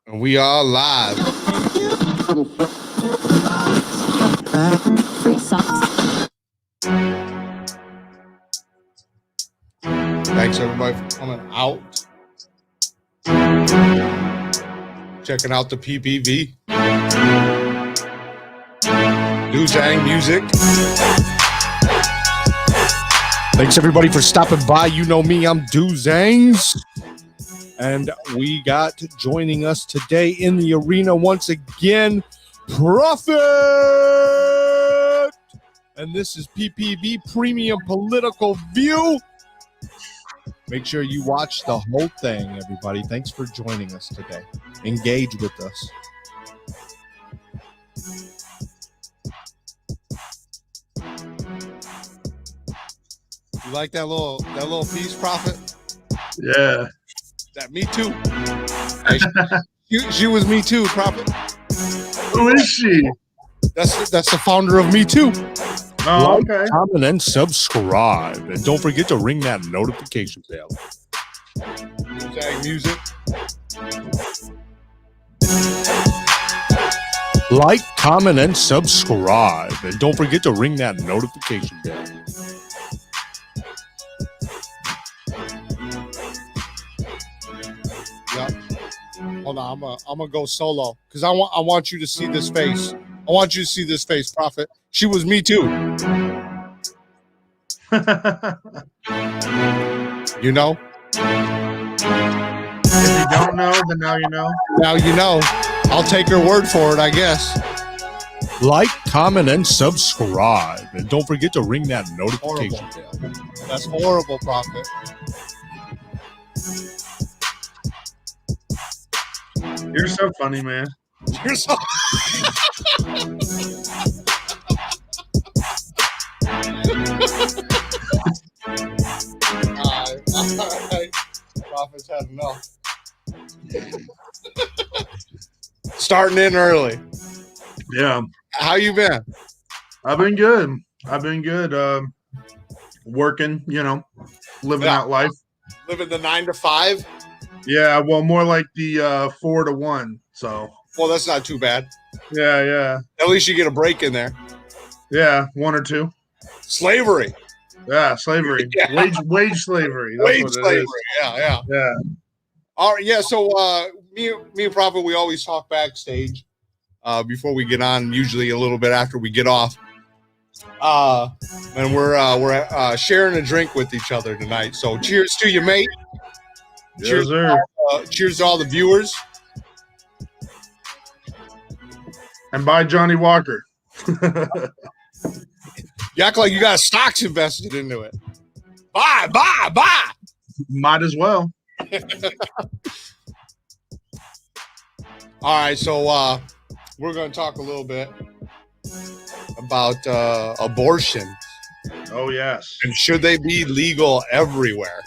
And we are live. Free socks. Thanks everybody for coming out. Checking out the PPV. Dozangs music. Thanks everybody for stopping by. You know me, I'm Dozangs. And we got joining us today in the arena once again, Prohfit. And this is PPV Premium Political View. Make sure you watch the whole thing, everybody. Thanks for joining us today. Engage with us. You like that little piece, Prohfit? Yeah. That Me Too. Hey, she was Me Too, Prohfit. Who is she? That's the founder of Me Too. Oh, okay. Comment and subscribe, and don't forget to ring that notification bell. Music. Like, comment, and subscribe, and don't forget to ring that notification bell. Yep. Hold on, I'm gonna go solo because I want you to see this face. I want you to see this face, Prohfit. She was Me Too. You know? If you don't know, then now you know. Now you know. I'll take her word for it, I guess. Like, comment, and subscribe. And don't forget to ring that notification bell. That's horrible, Prohfit. You're so funny, man. You're so... all right. Prohfit's had enough. Starting in early. Yeah. How you been? I've been good. Working, living out life. Living the 9 to 5? Yeah, well, more like the 4 to 1. So. Well, that's not too bad. Yeah. At least you get a break in there. Yeah, 1 or 2. Slavery. Yeah, slavery. Yeah. Wage slavery. That's wage slavery. Yeah. All right, yeah. So me and Prohfit, we always talk backstage before we get on. Usually a little bit after we get off, and we're sharing a drink with each other tonight. So cheers to you, mate. Yes, Cheers, sir. Cheers to all the viewers. And bye, Johnny Walker. You act like you got stocks invested into it. Bye. Might as well. All right, so we're going to talk a little bit about abortion. Oh, yes. And should they be legal everywhere?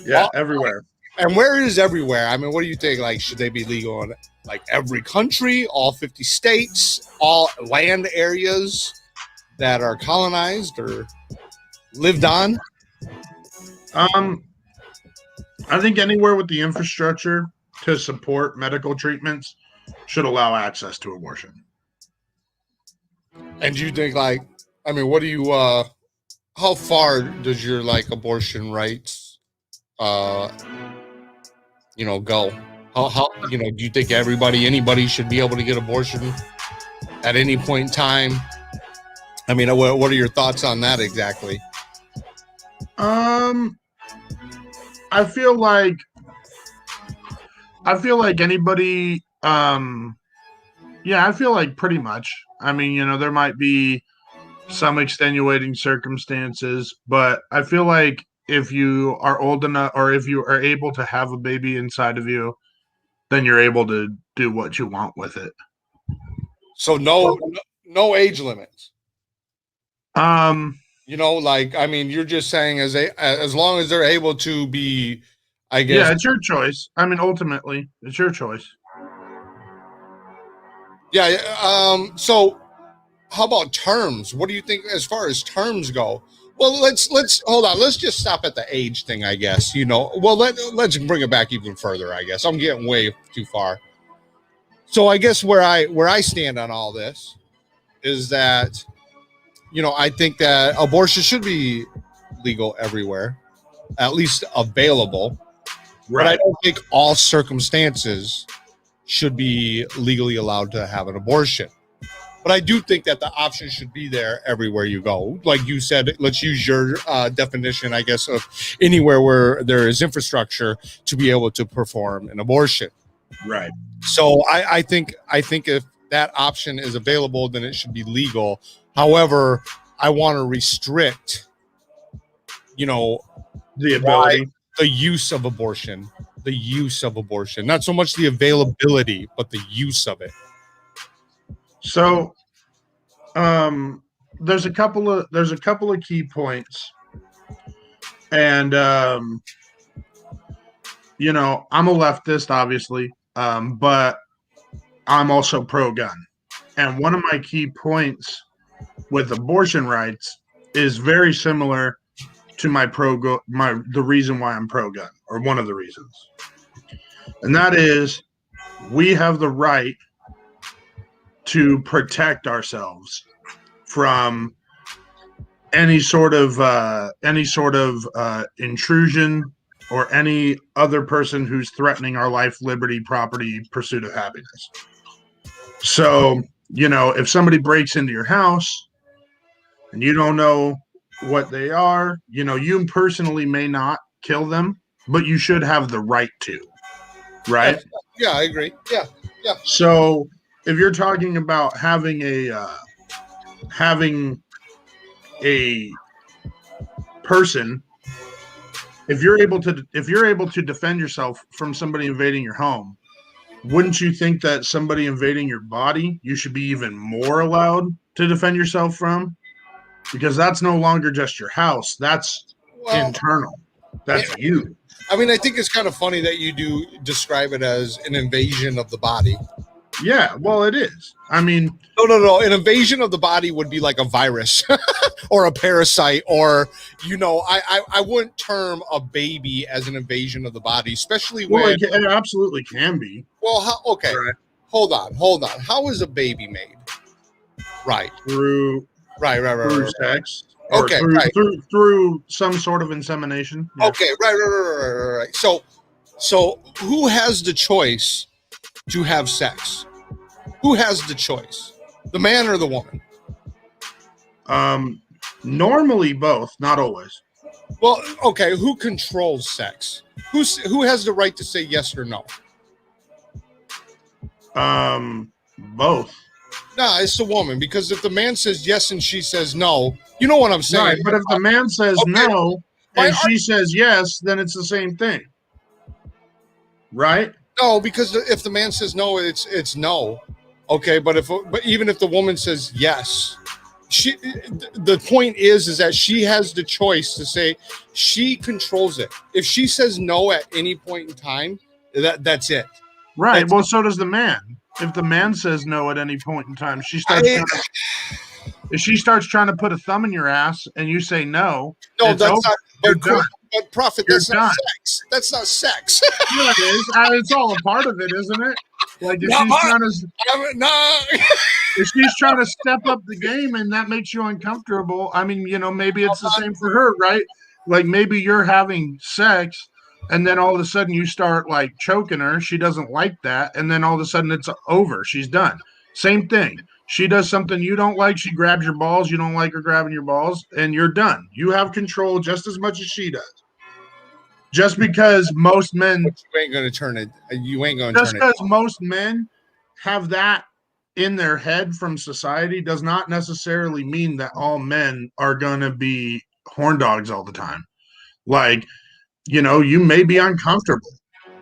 Yeah, everywhere. And where is everywhere? I mean, what do you think? Like, should they be legal in like every country, all 50 states, all land areas that are colonized or lived on? I think anywhere with the infrastructure to support medical treatments should allow access to abortion. And do you think, like, I mean, what do you, how far does your, like, abortion rights, go? How, do you think anybody should be able to get abortion at any point in time? I mean, what are your thoughts on that exactly? I feel like anybody, I feel like pretty much. I mean, there might be some extenuating circumstances, but I feel like if you are old enough or if you are able to have a baby inside of you, then you're able to do what you want with it. So no age limits. I mean, you're just saying as long as they're able to be, I guess. Yeah, it's your choice. I mean, ultimately, it's your choice. Yeah. So how about terms? What do you think as far as terms go? Well, let's hold on. Let's just stop at the age thing, I guess. Well, let's bring it back even further, I guess. I'm getting way too far. So I guess where I stand on all this is that, I think that abortion should be legal everywhere, at least available. But I don't think all circumstances should be legally allowed to have an abortion. But I do think that the option should be there everywhere you go. Like you said, let's use your definition, I guess, of anywhere where there is infrastructure to be able to perform an abortion. Right. So I think if that option is available, then it should be legal. However, I want to restrict, the ability, the use of abortion, not so much the availability, but the use of it. So, there's a couple of key points, and I'm a leftist, obviously, but I'm also pro-gun, and one of my key points with abortion rights is very similar to the reason why I'm pro-gun, or one of the reasons, and that is we have the right to protect ourselves from any sort of intrusion or any other person who's threatening our life, liberty, property, pursuit of happiness. So, if somebody breaks into your house and you don't know what they are, you personally may not kill them, but you should have the right to, right? Yeah, I agree. Yeah. So if you're talking about having a person, if you're able to defend yourself from somebody invading your home, wouldn't you think that somebody invading your body, you should be even more allowed to defend yourself from? Because that's no longer just your house. That's internal. That's you. I mean, I think it's kind of funny that you do describe it as an invasion of the body. Yeah, well, it is. I mean, no. An invasion of the body would be like a virus or a parasite, or I wouldn't term a baby as an invasion of the body, especially when it absolutely can be. Well, okay, right. Hold on. How is a baby made? Right. Through sex. Okay, through some sort of insemination. Yeah. Okay, right. So who has the choice to have sex? Who has the choice? The man or the woman? Normally both, not always. Well, okay, who controls sex? Who has the right to say yes or no? Both. No, it's the woman, because if the man says yes and she says no, you know what I'm saying. Right, but if the man says no and she says yes, then it's the same thing. Right? No, because if the man says no, it's no. Okay, but even if the woman says yes, the point is that she has the choice to say, she controls it. If she says no at any point in time, that's it. Right. Well, so does the man. If the man says no at any point in time, if she starts trying to put a thumb in your ass and you say no, that's over. not. But Prohfit, that's not sex. That's not sex. Yeah, it is. It's all a part of it, isn't it? Like if she's trying to step up the game and that makes you uncomfortable. I mean, maybe it's the same for her, right? Like maybe you're having sex and then all of a sudden you start like choking her. She doesn't like that. And then all of a sudden it's over. She's done. Same thing. She does something you don't like. She grabs your balls. You don't like her grabbing your balls, and you're done. You have control just as much as she does. Just because most men, you ain't gonna turn it. Just because most men have that in their head from society does not necessarily mean that all men are gonna be horn dogs all the time. Like, you may be uncomfortable.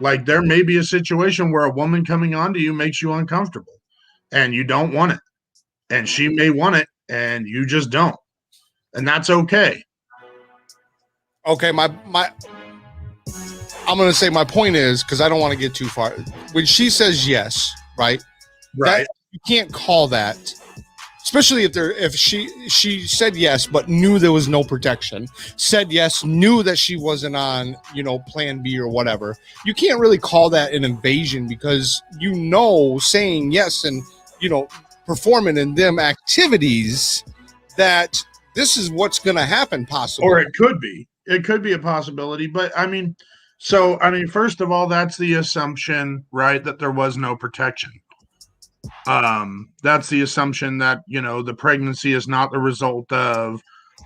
Like there may be a situation where a woman coming onto you makes you uncomfortable, and you don't want it. And she may want it, and you just don't. And that's okay. Okay, I'm going to say my point is, because I don't want to get too far. When she says yes, right? Right. You can't call that especially if she said yes but knew there was no protection, said yes, knew that she wasn't on, plan B or whatever. You can't really call that an invasion, because saying yes and performing in them activities, that this is what's going to happen, possibly. Or it could be a possibility. But first of all, that's the assumption, right, that there was no protection. That's the assumption that, the pregnancy is not the result of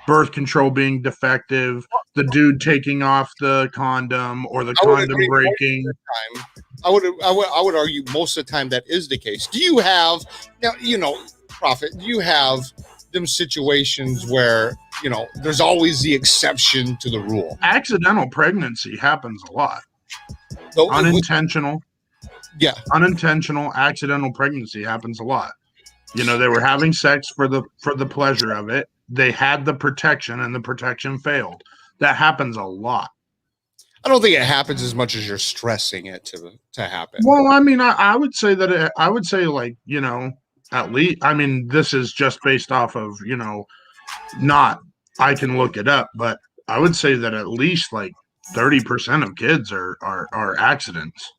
birth control being defective, the dude taking off the condom, or the condom breaking. I would argue most of the time that is the case. Do you have now, Prohfit, do you have them situations where, there's always the exception to the rule? Accidental pregnancy happens a lot. Unintentional accidental pregnancy happens a lot. They were having sex for the pleasure of it. They had the protection and the protection failed. That happens a lot. I don't think it happens as much as you're stressing it to happen. Well, I would say that at least, this is just based off of, not, I can look it up, but I would say that at least like 30% of kids are accidents.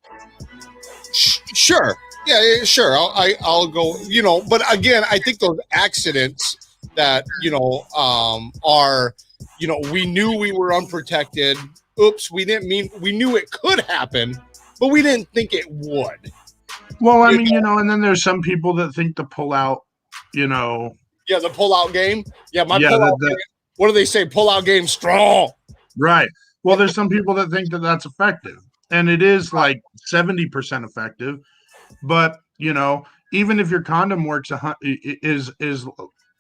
Sure. Yeah, sure. I'll go, but again, I think those accidents that, are, we knew we were unprotected. Oops, we knew it could happen, but we didn't think it would. Well, and then there's some people that think the pull out, Yeah, the pull out game. Yeah, pull out game. What do they say? Pull out game strong. Right. Well, there's some people that think that that's effective, and it is like 70% effective. But, even if your condom works is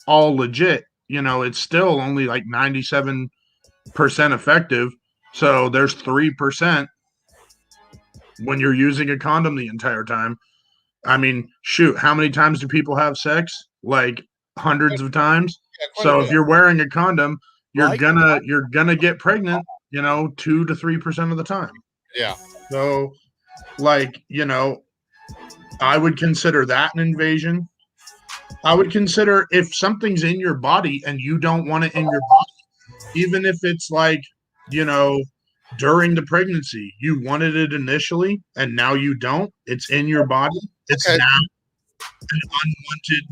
all legit, it's still only like 97% effective. So there's 3% when you're using a condom the entire time. Shoot, how many times do people have sex? Like hundreds of times. So if you're wearing a condom, you're gonna get pregnant, 2 to 3% of the time. Yeah. So, I would consider that an invasion. I would consider if something's in your body and you don't want it in your body, even if it's like, during the pregnancy, you wanted it initially and now you don't, it's in your body. It's now an unwanted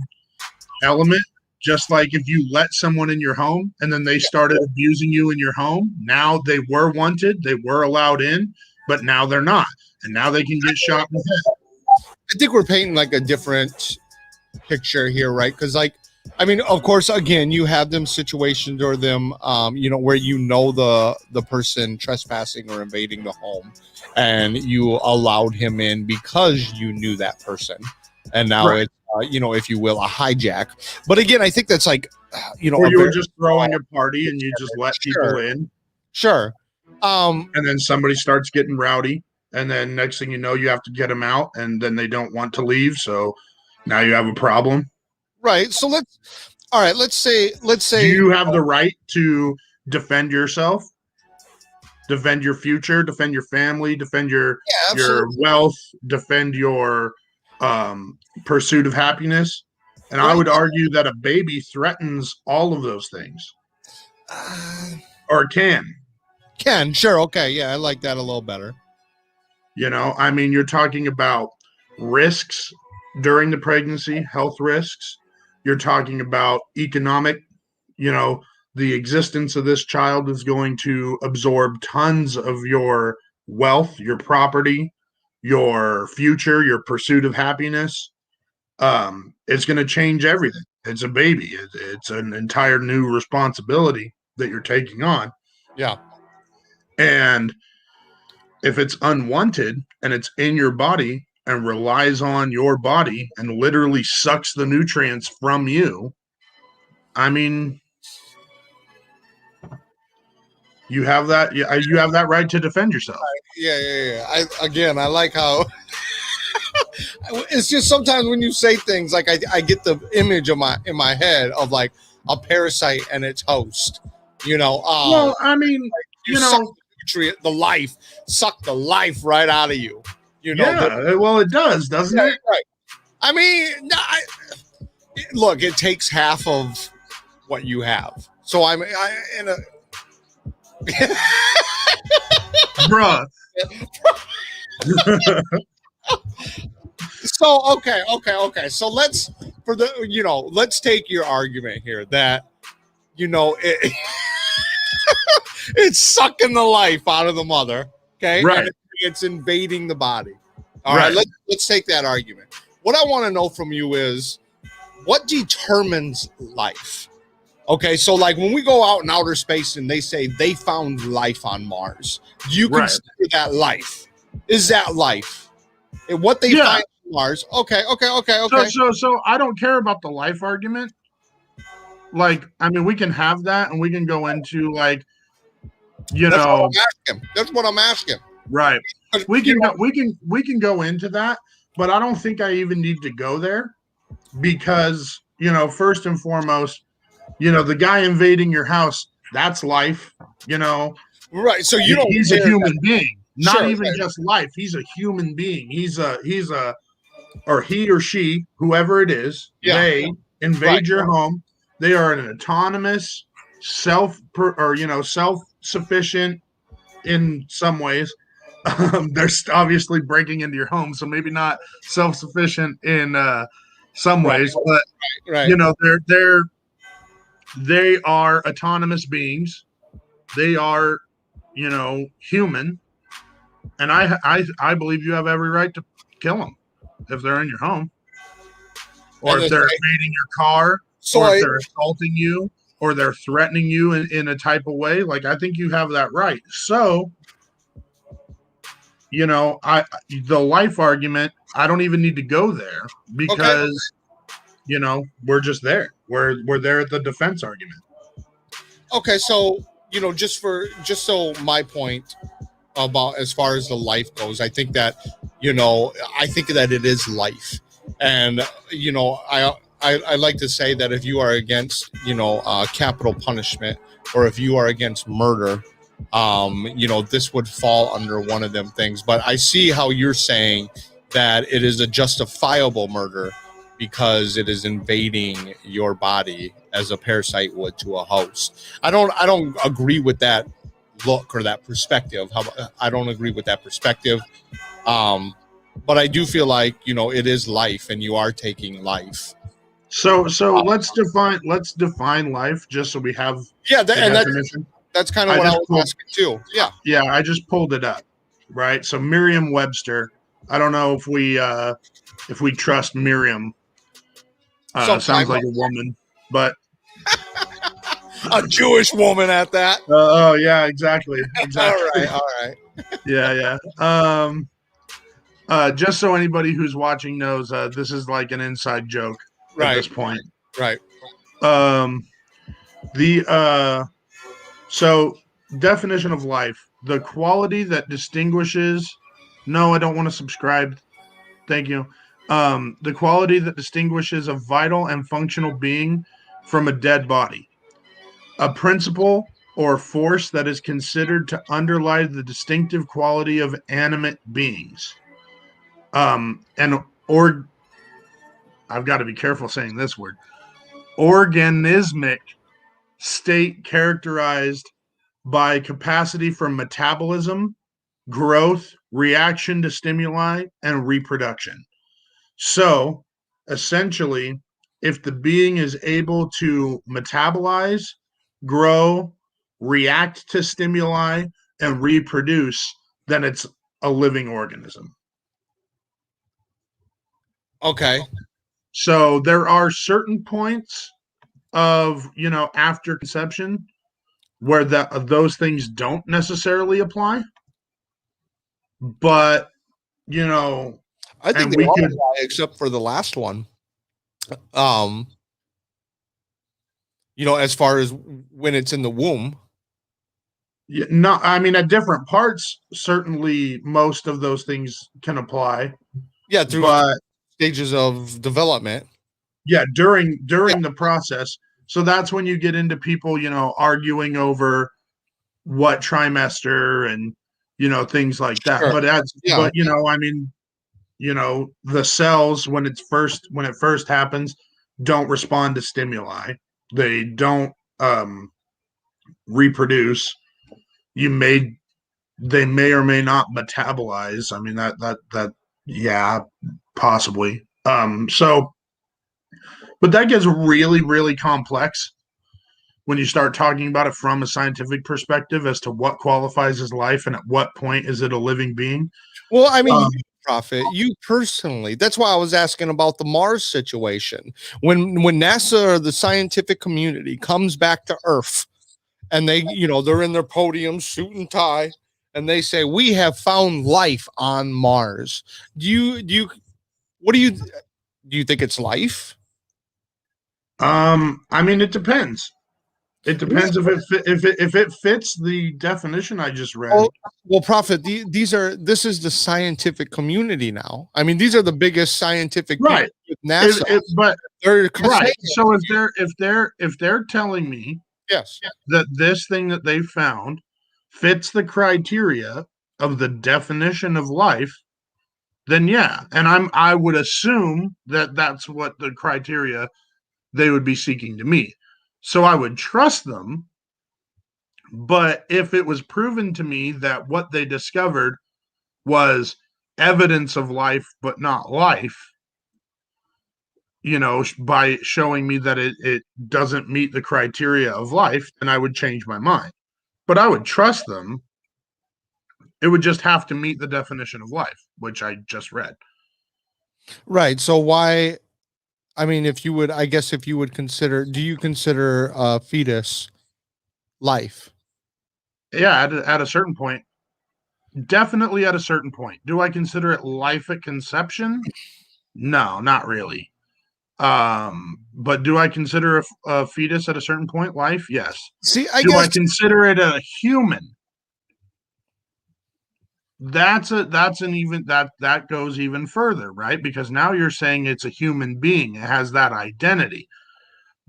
element. Just like if you let someone in your home and then they started abusing you in your home, now they were wanted, they were allowed in, but now they're not. And now they can get shot in the head. I think we're painting like a different picture here, right? Because of course, again, you have them situations or them, where the person trespassing or invading the home, and you allowed him in because you knew that person, and now it's if you will, a hijack. But again, I think that's like, or you were just throwing a party and you just let people in. Sure. And then somebody starts getting rowdy, and then next thing you know, you have to get them out, and then they don't want to leave, so now you have a problem. Right. So let's say do you have the right to defend yourself, defend your future, defend your family, defend your wealth, defend your pursuit of happiness? And I would argue that a baby threatens all of those things. Or can. Sure. Okay. Yeah, I like that a little better. You're talking about risks during the pregnancy, health risks. You're talking about economic, the existence of this child is going to absorb tons of your wealth, your property, your future, your pursuit of happiness. It's going to change everything. It's a baby. It's an entire new responsibility that you're taking on. Yeah. And if it's unwanted and it's in your body and relies on your body and literally sucks the nutrients from you, you have that. Yeah, you have that right to defend yourself. Yeah. I like how it's just sometimes when you say things like I get the image in my head of like a parasite and its host. Well, suck the life right out of you. Well, it does, doesn't it? Right. look, it takes half of what you have. So in a Bruh. so okay. So let's take your argument here that it, it's sucking the life out of the mother, okay, Right. and it's invading the body. All Right. right, let's take that argument. What I want to know from you is what determines life. Okay, so like when we go out in outer space and they say they found life on Mars, do you Right. consider that life? Is that life? And what they Yeah. find on Mars? Okay. So I don't care about the life argument. Like, I mean, we can have that, and we can go into like, That's what I'm asking. That's what I'm asking. right. 'Cause, We can go into that, but I don't think I even need to go there because first and foremost, the guy invading your house, that's life. right. So you don't. He's a human being, not Sure, even right. just life. He's a human being. Or he or she, whoever it is, Yeah. they invade Right. your home. They are an autonomous, self-sufficient in some ways. They're obviously breaking into your home, so maybe not self-sufficient in some Right. ways, but Right. they are autonomous beings. They are human, and I believe you have every right to kill them if they're in your home, or And if they're invading your car, so or if they're assaulting you, or they're threatening you in a type of way. Like, I think you have that right. So, the life argument, I don't even need to go there because we're just there. We're there at the defense argument. okay. So just so my point about as far as the life goes, I think that it is life, and I like to say that if you are against capital punishment, or if you are against murder, this would fall under one of them things. But I see how you're saying that it is a justifiable murder because it is invading your body as a parasite would to a host. I don't agree with that look or that perspective. I don't agree with that perspective. But I do feel like it is life, and you are taking life. So let's define life just so we have definition. That's kind of what I was asking too. Yeah. Yeah, I just pulled it up. Right. So Merriam-Webster. I don't know if we trust Miriam. Sounds like a woman, but a Jewish woman at that. Oh yeah, exactly. All right. Yeah. Just so anybody who's watching knows, this is like an inside joke at this point. Right. So definition of life: the quality that distinguishes. No, I don't want to subscribe. Thank you. The quality that distinguishes a vital and functional being from a dead body. A principle or force that is considered to underlie the distinctive quality of animate beings. I've got to be careful saying this word. Organismic state characterized by capacity for metabolism, growth, reaction to stimuli, and reproduction. So, essentially, if the being is able to metabolize, grow, react to stimuli, and reproduce, then it's a living organism. Okay. So there are certain points of, after conception where those things don't necessarily apply. But, I think they all apply except for the last one. As far as when it's in the womb. Yeah, no, I mean, at different parts, certainly most of those things can apply. Yeah, through stages of development. Yeah, during the process. So that's when you get into people, arguing over what trimester and things like that. Sure. But I mean, the cells when it first happens, don't respond to stimuli. They don't reproduce. You may They may or may not metabolize. I mean that yeah, possibly. But that gets really, really complex when you start talking about it from a scientific perspective as to what qualifies as life and at what point is it a living being. Well, I mean, Um, Prophet, you personally, that's why I was asking about the Mars situation. When NASA or the scientific community comes back to Earth and they're in their podium, suit and tie, and they say, "We have found life on Mars." What do you think it's life? I mean, it depends. It depends if it fits the definition I just read. Well, Prophet, this is the scientific community now. I mean, these are the biggest scientific people Right. with NASA. But They're right. So if they're telling me yes, that this thing that they found fits the criteria of the definition of life, then yeah, and I would assume that that's what the criteria they would be seeking to meet. So I would trust them. But if it was proven to me that what they discovered was evidence of life but not life, by showing me that it doesn't meet the criteria of life, then I would change my mind. But I would trust them. It would just have to meet the definition of life, which I just read. right. So why? I mean, I guess if you would consider, do you consider a fetus life? Yeah, at a certain point, definitely at a certain point. Do I consider it life at conception? No, not really. But do I consider a fetus at a certain point life? Yes. See, I Do I guess consider it a human? That's an even that goes even further, right? Because now you're saying it's a human being. It has that identity.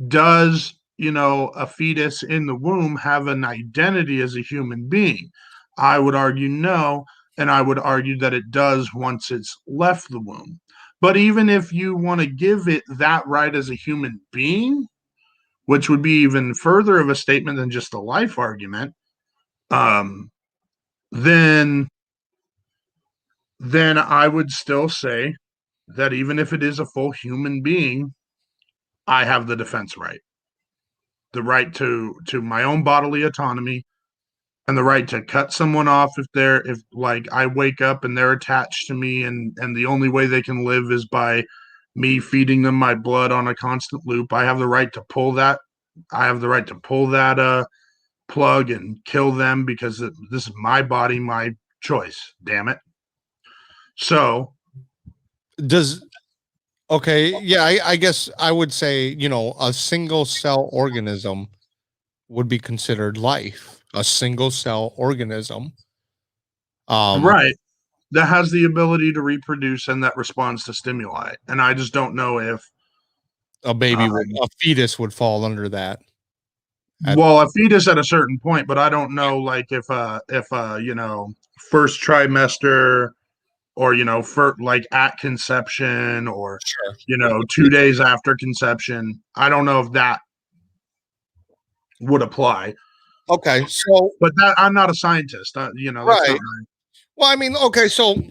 Does, a fetus in the womb have an identity as a human being? I would argue no, and I would argue that it does once it's left the womb. But even if you want to give it that right as a human being, which would be even further of a statement than just a life argument, um, then I would still say that even if it is a full human being, I have the defense right, the right to my own bodily autonomy, and the right to cut someone off if like I wake up and they're attached to me, and the only way they can live is by me feeding them my blood on a constant loop. I have the right to pull that. I have the right to pull that plug and kill them because this is my body, my choice. Damn it. So does okay, yeah, I guess I would say, a single cell organism would be considered life. A single cell organism. right, that has the ability to reproduce and that responds to stimuli. And I just don't know if A fetus would fall under that. well, a fetus at a certain point, but I don't know like if first trimester or for like at conception or Sure. 2 days after conception. I don't know if that would apply. Okay, so But that I'm not a scientist. That's right. not my Well, I mean, okay, so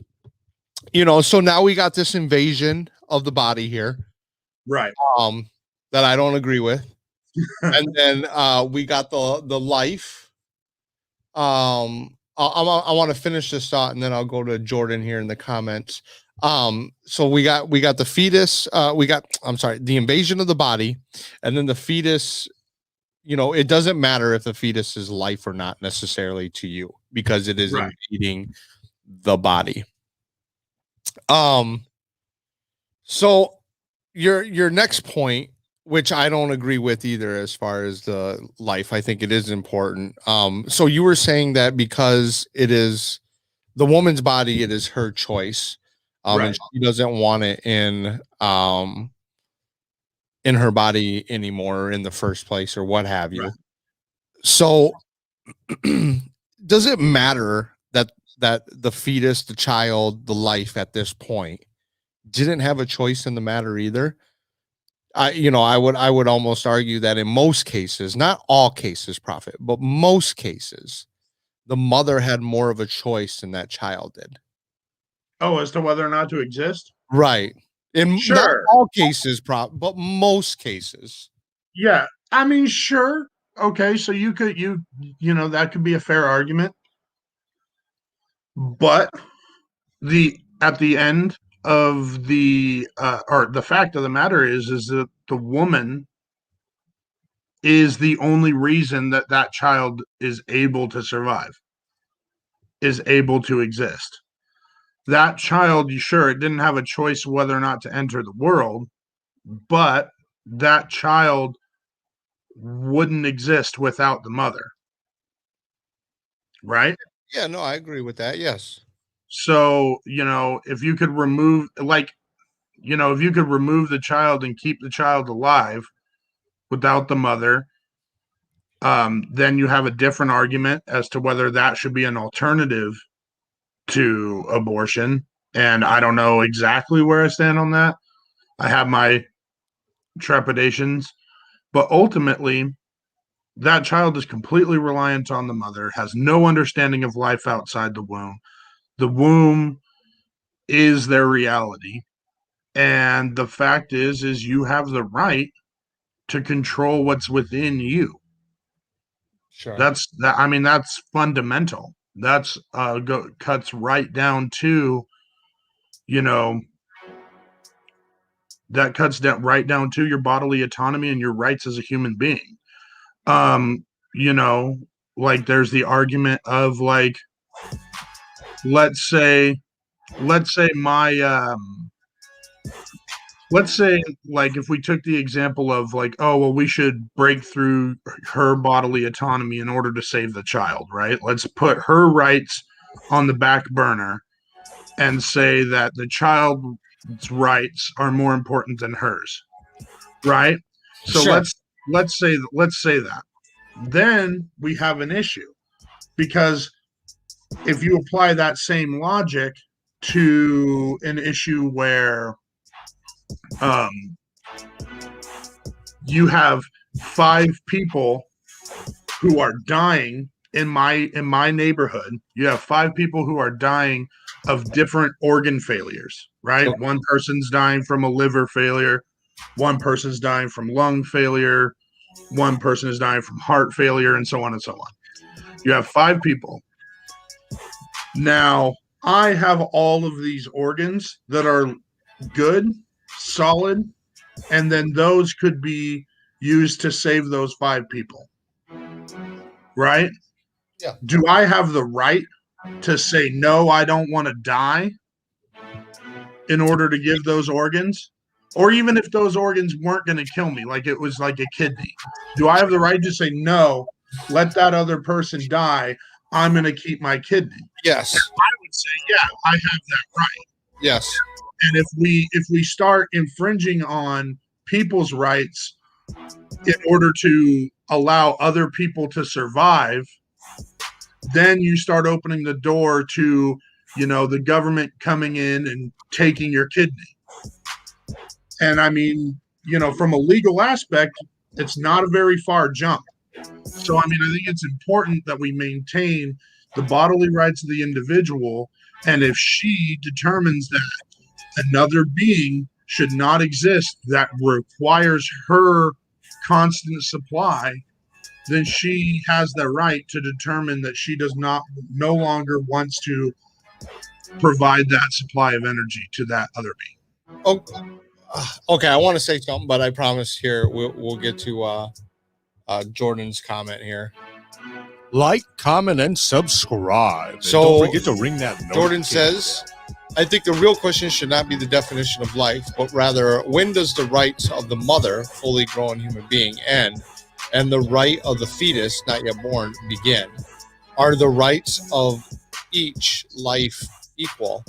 so now we got this invasion of the body here, right. that I don't agree with. And then we got the life. I want to finish this thought and then I'll go to Jordan here in the comments. So we got the fetus, I'm sorry, the invasion of the body, and then the fetus. It doesn't matter if the fetus is life or not necessarily to you because it is Right. invading the body. So your next point, which I don't agree with either, as far as the life, I think it is important. So you were saying that because it is the woman's body, it is her choice, and Right. she doesn't want it in her body anymore in the first place or what have you. Right. So does it matter that the fetus, the child, the life at this point didn't have a choice in the matter either? I would almost argue that in most cases, not all cases, Prophet, but most cases, the mother had more of a choice than that child did. Oh, as to whether or not to exist? Right. In not Sure. all cases, but most cases. Yeah. I mean, sure. Okay, so that could be a fair argument. But the at the end of the or the fact of the matter is that the woman is the only reason that that child is able to survive, is able to exist. That child, sure, it didn't have a choice whether or not to enter the world, but that child wouldn't exist without the mother, right? Yeah, no, I agree with that. Yes. So, if you could remove, like, if you could remove the child and keep the child alive without the mother, then you have a different argument as to whether that should be an alternative to abortion. And I don't know exactly where I stand on that. I have my trepidations, but ultimately, that child is completely reliant on the mother, has no understanding of life outside the womb. The womb is their reality. And the fact is you have the right to control what's within you. Sure. That's fundamental. That's cuts right down to, you know, that cuts down right down to your bodily autonomy and your rights as a human being. Um, you know, like there's the argument of like, let's say, let's say my let's say like if we took the example of like, oh well, we should break through her bodily autonomy in order to save the child, right? Let's put her rights on the back burner and say that the child's rights are more important than hers, right? So Sure. let's say that. Then we have an issue because if you apply that same logic to an issue where um, you have 5 people who are dying in my neighborhood, you have 5 people who are dying of different organ failures, right? One person's dying from a liver failure, one person's dying from lung failure, one person is dying from heart failure, and so on and so on. You have 5 people. Now, I have all of these organs that are good, solid, and then those could be used to save those 5 people. Right? Yeah. Do I have the right to say, no, I don't want to die in order to give those organs? Or even if those organs weren't going to kill me, like it was like a kidney, do I have the right to say, no, let that other person die? I'm going to keep my kidney. Yes. I would say, yeah, I have that right. Yes. And if we start infringing on people's rights in order to allow other people to survive, then you start opening the door to, the government coming in and taking your kidney. And I mean, from a legal aspect, it's not a very far jump. So, I mean, I think it's important that we maintain the bodily rights of the individual. And if she determines that another being should not exist that requires her constant supply, then she has the right to determine that she no longer wants to provide that supply of energy to that other being. Oh, okay. I want to say something, but I promise here we'll get to Jordan's comment here. Like, comment, and subscribe. So, and don't forget to ring that Jordan says, I think the real question should not be the definition of life, but rather when does the rights of the mother, fully grown human being, end, and the right of the fetus, not yet born, begin? Are the rights of each life equal?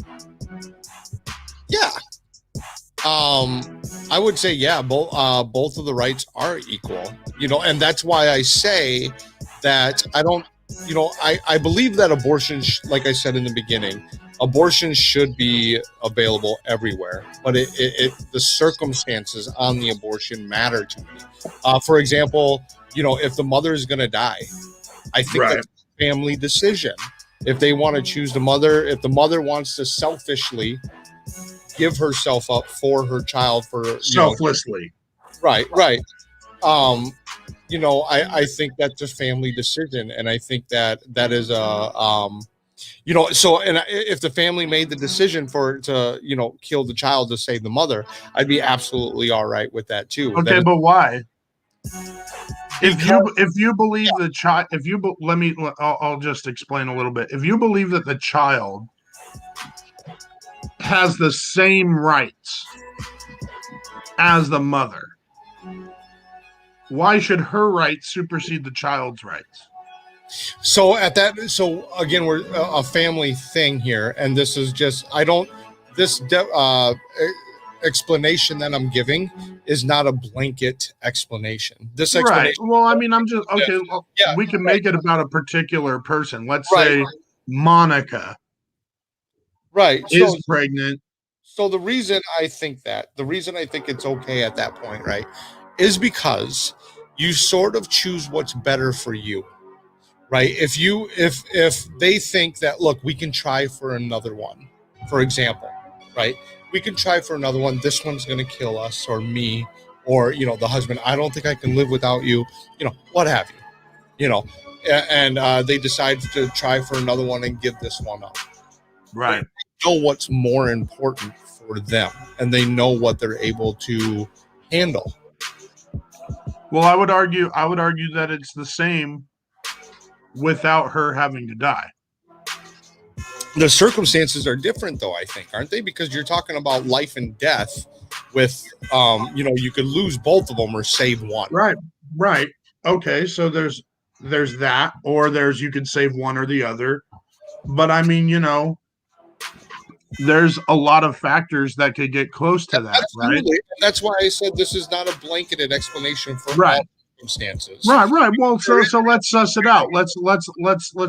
Yeah. I would say, yeah, both of the rights are equal, and that's why I say that I don't, I believe that abortion, like I said in the beginning, Abortion should be available everywhere, but the circumstances on the abortion matter to me. For example, if the mother is going to die, I think Right. that's a family decision. If they want to choose the mother, if the mother wants to selfishly give herself up for her child, Selflessly. Right. I think that's a family decision, and I think that is if the family made the decision to kill the child to save the mother, I'd be absolutely all right with that too. Okay, but why? If you believe the child, I'll just explain a little bit. If you believe that the child has the same rights as the mother, why should her rights supersede the child's rights? So again, we're a family thing here, and this is just explanation that I'm giving is not a blanket explanation. This explanation, right? Well, I mean, I'm just okay. Well, we can make it about a particular person. Let's say Monica, is pregnant. So the reason I think it's okay at that point, right, is because you sort of choose what's better for you. Right. If they think that, look, we can try for another one, for example, right? We can try for another one. This one's going to kill us or me or, the husband. I don't think I can live without you, what have you, and they decide to try for another one and give this one up. Right. They know what's more important for them, and they know what they're able to handle. Well, I would argue that it's the same without her having to die. The circumstances are different, though, I think, aren't they? Because you're talking about life and death with, you could lose both of them or save one. Right. Okay, so there's that, or you could save one or the other. But I mean, there's a lot of factors that could get close to that. Absolutely. Right? That's why I said this is not a blanketed explanation for all circumstances. Right. Well, so let's suss it out. Let's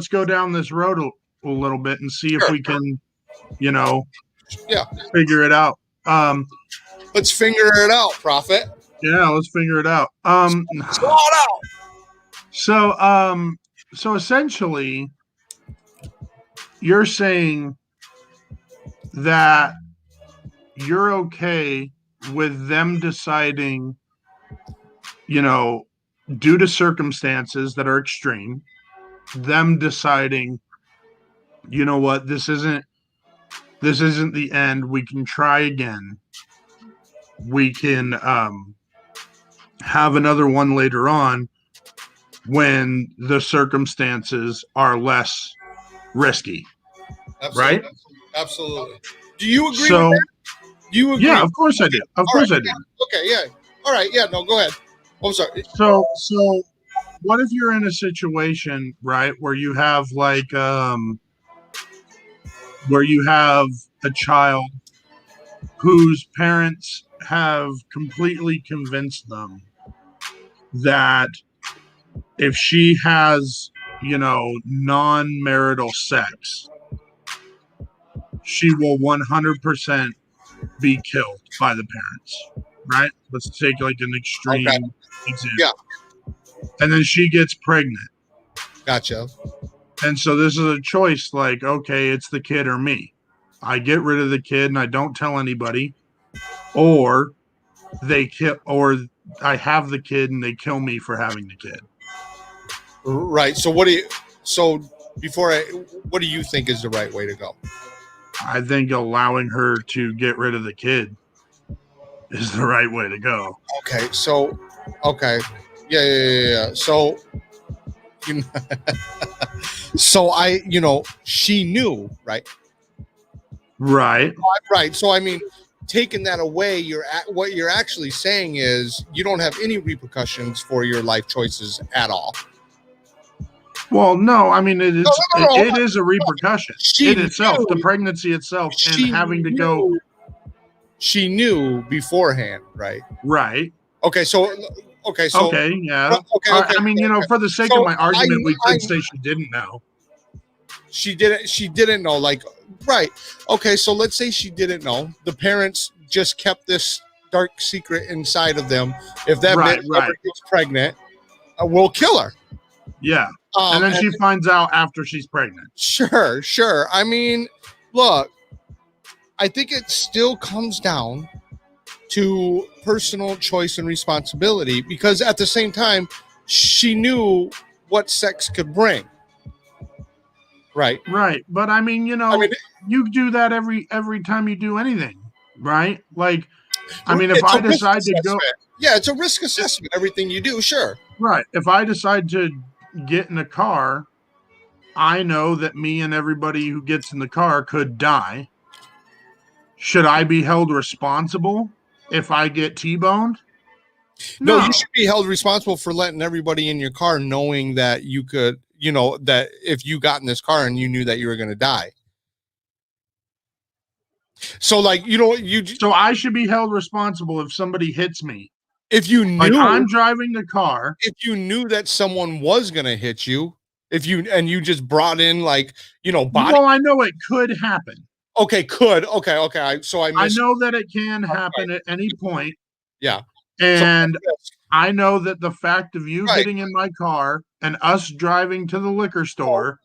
go down this road a little bit and see if we can, figure it out. Let's figure it out, Prohfit. Yeah, let's figure it out. So essentially, you're saying that you're okay with them deciding, due to circumstances that are extreme, them deciding, you know what, this isn't the end. We can try again. We can have another one later on when the circumstances are less risky. Absolutely. Right? Absolutely. Do you agree with that? Do you agree? Yeah, of course I do. Of course I do. Okay, yeah. All right, yeah, no, go ahead. I'm sorry. So what if you're in a situation, right, where you have a child whose parents have completely convinced them that if she has, non-marital sex, she will 100% be killed by the parents, right? Let's take like an extreme example. Yeah. And then she gets pregnant. Gotcha. And so this is a choice, like, okay, it's the kid or me. I get rid of the kid and I don't tell anybody, or I have the kid and they kill me for having the kid. Right. So what do you think is the right way to go? I think allowing her to get rid of the kid is the right way to go. Okay. So, yeah. So, she knew, right? Right. Right. So, I mean, taking that away, what you're actually saying is you don't have any repercussions for your life choices at all. Well, no, I mean, it is a repercussion. The pregnancy itself, and having to go. She knew beforehand, right? Right. Okay, yeah. Okay. I mean, for the sake of my argument, we could say she didn't know. She didn't know, like, Right. Okay, so let's say she didn't know. The parents just kept this dark secret inside of them. If that Right, bitch right. ever gets pregnant, we'll kill her. Yeah. And then she finds out after she's pregnant. Sure. I mean, look, I think it still comes down to personal choice and responsibility, because at the same time, she knew what sex could bring. Right. Right. But I mean, you do that every time you do anything, right? Like, I mean, if I decide to go, yeah, it's a risk assessment. Everything you do, sure. Right. If I decide to get in a car, I know that me and everybody who gets in the car could die. Should I be held responsible if I get T-boned? No, you should be held responsible for letting everybody in your car knowing that you could, that if you got in this car and you knew that you were going to die. So like, so I should be held responsible if somebody hits me. If you knew, like, I'm driving the car. If you knew that someone was going to hit you, you just brought in like, body. Well, I know it could happen. Okay, could. Okay. I know that it can happen at any point. Yeah. And I know that the fact of you getting in my car and us driving to the liquor store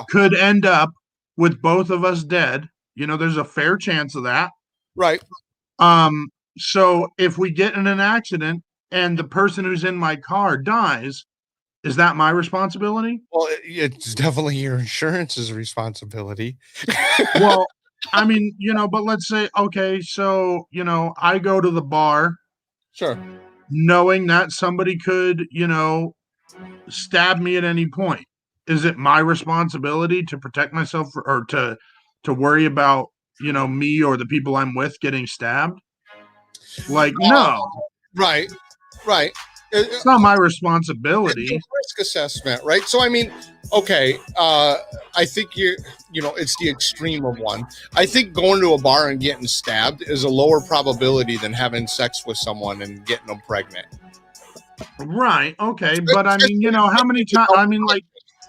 could end up with both of us dead. There's a fair chance of that. Right. So if we get in an accident and the person who's in my car dies, is that my responsibility? Well, it's definitely your insurance's responsibility. Well, I mean, but let's say, okay, so, I go to the bar. Sure. Knowing that somebody could, stab me at any point. Is it my responsibility to protect myself or to worry about, me or the people I'm with getting stabbed? Like, no. Right. It's not my responsibility. It's a risk assessment, right? So, I mean, okay, I think it's the extreme of one. I think going to a bar and getting stabbed is a lower probability than having sex with someone and getting them pregnant. Right. Okay. But I mean, how many times, I mean, like,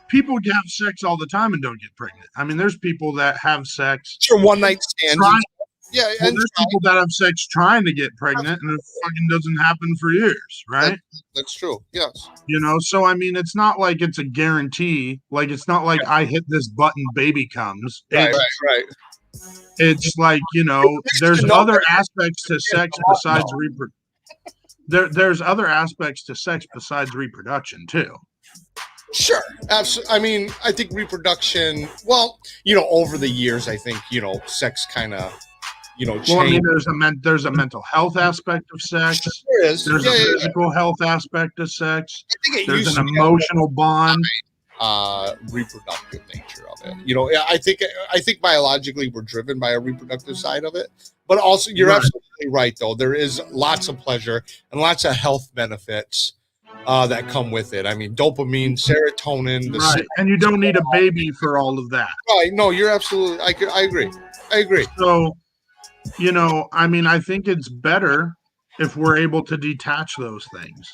people have sex all the time and don't get pregnant. I mean, there's people that have sex. Sure, one night stands. Yeah, and there's people that have sex trying to get pregnant and it fucking doesn't happen for years, right? That's true. Yes. So I mean, it's not like it's a guarantee. Like, it's not like I hit this button, baby comes. Right. It's like, there's other aspects to sex besides there's other aspects to sex besides reproduction too. Sure, absolutely. I mean, I think reproduction. Well, over the years, I think sex kind of. Well, I mean, there's a mental health aspect of sex. Sure there is. There's a physical health aspect of sex. There's an emotional bond. Reproductive nature of it. I think biologically we're driven by a reproductive side of it, but also you're absolutely right. Though there is lots of pleasure and lots of health benefits that come with it. I mean, dopamine, serotonin. And you don't need a baby for all of that. Right? No, you're absolutely. I agree. So. I mean, I think it's better if we're able to detach those things.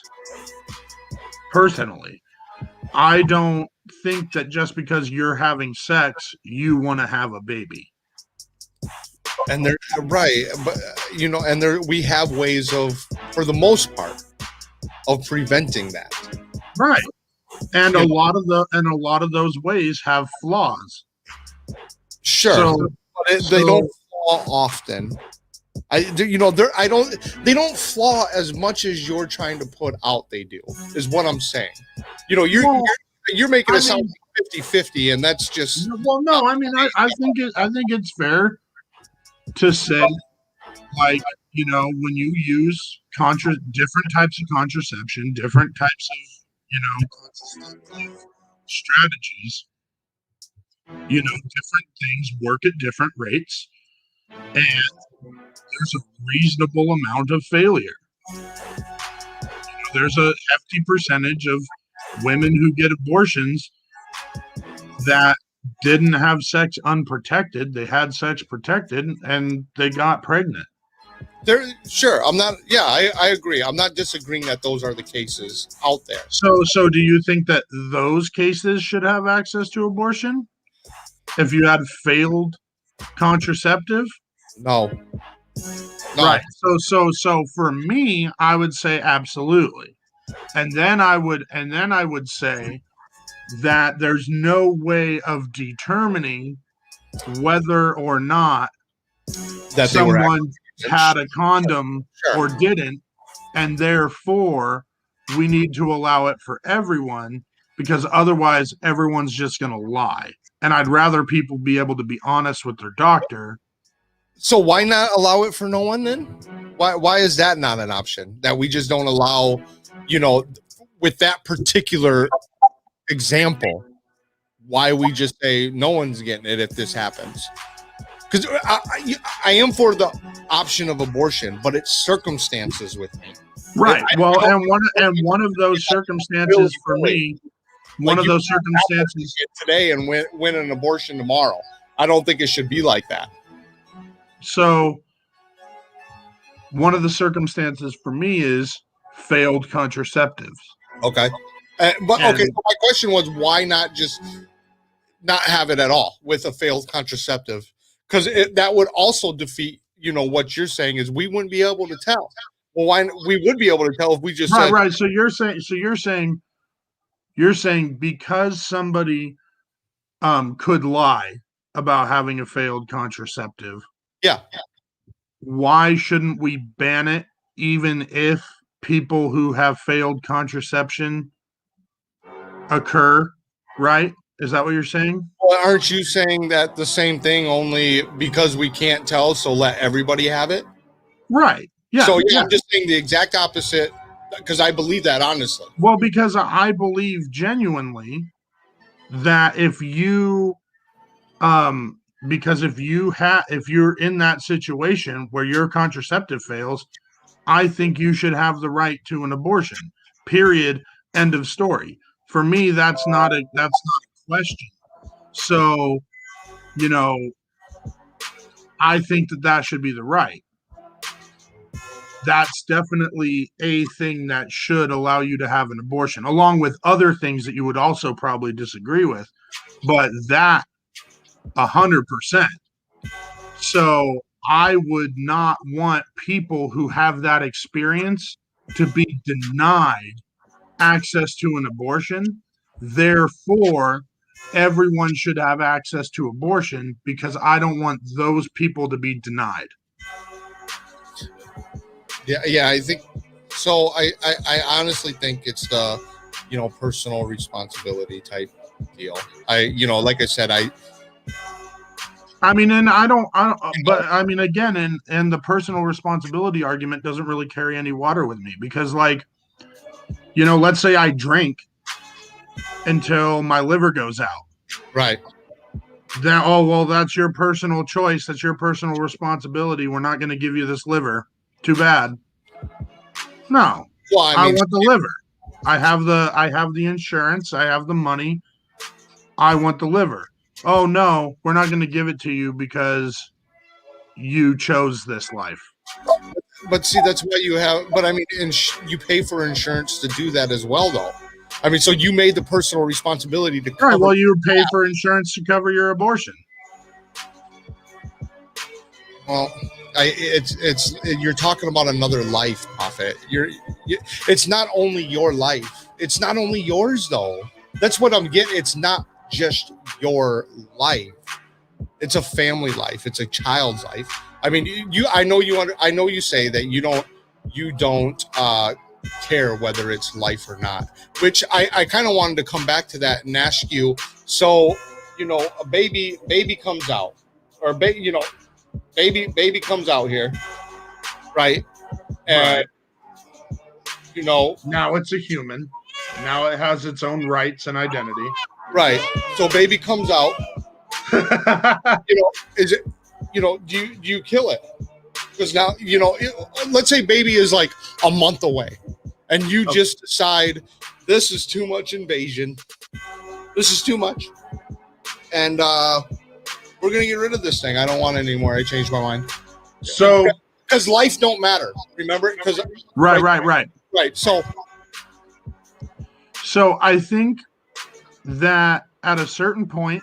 Personally, I don't think that just because you're having sex, you want to have a baby. And they're right, but we have ways of, for the most part, of preventing that. Right, and a lot of those ways have flaws. Sure, but they don't often. They don't flaw as much as you're trying to put out they do, is what I'm saying. You're making it sound 50-50, and that's just no, I mean, I think it's fair to say, like, when you use different types of contraception, different types of contraceptive strategies, different things work at different rates. And there's a reasonable amount of failure. There's a hefty percentage of women who get abortions that didn't have sex unprotected. They had sex protected and they got pregnant. Sure. I'm not. Yeah, I agree. I'm not disagreeing that those are the cases out there. So do you think that those cases should have access to abortion? If you had failed contraceptive? No. Right. So for me, I would say absolutely. And then I would say that there's no way of determining whether or not That they were someone had a condom Sure. or didn't, and therefore we need to allow it for everyone, because otherwise everyone's just going to lie. And I'd rather people be able to be honest with their doctor. So why not allow it for no one then? Why is that not an option? That we just don't allow, with that particular example, why we just say no one's getting it if this happens? Because I am for the option of abortion, but it's circumstances with me. Right. Well, and one of those circumstances for me, one of those circumstances today and win an abortion tomorrow. I don't think it should be like that. So one of the circumstances for me is failed contraceptives. Okay. So my question was, why not just not have it at all with a failed contraceptive? Because that would also defeat, what you're saying is we wouldn't be able to tell. Well, why we would be able to tell if we just said, right. So you're saying because somebody could lie about having a failed contraceptive. Yeah. Why shouldn't we ban it even if people who have failed contraception occur, right? Is that what you're saying? Well, aren't you saying that the same thing, only because we can't tell, so let everybody have it? Right. Yeah. So I'm just saying the exact opposite, because I believe that, honestly. Well, because I believe genuinely that if you're in that situation where your contraceptive fails, I think you should have the right to an abortion. Period. End of story. For me, that's not a question. So, I think that should be the right. That's definitely a thing that should allow you to have an abortion, along with other things that you would also probably disagree with. But that 100%. So I would not want people who have that experience to be denied access to an abortion. Therefore, everyone should have access to abortion, because I don't want those people to be denied. Yeah, I think so. I honestly think it's the, personal responsibility type deal. Like I said, again, and the personal responsibility argument doesn't really carry any water with me, because let's say I drink until my liver goes out. Right. Then, that's your personal choice. That's your personal responsibility. We're not going to give you this liver. Too bad. No. Well, I want the liver. I have the insurance. I have the money. I want the liver. Oh no, we're not going to give it to you because you chose this life. But see, that's what you have. But you pay for insurance to do that as well, though. So you made the personal responsibility to cover. Right. Well, you pay for insurance to cover your abortion. Well, you're talking about another life, Prohfit. It's not only your life. It's not only yours, though. That's what I'm getting. It's not just your life. It's a family life. It's a child's life. I know you say that you don't care whether it's life or not, which I kind of wanted to come back to that and ask you. So, a baby comes out, or baby comes out here, right? And now it's a human. Now it has its own rights and identity. Right. So baby comes out. Is it? Do you kill it? Because now let's say baby is like a month away, and you just decide this is too much invasion. This is too much, and we're gonna get rid of this thing. I don't want it anymore. I changed my mind. So, because life don't matter. Remember? Because right. So I think that at a certain point,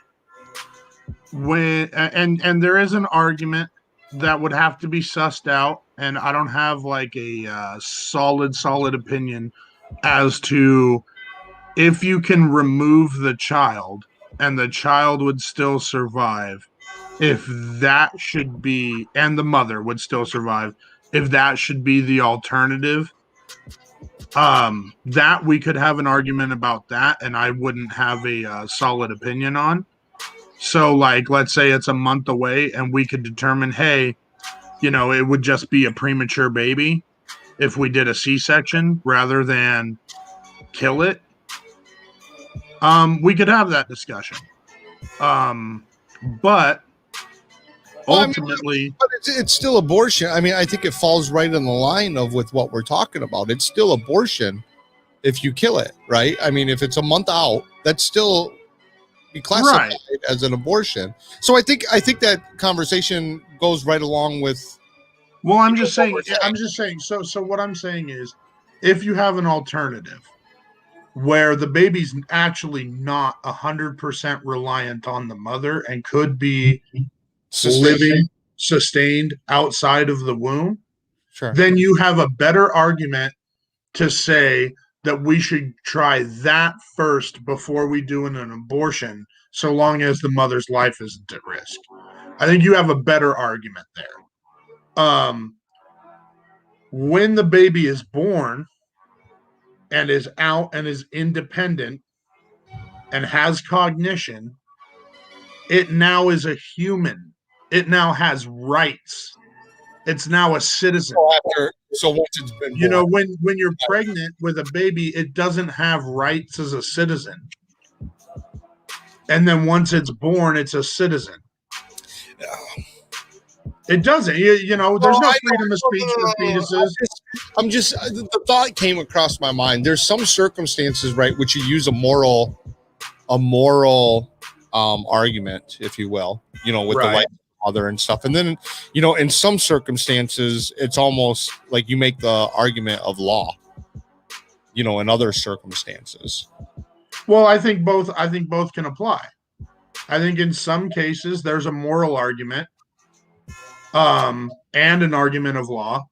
and there is an argument that would have to be sussed out, and I don't have like a solid opinion as to if you can remove the child and the child would still survive, if that should be, and the mother would still survive, if that should be the alternative. That we could have an argument about that, and I wouldn't have a solid opinion on. So, like, let's say it's a month away, and we could determine, hey, it would just be a premature baby if we did a C-section rather than kill it. We could have that discussion. But ultimately, but it's still abortion. I mean, I think it falls right in the line with what we're talking about. It's still abortion if you kill it, right? I mean, if it's a month out, that's still be classified as an abortion. So I think that conversation goes right along with. Well, I'm just saying. So what I'm saying is, if you have an alternative where the baby's actually not 100% reliant on the mother and could be sustained outside of the womb, sure, then you have a better argument to say that we should try that first before we do an abortion, so long as the mother's life isn't at risk. I think you have a better argument there. When the baby is born and is out and is independent and has cognition, it now is a human. It now has rights. It's now a citizen. So once it's been born. When you're pregnant with a baby, it doesn't have rights as a citizen. And then once it's born, it's a citizen. It doesn't. There's no freedom of speech for fetuses. The thought came across my mind. There's some circumstances, right, which you use a moral argument, if you will, with the life of the mother and stuff. And then, in some circumstances, it's almost like you make the argument of law, in other circumstances. Well, I think both can apply. I think in some cases there's a moral argument and an argument of law.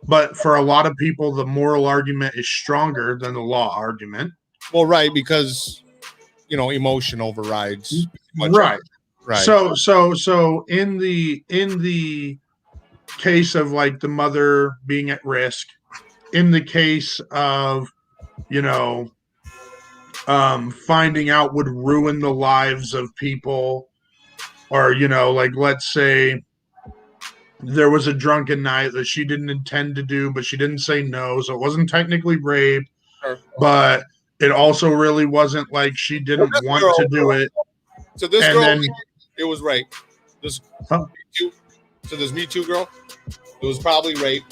But for a lot of people, the moral argument is stronger than the law argument. Well, right, because emotion overrides. Right. So in the case of like the mother being at risk, in the case of finding out would ruin the lives of people, or like let's say there was a drunken night that she didn't intend to do, but she didn't say no, so it wasn't technically rape, but it also really wasn't like she didn't want to do it. So this girl, it was rape. This Me Too. So this Me Too girl, it was probably rape.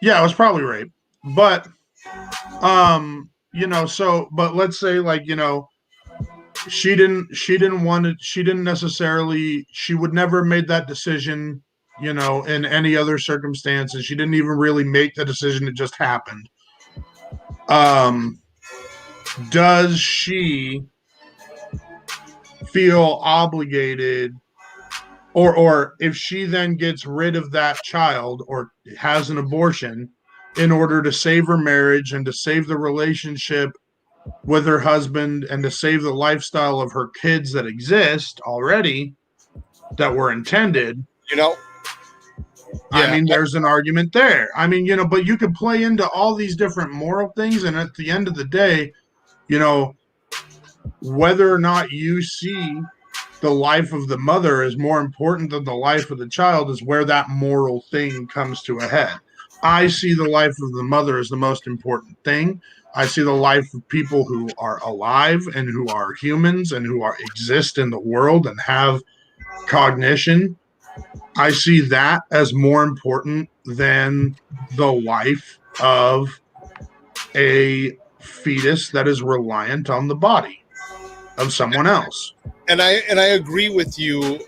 Yeah, it was probably rape, but but let's say like she would never have made that decision, in any other circumstances. She didn't even really make the decision, it just happened. Does she feel obligated, or if she then gets rid of that child or has an abortion in order to save her marriage and to save the relationship with her husband and to save the lifestyle of her kids that exist already, that were intended, I mean, there's an argument there. I mean, but you could play into all these different moral things, and at the end of the day, whether or not you see the life of the mother is more important than the life of the child is where that moral thing comes to a head. I see the life of the mother as the most important thing. I see the life of people who are alive and who are humans and who exist in the world and have cognition. I see that as more important than the life of a fetus that is reliant on the body of someone else. And I agree with you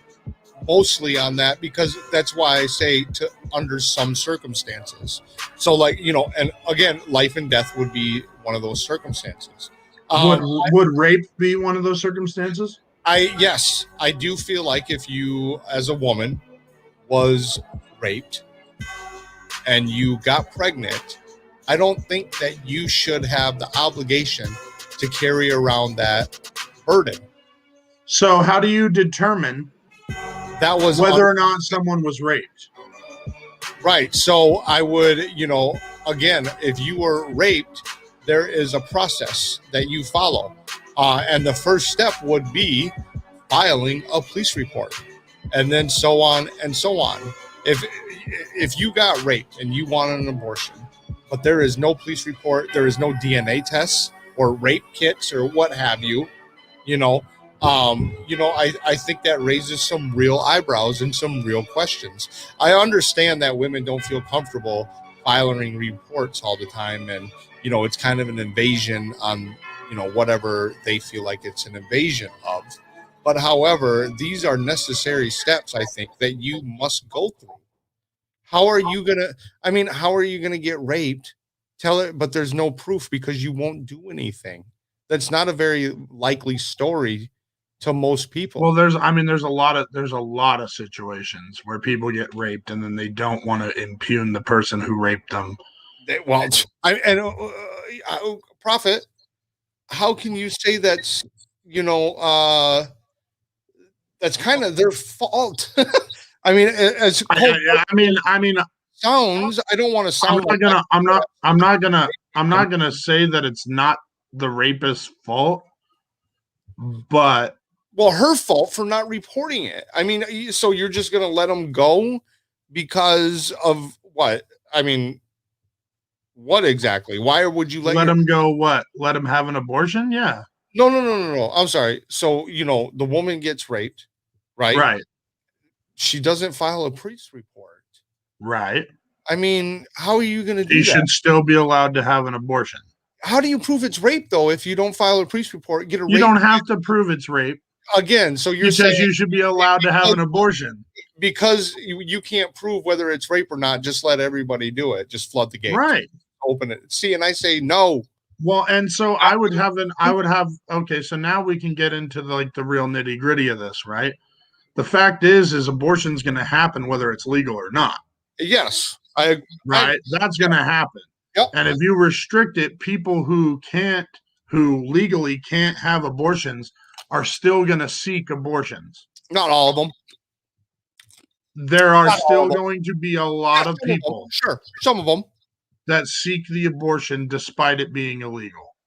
mostly on that, because that's why I say under some circumstances. So like, and again, life and death would be one of those circumstances. Would rape be one of those circumstances? Yes, I do feel like if you, as a woman, was raped and you got pregnant, I don't think that you should have the obligation to carry around that burden. So how do you determine That was whether or not someone was raped? right. So I would, again, if you were raped, there is a process that you follow. And the first step would be filing a police report, and then so on and so on. If you got raped and you want an abortion, but there is no police report, there is no DNA tests or rape kits or what have you, I think that raises some real eyebrows and some real questions. I understand that women don't feel comfortable filing reports all the time, and it's kind of an invasion on whatever they feel like it's an invasion of. But however, these are necessary steps, I think, that you must go through. How are you gonna get raped? Tell it, but there's no proof because you won't do anything. That's not a very likely story to most people. Well, there's a lot of situations where people get raped and then they don't want to impugn the person who raped them. Prohfit, how can you say that's that's kind of their fault? I mean, as cold sounds, I don't want to sound. I'm not gonna say that it's not the rapist's fault, but her fault for not reporting it. I mean, so you're just gonna let them go because of what? I mean, what exactly? Why would you let them go? What? Let them have an abortion? Yeah. No. I'm sorry. So the woman gets raped, right? Right. She doesn't file a police report. Right. I mean, how are you going to do that? She should still be allowed to have an abortion. How do you prove it's rape, though, if you don't file a police report? You don't have to prove it's rape. Again, so you're saying you should be allowed to have an abortion. Because you can't prove whether it's rape or not, just let everybody do it. Just flood the gate. Right. Open it. See, and I say no. Well, and so okay, so now we can get into the real nitty-gritty of this, right? The fact is abortion's going to happen whether it's legal or not. Yes. That's going to happen. Yep. And if you restrict it, people who legally can't have abortions are still going to seek abortions. Not all of them. There are still going to be a lot of people. Sure. Some of them. That seek the abortion despite it being illegal.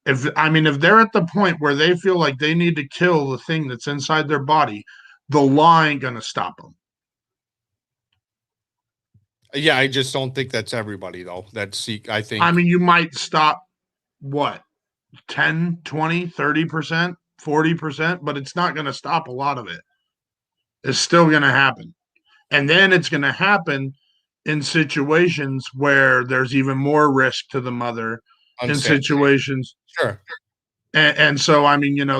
If they're at the point where they feel like they need to kill the thing that's inside their body, the law ain't going to stop them. Yeah, I just don't think that's everybody, though. I think. You might stop, what, 10, 20, 30%, 40%, but it's not going to stop a lot of it. It's still going to happen. And then it's going to happen in situations where there's even more risk to the mother. In situations. Sure. And so,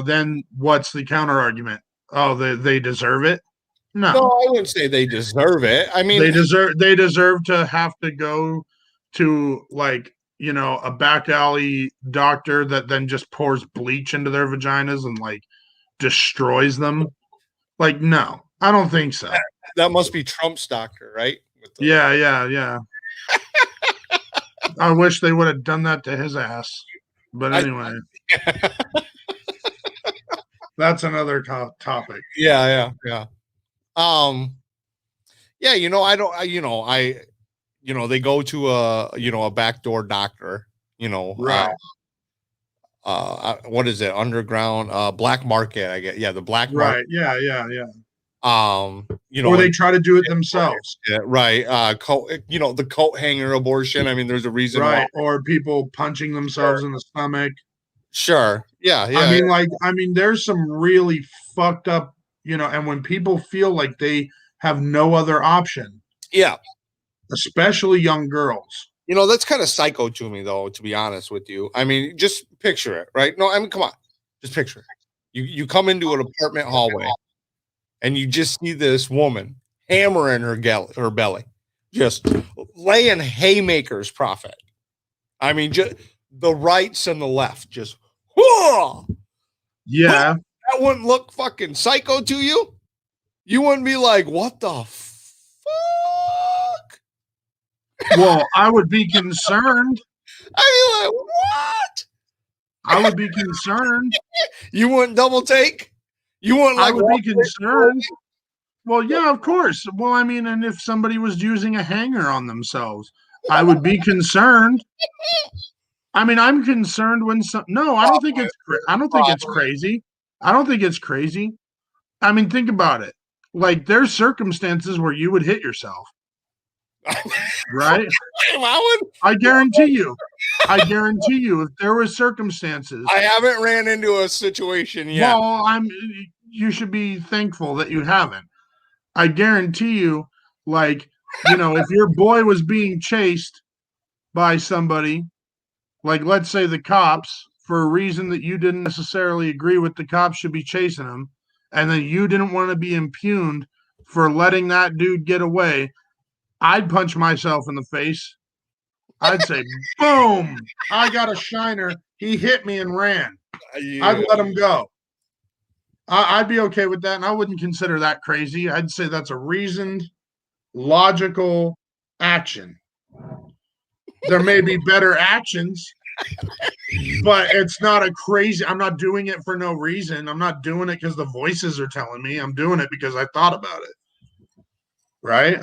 then what's the counter argument? Oh, they deserve it? No, I wouldn't say they deserve it. I mean, they deserve to have to go to a back alley doctor that then just pours bleach into their vaginas and destroys them. No, I don't think so. That must be Trump's doctor, right? Yeah. I wish they would have done that to his ass. But anyway, that's another topic. Yeah. They go to a backdoor doctor, right. What is it? Underground, black market, I guess. Yeah. The black market. Right. Yeah. Or they try to do it themselves. Yeah, right. The coat hanger abortion. I mean, there's a reason. Right. Or people punching themselves in the stomach. Sure. Yeah. There's some really fucked up, and when people feel like they have no other option. Yeah. Especially young girls. That's kind of psycho to me, though, to be honest with you. I mean, just picture it, right? No, come on. Just picture it. You come into an apartment hallway and you just see this woman hammering her belly, just laying haymakers, Prohfit. I mean, just the rights and the left, just whoa. Yeah. That wouldn't look fucking psycho to you? You wouldn't be like, what the fuck? Well, I would be concerned. I mean, like, what? I would be concerned. You wouldn't double take? You wouldn't I like would be concerned. Well, yeah, of course. Well, I mean, and if somebody was using a hanger on themselves, I would be concerned. I mean, I'm concerned when some. No, I don't think it's. I don't think it's crazy. I don't think it's crazy. I mean, think about it. Like, there's circumstances where you would hit yourself, right? I guarantee you. I guarantee you, if there were circumstances. I haven't ran into a situation yet. Well, you should be thankful that you haven't. I guarantee you, like, if your boy was being chased by somebody, like, let's say the cops, for a reason that you didn't necessarily agree with, the cops should be chasing him, and then you didn't want to be impugned for letting that dude get away, I'd punch myself in the face. I'd say, boom, I got a shiner. He hit me and ran. Yeah. I'd let him go. I'd be okay with that, and I wouldn't consider that crazy. I'd say that's a reasoned, logical action. There may be better actions, but it's not a crazy. I'm not doing it for no reason. I'm not doing it because the voices are telling me. I'm doing it because I thought about it. Right?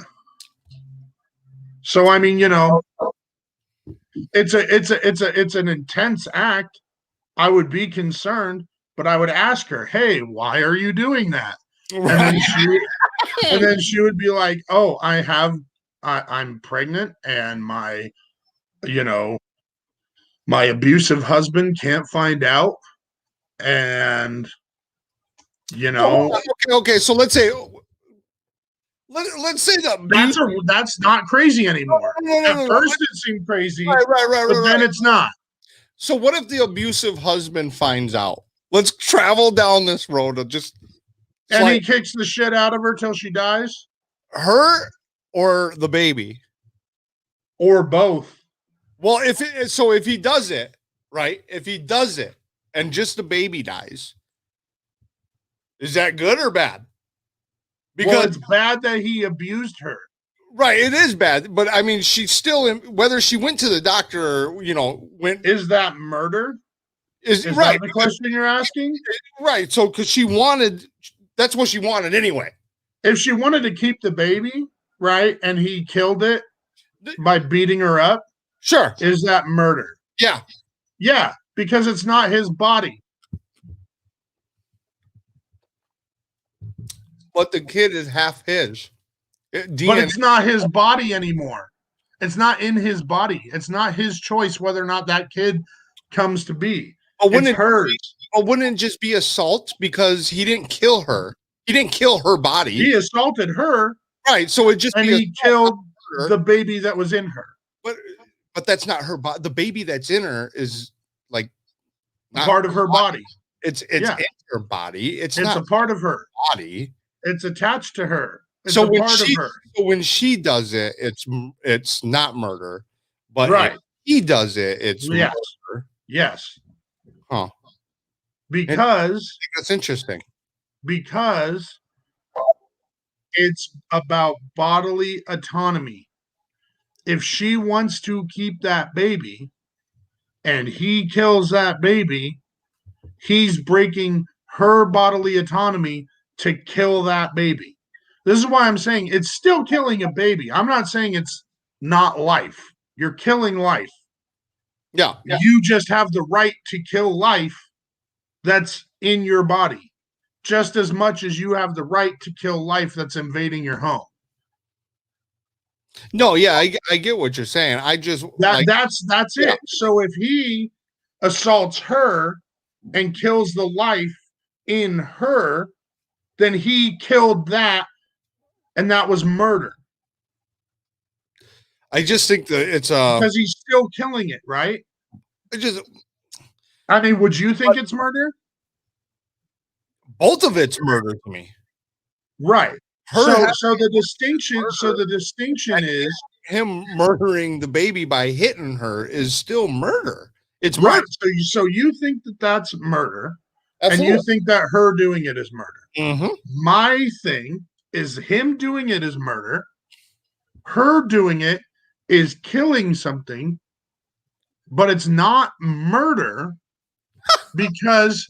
So I mean, it's an intense act. I would be concerned, but I would ask her, "Hey, why are you doing that?" Right. And then she would be like, "Oh, I'm pregnant, and my abusive husband can't find out, and Okay. So let's say that's not crazy anymore. At first, it seemed crazy, right, but then it's not. So what if the abusive husband finds out? Let's travel down this road of just and he kicks the shit out of her till she dies, her or the baby, or both. Well, if he does it, right? If he does it and just the baby dies, is that good or bad? Because it's bad that he abused her. Right, it is bad, but I mean, she's still in, whether she went to the doctor or, went. Is that murder? Is right that the question you're asking? Right, so because that's what she wanted anyway. If she wanted to keep the baby, right, and he killed it by beating her up, sure. Is that murder? Yeah. Yeah, because it's not his body. But the kid is half his. But it's not his body anymore. It's not in his body. It's not his choice whether or not that kid comes to be. It's hers. Wouldn't it just be assault because he didn't kill her? He didn't kill her body. He assaulted her. Right. So it just and he killed the baby that was in her. But that's not her body. The baby that's in her is like not part of her body. It's in her body. It's not a part of her body. It's attached to her. It's so a part of her. So when she does it, it's not murder. But if he does it, it's murder. Yes. Huh. Because that's interesting. Because it's about bodily autonomy. If she wants to keep that baby and he kills that baby, he's breaking her bodily autonomy to kill that baby. This is why I'm saying it's still killing a baby. I'm not saying it's not life. You're killing life. Yeah. You just have the right to kill life that's in your body, just as much as you have the right to kill life that's invading your home. No, yeah, I get what you're saying. I just that's it. So if he assaults her and kills the life in her, then he killed that, and that was murder. I just think that it's because he's still killing it, right? I mean, would you think it's murder? Both of it's murder to me. Right. So the distinction is him murdering the baby by hitting her is still murder. It's right. murder. So you think that that's murder, And you Absolutely. think that her doing it is murder. Mm-hmm. My thing is him doing it is murder. Her doing it is killing something, but it's not murder because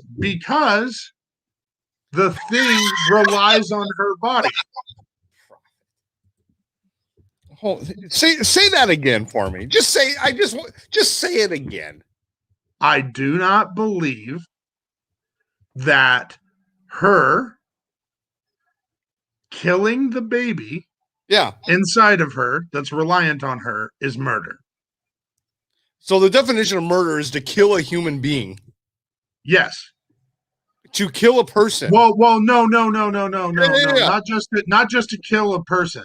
the thing relies on her body. Oh, say that again for me. Just say it again. I do not believe that her killing the baby inside of her that's reliant on her is murder. So the definition of murder is to kill a human being. Yes. To kill a person. Well, no. Not just to kill a person.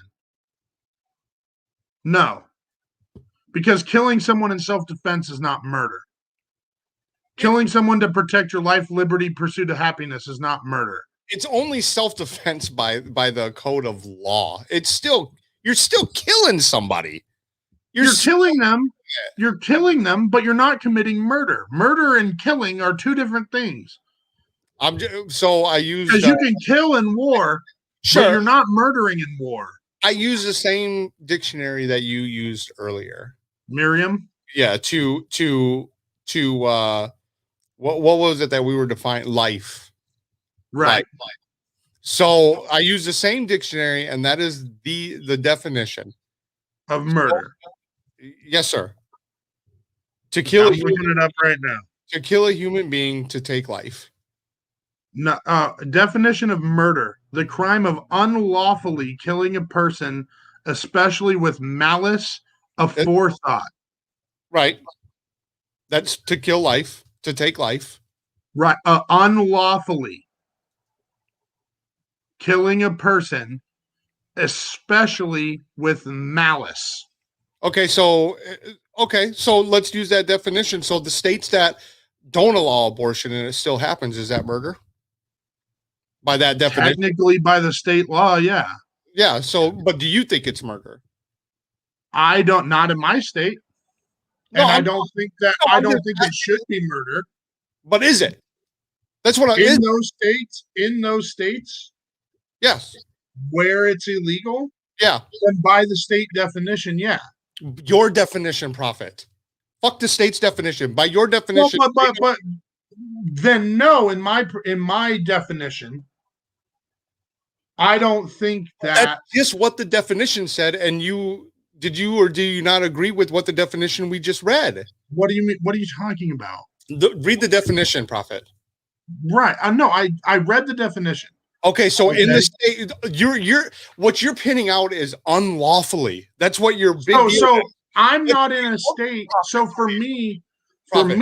No. Because killing someone in self-defense is not murder. Killing someone to protect your life, liberty, pursuit of happiness is not murder. It's only self-defense by the code of law. You're still killing somebody. You're killing them. You're killing them, but you're not committing murder. Murder and killing are two different things. Because you can kill in war, sure, but you're not murdering in war. I use the same dictionary that you used earlier. Merriam? Yeah, what was it that we were defining? Life. Right. Life. So I use the same dictionary, and that is the definition of murder. Yes, sir. To kill I'm looking it up right now. To kill a human being to take life. No, definition of murder: the crime of unlawfully killing a person, especially with malice aforethought. Right. That's to kill life, to take life. Right. Unlawfully killing a person, especially with malice. Okay, so let's use that definition. So the states that don't allow abortion and it still happens, is that murder? By that definition? Technically, by the state law, yeah. Yeah, so, but do you think it's murder? I don't, not in my state. No, and I don't think it should be murder. But is it? That's what in those states, yes. Where it's illegal, yeah. Then by the state definition, yeah. Your definition, Prohfit. Fuck the state's definition. By your definition, but then no. In my definition, I don't think that's just what the definition said. And did you or do you not agree with what the definition we just read? What do you mean? What are you talking about? Read the definition, Prohfit. Right. No, I read the definition. Okay, so in the state, what you're pinning out is unlawfully. That's what you're big. So I'm not in a state. So for me, in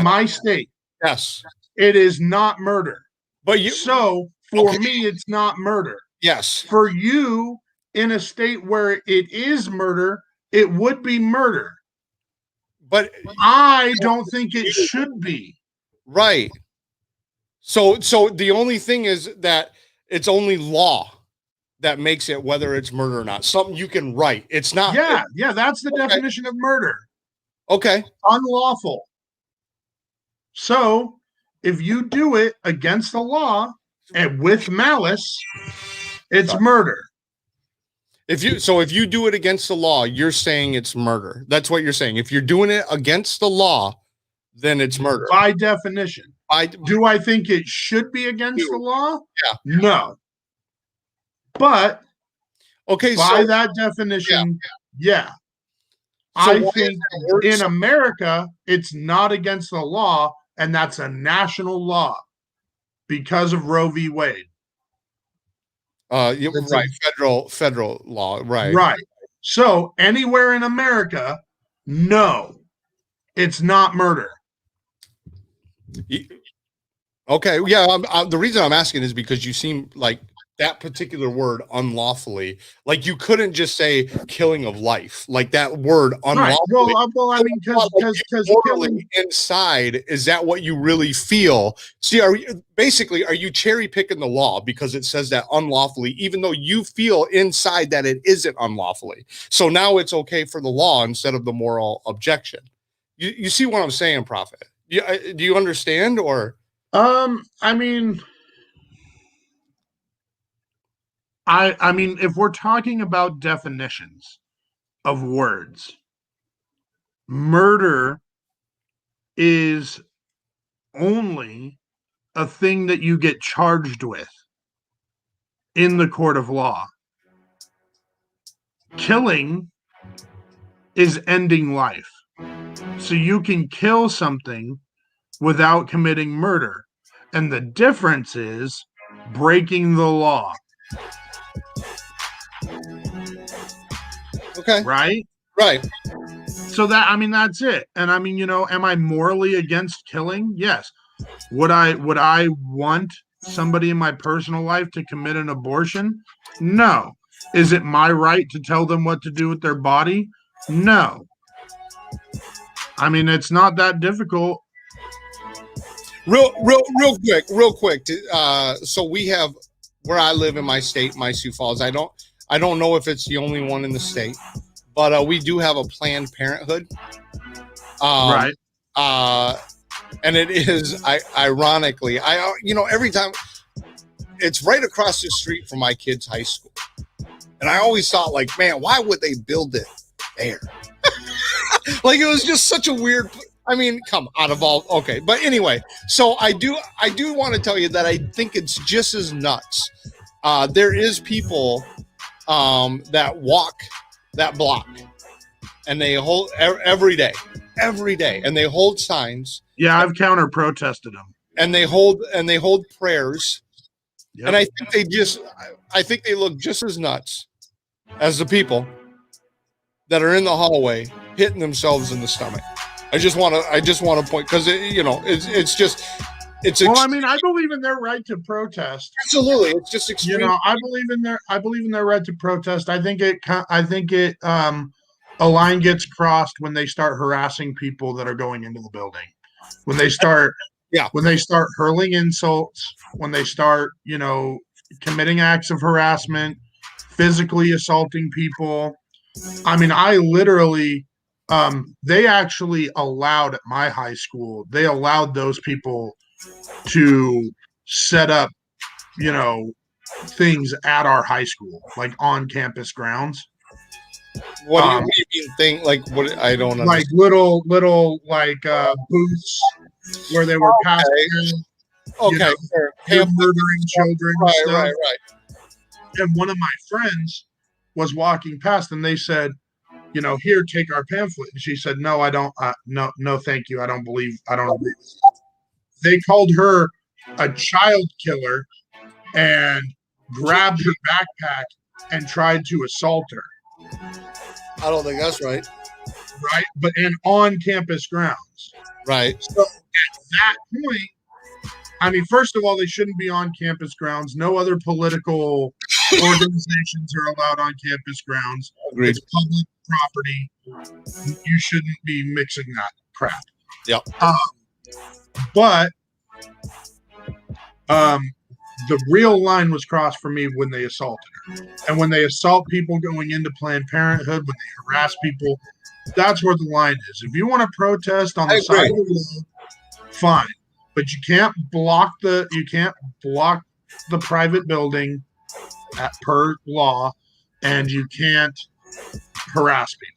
my state, yes, it is not murder. But for me, it's not murder. Yes. For you, in a state where it is murder, it would be murder. But I don't think it should be. Right. So the only thing is that it's only law that makes it whether it's murder or not. Something you can write. It's not. Yeah, that's the definition of murder. Okay. Unlawful. So if you do it against the law and with malice, it's murder. If you do it against the law, you're saying it's murder. That's what you're saying. If you're doing it against the law, then it's murder. By definition. Do I think it should be against the law? Yeah. No. But by that definition, yeah. So I think in America, it's not against the law, and that's a national law because of Roe v. Wade. Right. Federal law. Right. Right. So anywhere in America, no, it's not murder. Okay. Yeah. The reason I'm asking is because you seem like that particular word unlawfully, like you couldn't just say killing of life, like that word unlawfully. Right. Well, I mean, because killing inside, is that what you really feel? See, are you cherry picking the law because it says that unlawfully, even though you feel inside that it isn't unlawfully? So now it's okay for the law instead of the moral objection. You see what I'm saying, Prohfit? Do you understand? Or I mean, I mean, if we're talking about definitions of words, murder is only a thing that you get charged with in the court of law. Killing is ending life. So you can kill something without committing murder. And the difference is breaking the law. okay, Right? right. So that's it. And I mean, am I morally against killing? Yes. Would I want somebody in my personal life to commit an abortion? No. Is it my right to tell them what to do with their body? No. I mean, it's not that difficult. Real quick. So we have, where I live in my state, my Sioux Falls. I don't know if it's the only one in the state, but we do have a Planned Parenthood. Right. And it is, ironically, every time, it's right across the street from my kids' high school, and I always thought, like, man, why would they build it there? Like, it was just such a weird. I mean, come out of all. Okay, but anyway, so I do want to tell you that I think it's just as nuts. There is people that walk that block, and they hold every day, and they hold signs. Yeah, I've counter protested them, and they hold prayers. Yep. And I think they look just as nuts as the people that are in the hallway hitting themselves in the stomach. I just want to point, because well, I mean, I believe in their right to protest. Absolutely, it's just extreme. I believe in their right to protest. I think a line gets crossed when they start harassing people that are going into the building. When they start hurling insults, when they start, committing acts of harassment, physically assaulting people. I mean, I literally, they actually allowed at my high school, they allowed those people to set up, things at our high school, like on campus grounds. What do you mean? Like, what? I don't understand. Like little booths where they were passing, murdering children. Right. And one of my friends was walking past, and they said, here, take our pamphlet. And she said, no, I don't. No, thank you. I don't believe. They called her a child killer and grabbed her backpack and tried to assault her. I don't think that's right. Right, but on campus grounds. Right. So at that point, I mean, first of all, they shouldn't be on campus grounds. No other political organizations are allowed on campus grounds. Agreed. It's public property. You shouldn't be mixing that crap. Yep. But the real line was crossed for me when they assaulted her. And when they assault people going into Planned Parenthood, when they harass people, that's where the line is. If you want to protest on the side of the road, fine. But you can't block the private building per law, and you can't harass people.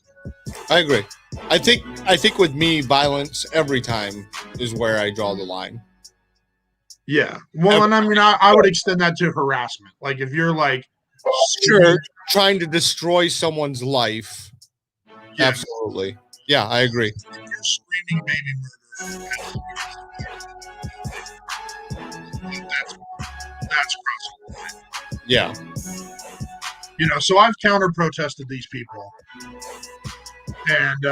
I agree. I think with me, violence every time is where I draw the line. Yeah. Well, and I mean, I would extend that to harassment. Like, if you're like, sure, trying to destroy someone's life. Yeah. Absolutely. Yeah, I agree. If you're screaming baby murder, that's crossing the line. Yeah. So I've counter protested these people. And,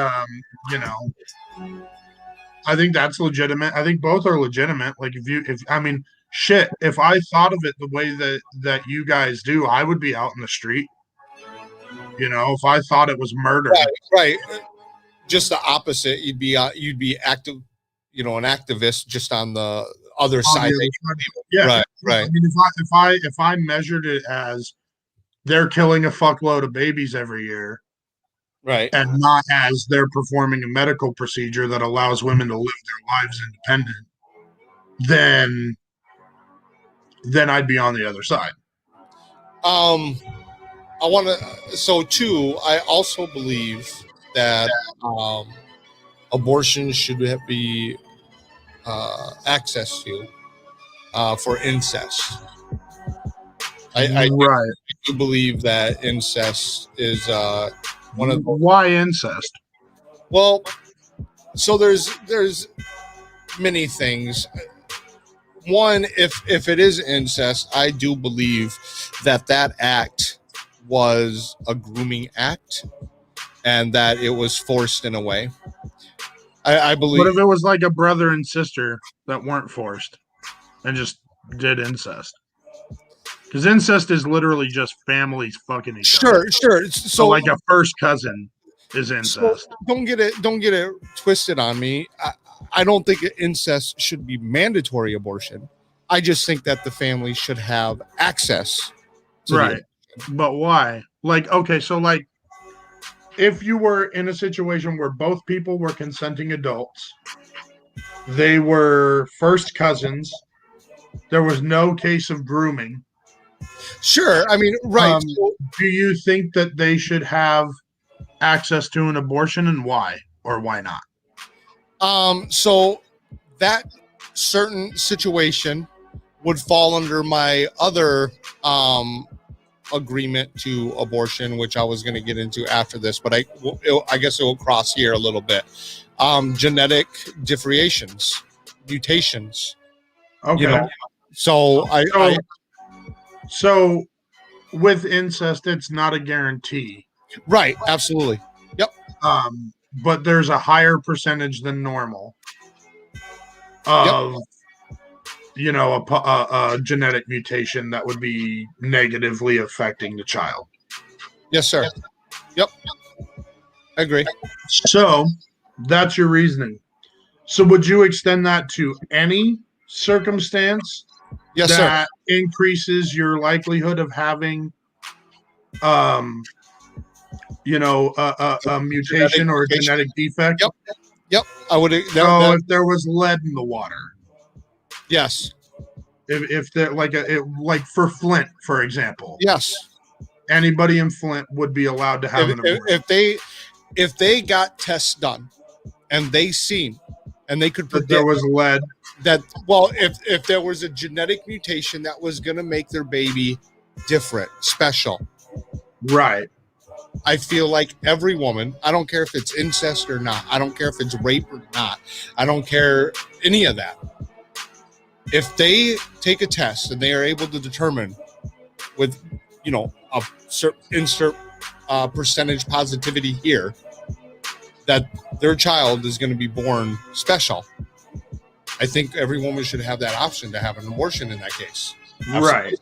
I think that's legitimate. I think both are legitimate. Like, if I thought of it the way that you guys do, I would be out in the street. If I thought it was murder. Right. Just the opposite. You'd be active, an activist just on the other side. Yeah. Right. I mean, if I measured it as they're killing a fuckload of babies every year, Right. and not as they're performing a medical procedure that allows women to live their lives independent, then I'd be on the other side. I want to. So too, I also believe that abortion should be access to for incest. I Right. do believe that incest is one of the. Why incest? Well, so there's many things. One, if it is incest, I do believe that act was a grooming act and that it was forced in a way. I believe. What if it was like a brother and sister that weren't forced and just did incest? Because incest is literally just families fucking each other. Sure. So like a first cousin is incest. So don't get it twisted on me. I don't think incest should be mandatory abortion. I just think that the family should have access to right. But why? Like, okay, so like if you were in a situation where both people were consenting adults, they were first cousins, there was no case of grooming. Sure. I mean, right. Do you think that they should have access to an abortion, and why or why not? So that certain situation would fall under my other agreement to abortion, which I was going to get into after this, but I guess it will cross here a little bit. Genetic differentiations, mutations. Okay. You know, so with incest, it's not a guarantee. Right. Absolutely. Yep. But there's a higher percentage than normal of, a genetic mutation that would be negatively affecting the child. Yes, sir. Yep. I agree. So that's your reasoning. So would you extend that to any circumstance that increases your likelihood of having a mutation or a genetic defect? Yep. I would. If there was lead in the water. Yes. If they're like for Flint, for example. Yes. Anybody in Flint would be allowed to have an abortion. If they got tests done and they seen and they could predict that there was lead. If there was a genetic mutation that was going to make their baby different, special. Right. I feel like every woman, I don't care if it's incest or not, I don't care if it's rape or not, I don't care any of that. If they take a test and they are able to determine with, a insert percentage positivity here that their child is going to be born special, I think every woman should have that option to have an abortion in that case. Absolutely. Right.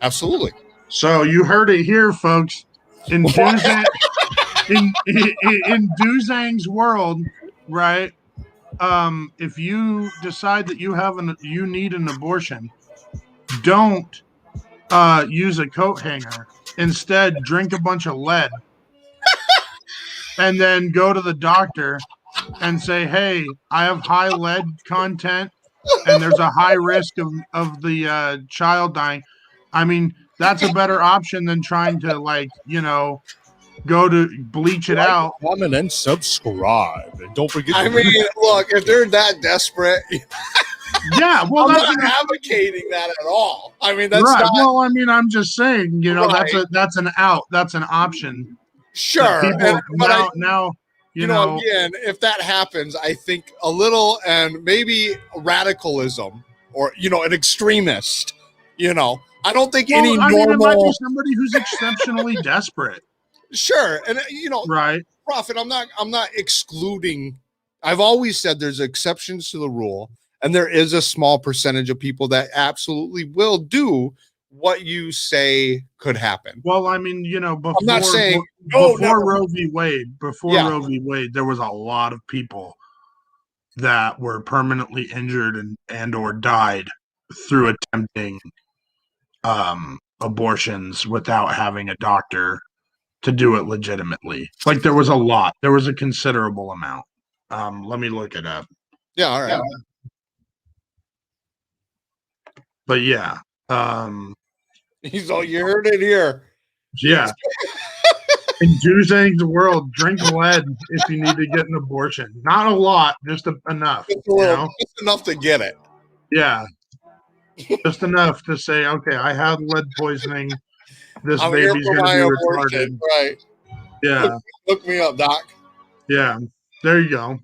Absolutely. So you heard it here, folks. In Dozangs world, right? If you decide that you need an abortion, don't use a coat hanger. Instead, drink a bunch of lead, and then go to the doctor and say, "Hey, I have high lead content, and there's a high risk of the child dying." I mean, that's a better option than trying to go to bleach it out. Comment and subscribe, and don't forget. I mean, look, if they're that desperate, yeah. Well, I'm not advocating that at all. I mean, that's right. Not, well, I mean, I'm just saying, that's an out. That's an option. Sure. People, now, again, if that happens, I think a little and maybe radicalism or an extremist. I don't think any normal. It might be somebody who's exceptionally desperate. Sure, and right, Prohfit. I'm not excluding. I've always said there's exceptions to the rule, and there is a small percentage of people that absolutely will do what you say could happen. Well, I mean, before I'm not saying before Roe v. Wade, Roe v. Wade, there was a lot of people that were permanently injured and or died through attempting abortions without having a doctor to do it legitimately. Like there was a lot. There was a considerable amount. Let me look it up. Yeah, all right. Yeah. But yeah. He's all, you heard it here. Yeah. In Dozangs world, drink lead if you need to get an abortion. Not a lot, just enough. Just enough to get it. Yeah. Just enough to say, okay, I had lead poisoning. This I'm baby's here for going to my be abortion. retarded. Right. Yeah. Look me up, Doc. Yeah. There you go.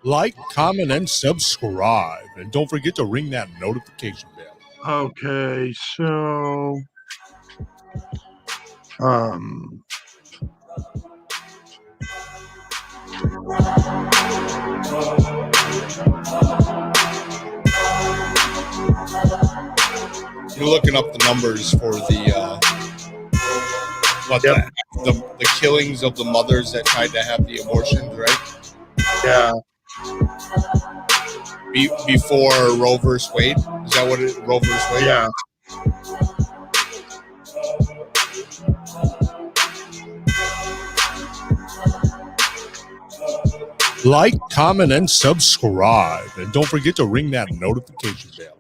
Like, comment, and subscribe. And don't forget to ring that notification bell. Okay, so you're looking up the numbers for the killings of the mothers that tried to have the abortions, right? yeah. Before Roe versus Wade, is that what it? Roe versus Wade? Yeah. Like, comment, and subscribe. And don't forget to ring that notification bell.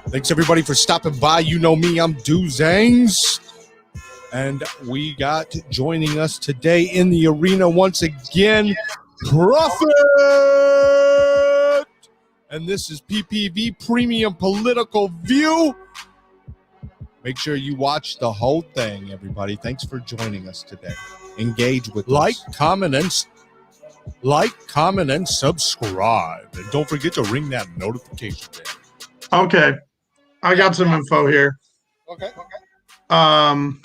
Thanks everybody for stopping by. You know me, I'm Dozangs. And we got joining us today in the arena once again, Prohfit. And this is PPV Premium Political View. Make sure you watch the whole thing, everybody. Thanks for joining us today. Engage with us. Comment, and subscribe. And don't forget to ring that notification bell. Okay. I got some info here. Okay. From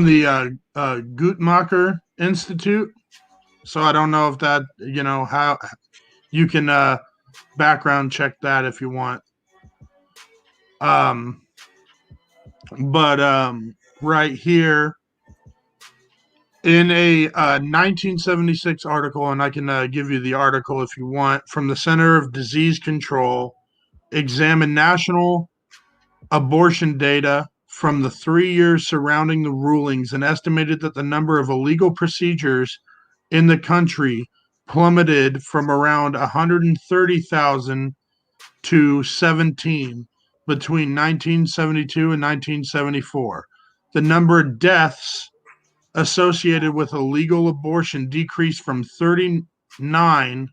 the Guttmacher Institute. So I don't know if that, how you can background check that if you want. But right here in a 1976 article, and I can give you the article if you want, from the Center of Disease Control, examine national abortion data from the 3 years surrounding the rulings and estimated that the number of illegal procedures in the country plummeted from around 130,000 to 17 between 1972 and 1974. The number of deaths associated with illegal abortion decreased from 39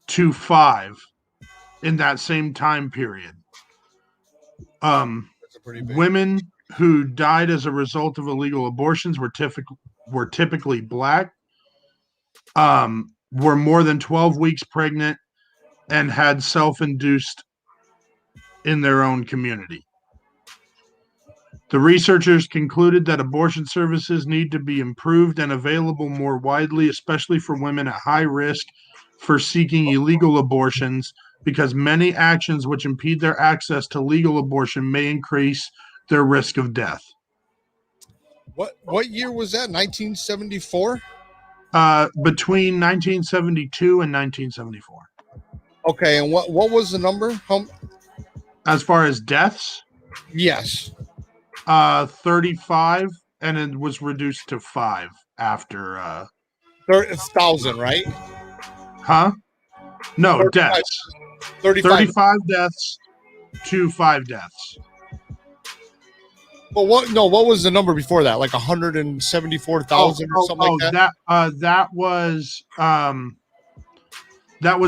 to 5 in that same time period. Women who died as a result of illegal abortions were typically Black, were more than 12 weeks pregnant, and had self-induced in their own community. The researchers concluded that abortion services need to be improved and available more widely, especially for women at high risk for seeking illegal abortions, because many actions which impede their access to legal abortion may increase their risk of death. What year was that? 1974? Between 1972 and 1974. Okay, and what was the number? As far as deaths? Yes. 35, and it was reduced to 5 after 30,000, right? Huh? No, 35, deaths. 35 deaths to 5 deaths. But what was the number before that? Like 174,000 or something like that? That was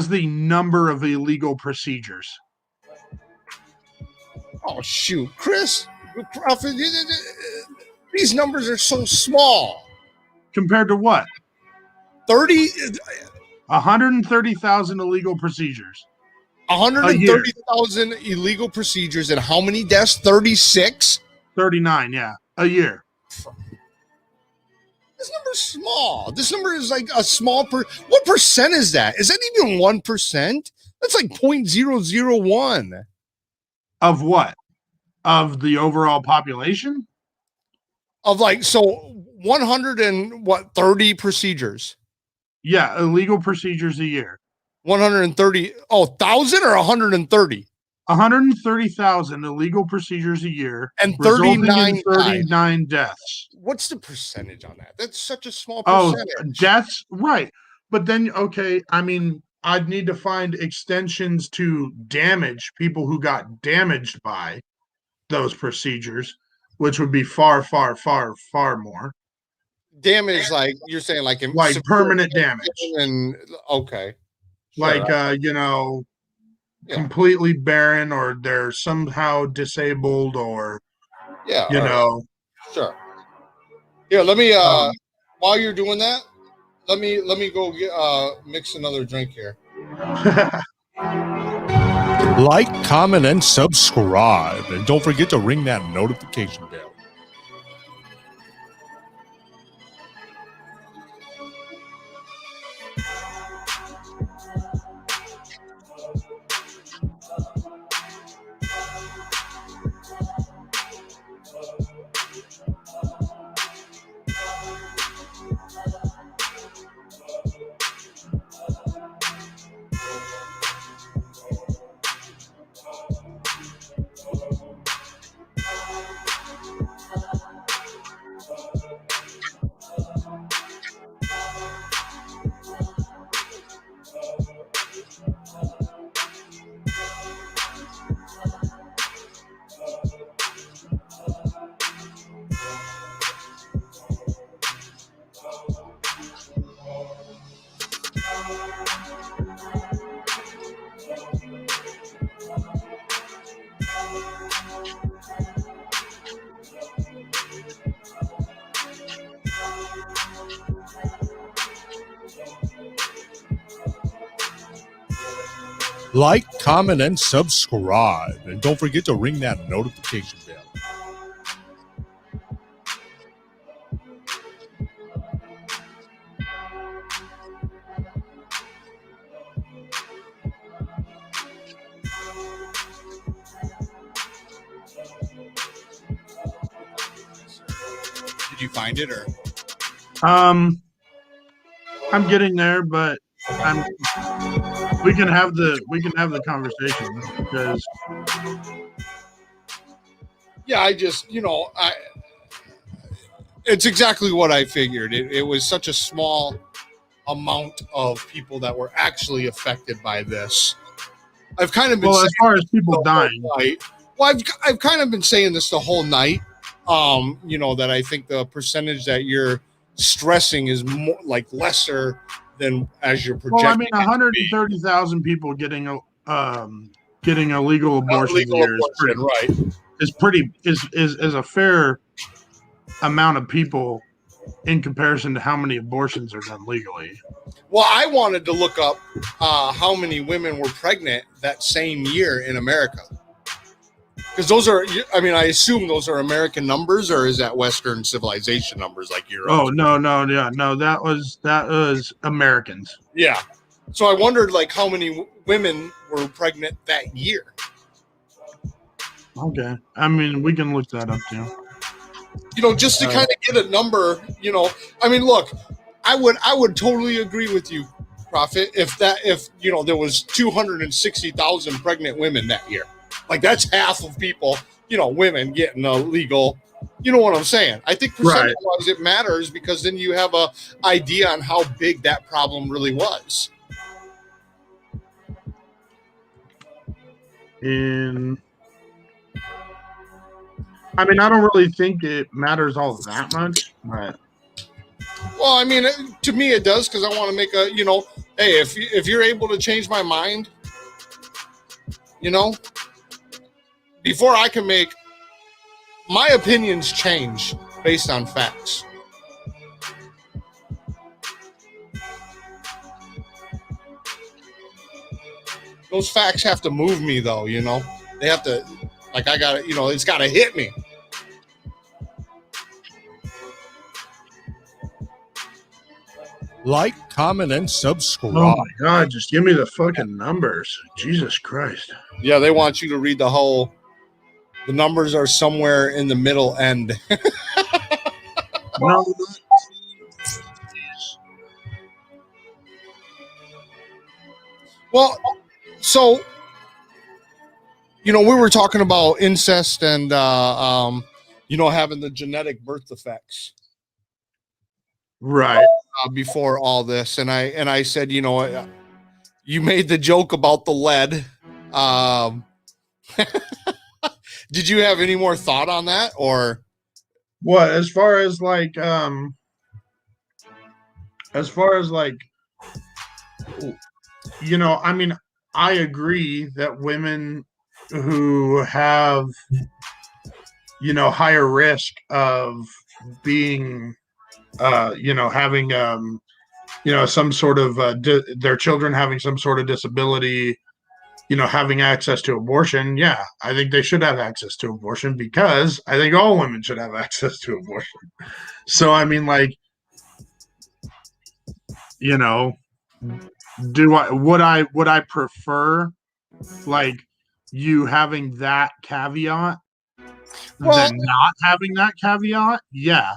the number of illegal procedures. Oh shoot, Chris, these numbers are so small. Compared to what? 130,000 illegal procedures. 130,000 illegal procedures, and how many deaths? 36? 39, yeah, a year. This number's small. This number is like a small what percent is that? Is that even 1%? That's like 0.001. Of what? Of the overall population? of like, so 100 and what, 30 procedures? Yeah, illegal procedures a year. 130, 1,000 or 130? 130,000 illegal procedures a year, And resulting 39 in 39 deaths. What's the percentage on that? That's such a small Oh, percentage. deaths, right. But then, okay, I mean, I'd need to find extensions to damage, people who got damaged by those procedures, which would be far, far, far, far more. Damage, like you're saying, like Permanent damage. And okay. Like, Yeah. completely barren, or they're somehow disabled, or, Yeah. know. Sure. Here, let me, while you're doing that, let me go get, mix another drink here. Like, comment, and subscribe. And don't forget to ring that notification bell. Like, comment, and subscribe. And don't forget to ring that notification bell. Did you find it, or? I'm getting there, but we can have the conversation, because I just, it's exactly what I figured. It was such a small amount of people that were actually affected by this. I've kind of been as far as people dying. Well, I've kind of been saying this the whole night. That I think the percentage that you're stressing is more like lesser than as you're projecting. Well, I mean, 130,000 people getting a legal abortion a year is a fair amount of people in comparison to how many abortions are done legally. Well, I wanted to look up how many women were pregnant that same year in America. Because those are, I mean, I assume those are American numbers, or is that Western civilization numbers like Europe? Oh, no, that was Americans. Yeah. So I wondered, like, how many women were pregnant that year. Okay. I mean, we can look that up too. Just to kind of get a number, I mean, look, I would totally agree with you, Prohfit, if there was 260,000 pregnant women that year. Like, that's half of people, women getting a legal, you know what I'm saying? I think percentage-wise it matters, because then you have a idea on how big that problem really was. I mean, I don't really think it matters all that much, but. Well, I mean, to me it does, because I want to make a, hey, if you're able to change my mind, before I can make my opinions change based on facts. Those facts have to move me, though, They have to, like, I got to, it's got to hit me. Like, comment, and subscribe. Oh my God, just give me the fucking numbers. Jesus Christ. Yeah, they want you to read the numbers are somewhere in the middle end. No, Well, so we were talking about incest and having the genetic birth effects right. before all this, and I said, you made the joke about the lead. Did you have any more thought on that, or What, as far as like I mean, I agree that women who have higher risk of being having some sort of their children having some sort of disability, having access to abortion, yeah, I think they should have access to abortion, because I think all women should have access to abortion. So I mean, like, would I prefer, like, you having that caveat than not having that caveat? Yeah.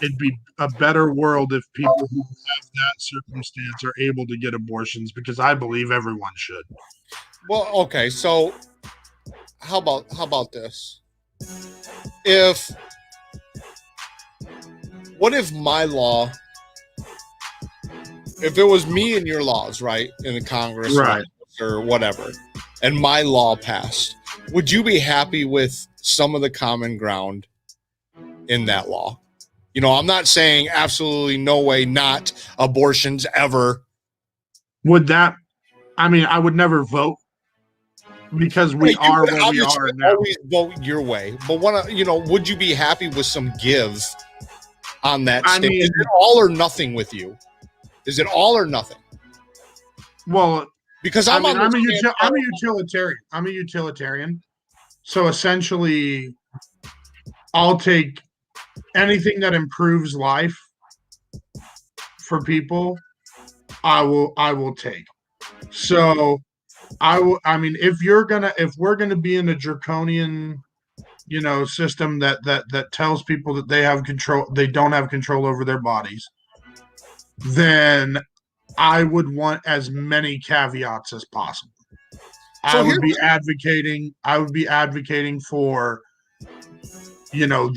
It'd be a better world if people who have that circumstance are able to get abortions, because I believe everyone should. Well, okay, so how about this? What if my law, if it was me and your laws, right, in the Congress, right, or whatever, and my law passed, would you be happy with some of the common ground in that law? I'm not saying absolutely no way, not abortions ever. Would that? I mean, I would never vote, because we are where we are now. Always vote your way, but would you be happy with some give on that? I mean, is it all or nothing with you? Is it all or nothing? Well, because I'm a utilitarian. I'm a utilitarian. So essentially, I'll take anything that improves life for people. I will take. So I mean, if we're gonna be in a draconian, system that tells people that they don't have control over their bodies, then I would want as many caveats as possible. I would be advocating for,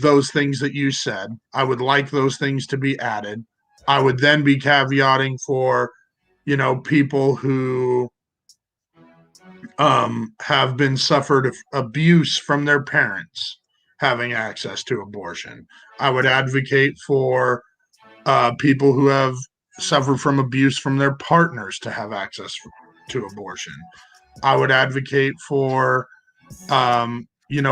those things that you said. I would like those things to be added. I would then be caveating for, people who have been suffered abuse from their parents having access to abortion. I would advocate for people who have suffered from abuse from their partners to have access to abortion. I would advocate for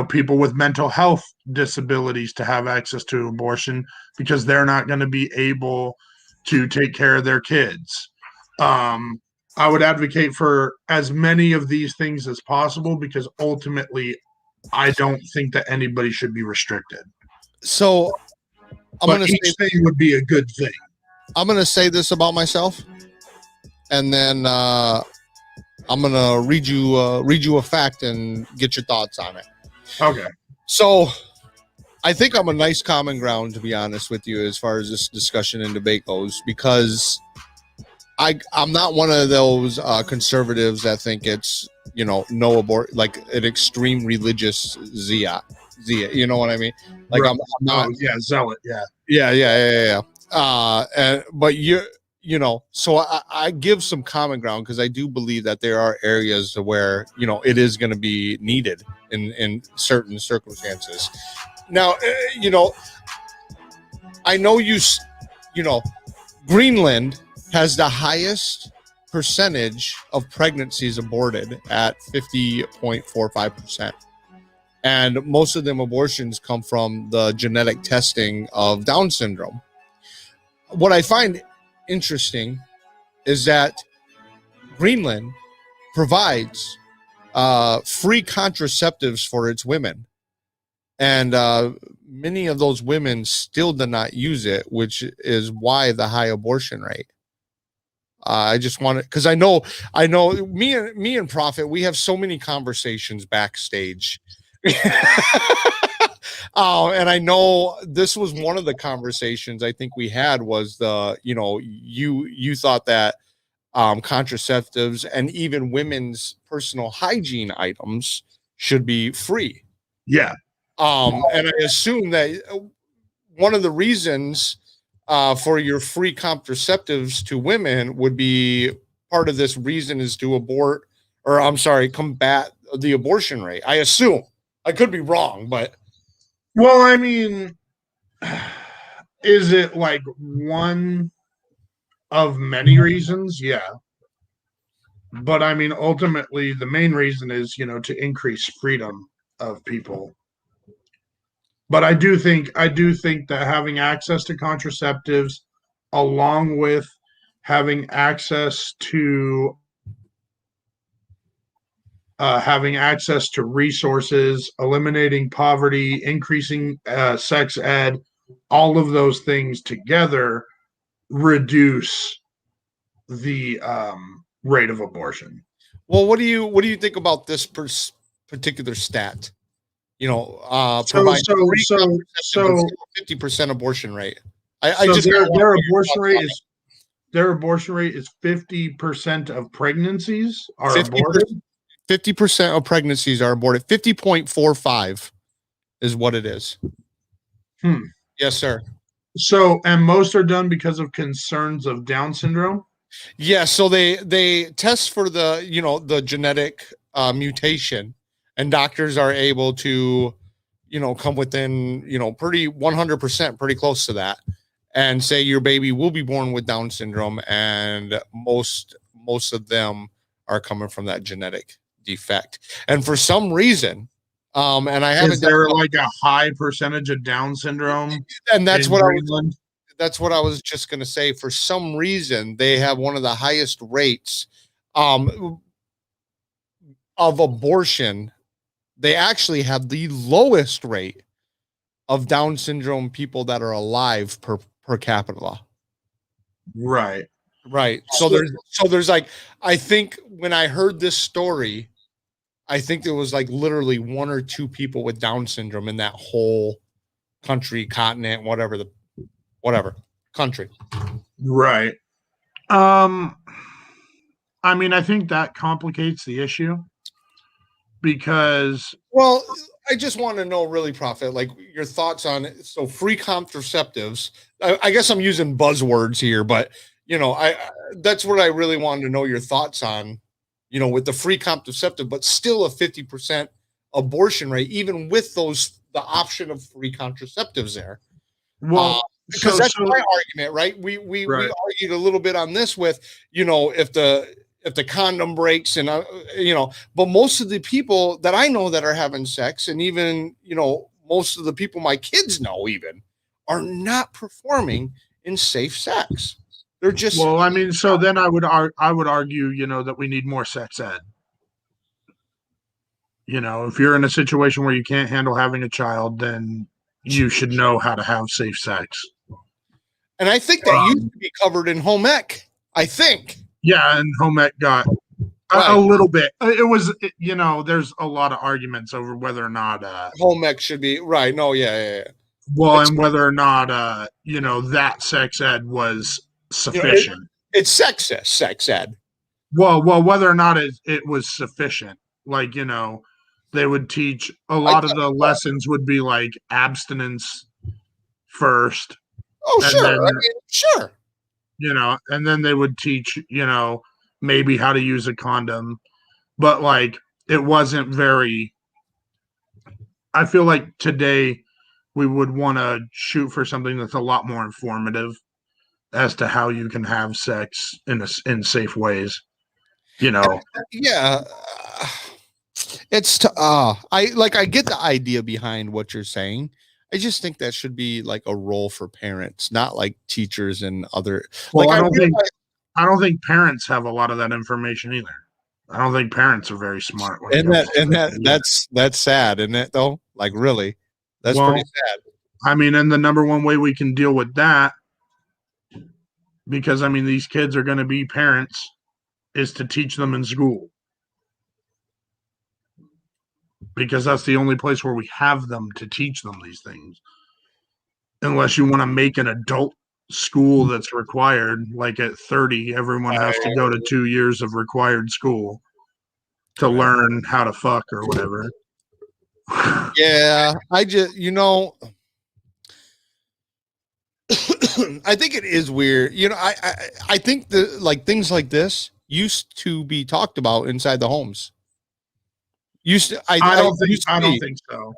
people with mental health disabilities to have access to abortion, because they're not going to be able to take care of their kids. I would advocate for as many of these things as possible, because ultimately I don't think that anybody should be restricted. So each thing would be a good thing. I'm going to say this about myself, and then I'm going to read you a fact and get your thoughts on it. Okay. So I think I'm a nice common ground, to be honest with you, as far as this discussion and debate goes, because I'm not one of those conservatives that think it's, no abort, like an extreme religious zia. You know what I mean? Like, right. I'm not. Zealot. Yeah. But so I give some common ground, because I do believe that there are areas where, it is going to be needed in certain circumstances. Now, I know Greenland has the highest percentage of pregnancies aborted at 50.45%. And most of them abortions come from the genetic testing of Down syndrome. What I find interesting is that Greenland provides free contraceptives for its women. And many of those women still do not use it, which is why the high abortion rate. I just want to, because I know me and Prohfit, we have so many conversations backstage And I know this was one of the conversations I think we had was you thought that contraceptives and even women's personal hygiene items should be free. Yeah. And I assume that one of the reasons for your free contraceptives to women would be part of this reason is to combat the abortion rate. I assume. I could be wrong, but well, I mean, is it like one of many reasons? Yeah. But I mean, ultimately, the main reason is, to increase freedom of people. But I do think that having access to contraceptives, along with having access to resources, eliminating poverty, increasing sex ed, all of those things together reduce the rate of abortion. well, what do you think about this particular stat? Provide free contraceptive 50% abortion rate. I just their abortion rate is 50% of pregnancies are aborted. 50% of pregnancies are aborted. 50.45 is what it is. Yes, sir. So, and most are done because of concerns of Down syndrome. Yeah, so they test for the genetic mutation, and doctors are able to come within pretty 100%, pretty close to that, and say your baby will be born with Down syndrome, and most of them are coming from that genetic defect. And for some reason, and I haven't. Is there like a high percentage of Down syndrome? And that's what I was just going to say. For some reason, they have one of the highest rates of abortion. They actually have the lowest rate of Down syndrome people that are alive per capita. Right. So there's like, I think when I heard this story, I think there was like literally one or two people with Down syndrome in that whole country, continent, whatever country. Right. I mean, I think that complicates the issue because. Well, I just want to know, really, Prohfit, like your thoughts on it. So, free contraceptives. I guess I'm using buzzwords here, but that's what I really wanted to know your thoughts on. With the free contraceptive, but still a 50% abortion rate, even with the option of free contraceptives there. Well, because that's my argument, right? We argued a little bit on this with, if the condom breaks and but most of the people that I know that are having sex, and even most of the people my kids know even, are not performing in safe sex. They're just I mean, so then I would argue, that we need more sex ed. If you're in a situation where you can't handle having a child, then you should know how to have safe sex. And I think that used to be covered in home ec. I think. Yeah, and home ec got a little bit. It was, there's a lot of arguments over whether or not home ec should be right. No, yeah. Well, and whether or not that sex ed was sufficient. It's sex ed. Well, whether or not it was sufficient, like they would teach a lot of the lessons would be like abstinence first. Oh, sure. Then, sure. And then they would teach, maybe how to use a condom, but like it wasn't very. I feel like today we would want to shoot for something that's a lot more informative as to how you can have sex in safe ways. Yeah. It's I get the idea behind what you're saying. I just think that should be like a role for parents, not like teachers and other. Well, I don't think parents have a lot of that information either. I don't think parents are very smart. That's sad, isn't it? Though, like really, that's pretty sad. I mean, and the number one way we can deal with that, because I mean, these kids are going to be parents, is to teach them in school. because that's the only place where we have them to teach them these things. Unless you want to make an adult school that's required, like at 30, everyone has to go to 2 years of required school to learn how to fuck or whatever. Yeah, I just, I think it is weird. I think things like this used to be talked about inside the homes. I don't think so.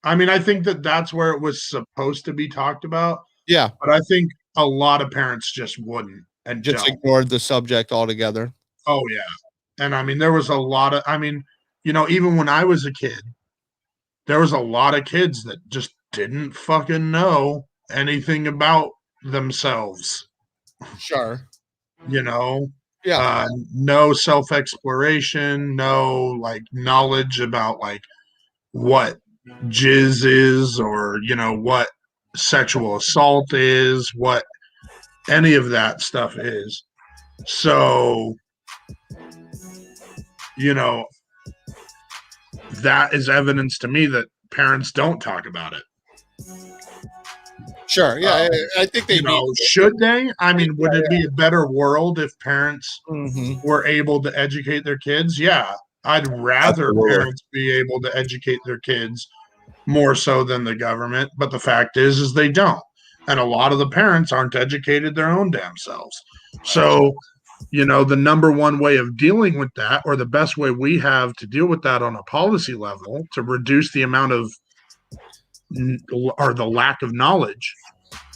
I mean, I think that's where it was supposed to be talked about. Yeah, but I think a lot of parents just wouldn't and just ignored the subject altogether. Oh yeah, and I mean, there was a lot of. I mean, even when I was a kid, there was a lot of kids that just didn't fucking know anything about themselves. Sure. Yeah. No self-exploration, no knowledge about what jizz is, or what sexual assault is, what any of that stuff is. So that is evidence to me that parents don't talk about it. Sure. Yeah. I think they should they? I mean, would it be a better world if parents were able to educate their kids? Yeah. I'd rather parents be able to educate their kids more so than the government. But the fact is they don't. And a lot of the parents aren't educated their own damn selves. So, the number one way of dealing with that, or the best way we have to deal with that on a policy level to reduce the amount of or the lack of knowledge,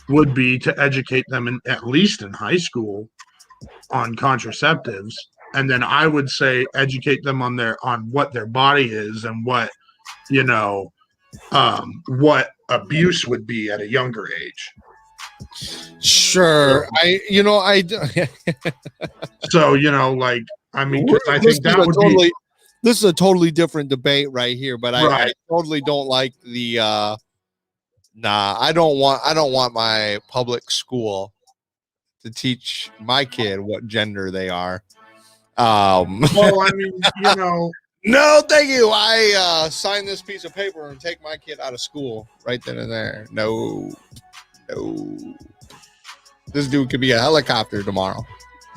would be to educate them at least in high school on contraceptives. And then I would say educate them on what their body is and what abuse would be at a younger age. Sure. So, I mean, because I think that would be. This is a totally different debate right here, but I totally don't like the. I don't want my public school to teach my kid what gender they are. Well, I mean, No, thank you. I sign this piece of paper and take my kid out of school right then and there. No. This dude could be a helicopter tomorrow.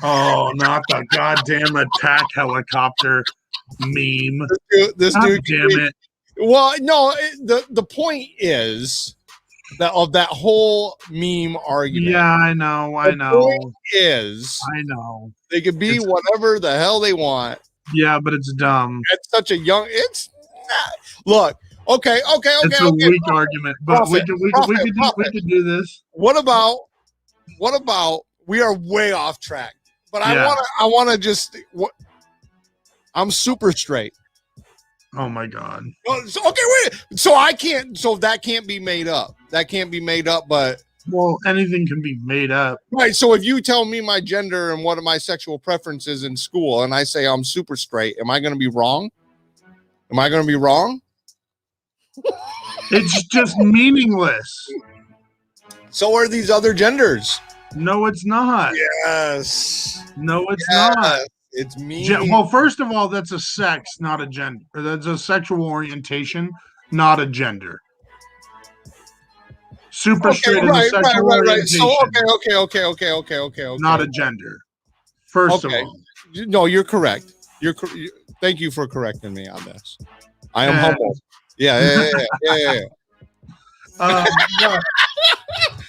Oh, not the goddamn attack helicopter meme. This dude damn it. Well, no, the point is that of that whole meme argument. Yeah, I know. Point is, I know. They could be whatever the hell they want. Yeah, but it's dumb. It's such a young. It's not. Look. Okay. It's a weak argument, but we could do this. What about? We are way off track, but I want to just. I'm super straight. Oh my god. Okay, wait. So I can't. So that can't be made up. That can't be made up. But anything can be made up. Right. So if you tell me my gender and what are my sexual preferences in school, and I say I'm super straight, am I going to be wrong? It's just meaningless. So are these other genders. No, it's not. Yes. No, it's not. It's mean. Well, first of all, that's a sex, not a gender. That's a sexual orientation, not a gender. Super straight is a sexual orientation. So, okay. Not a gender. First of all. No, you're correct. Thank you for correcting me on this. I am humble. Yeah.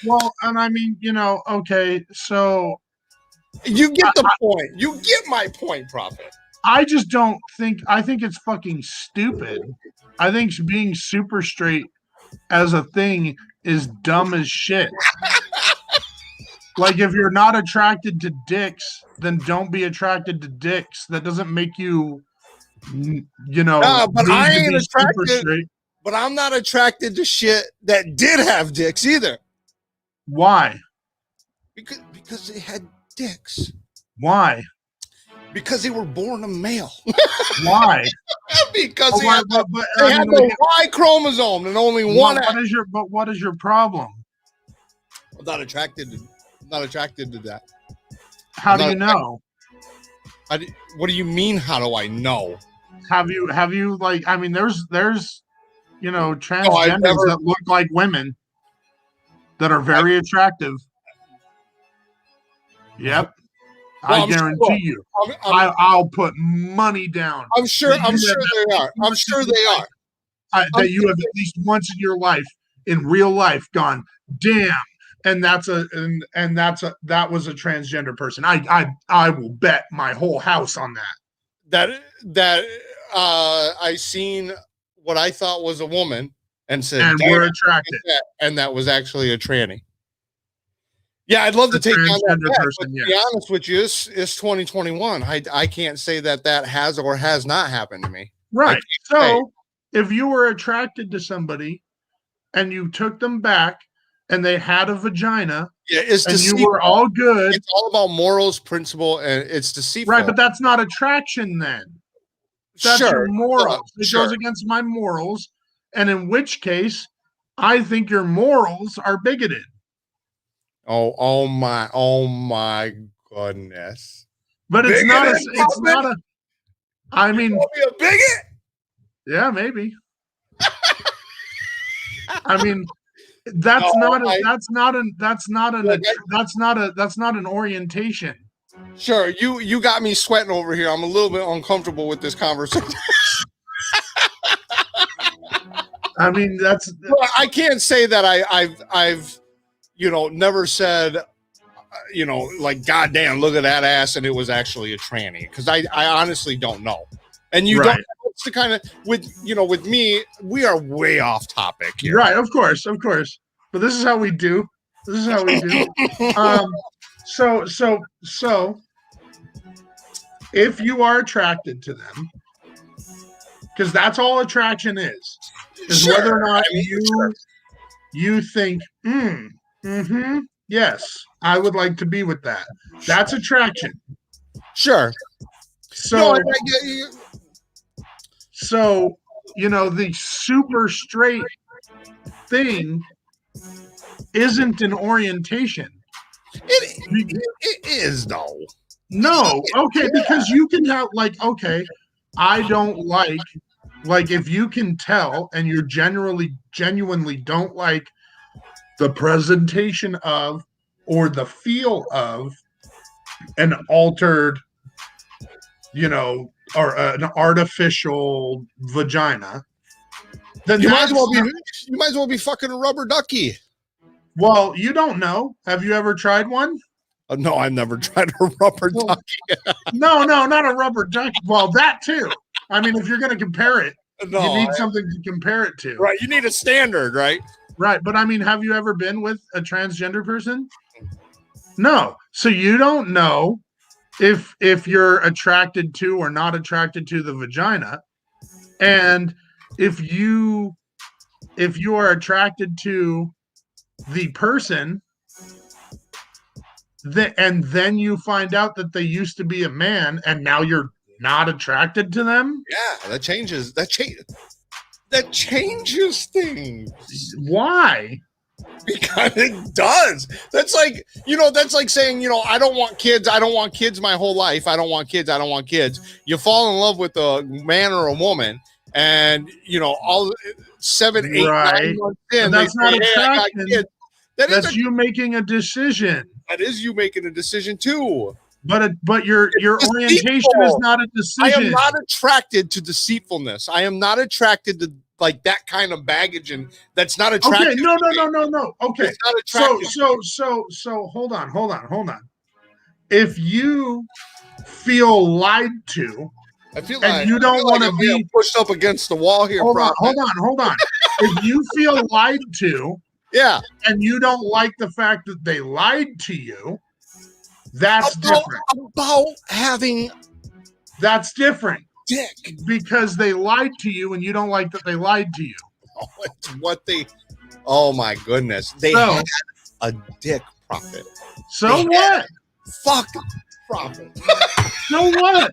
Well, and I mean, okay, so you get the point. You get my point, Prohfit. I just don't think. I think it's fucking stupid. I think being super straight as a thing is dumb as shit. Like, if you're not attracted to dicks, then don't be attracted to dicks. That doesn't make you, but I ain't attracted. But I'm not attracted to shit that did have dicks either. Why? Because they had dicks. Why? Because they were born a male. Why? Because they had the Y chromosome and only one. What is your problem? I'm not attracted to that. How do you know? What do you mean? How do I know? Have you like? I mean, there's I've transgenders never. that look like women that are very attractive. Yep, Well, I I'm sure. guarantee you. I'll put money down I'm sure. that I'm you have sure at they are. least I'm once sure in your they life, are. that you have at least once in your life, in real life, gone, damn, and that was a transgender person. I will bet my whole house on that. That I seen what I thought was a woman and said, And "Damn," we're attracted. and that was actually a tranny. Yeah, I'd love to A take down that transgender bet, person, but to be honest with you, it's 2021. I can't say that has or has not happened to me. Right. Say. So if you were attracted to somebody and you took them back and they had a vagina Yeah, it's and you deceitful. were all good. It's all about morals, principle, and it's deceitful. Right, but that's not attraction then. That's your morals. It goes against my morals. And in which case, I think your morals are bigoted. Oh my goodness. But it's Bigoted, not a I mean, be a bigot? yeah, maybe. I mean, that's not an orientation. Sure, you got me sweating over here. I'm a little bit uncomfortable with this conversation. I mean, well, I can't say that I've never said like, God damn, look at that ass, and it was actually a tranny, because I honestly don't know. And you don't. It's the kind of with me, we are way off topic here. Right, of course. But this is how we do. So if you are attracted to them, because that's all attraction is whether or not you think, yes, I would like to be with that. That's attraction. Sure. So, the super straight thing isn't an orientation. It is, though. No. Okay, because you can have, I don't like if you can tell and you genuinely don't like the presentation of or the feel of an altered, or an artificial vagina, then you might as well be fucking a rubber ducky. Well, you don't know. Have you ever tried one? No, I've never tried a rubber ducky. No, not a rubber ducky. Well, that too. I mean, if you're going to compare it, you need something to compare it to. Right. You need a standard, right? Right. But I mean, have you ever been with a transgender person? No. So you don't know if you're attracted to or not attracted to the vagina. And if you are attracted to the person, and then you find out that they used to be a man and now you're not attracted to them. Yeah, that changes things. Why? Because it does. That's like saying, I don't want kids my whole life. I don't want kids. You fall in love with a man or a woman, and all 7, 8, 9 months in, that's not attraction. That's you making a decision. That is you making a decision too. But your orientation is not a decision. I am not attracted to deceitfulness. I am not attracted to that kind of baggage, and that's not attractive. Okay, no. Okay, so hold on. If you feel lied to, I feel and you don't want to be pushed up against the wall here. Hold on. If you feel lied to, yeah, and you don't like the fact that they lied to you, that's different. That's different. Dick, because they lied to you and you don't like that they lied to you. Oh my goodness. They had a dick profit. So what? Fuck profit. So what?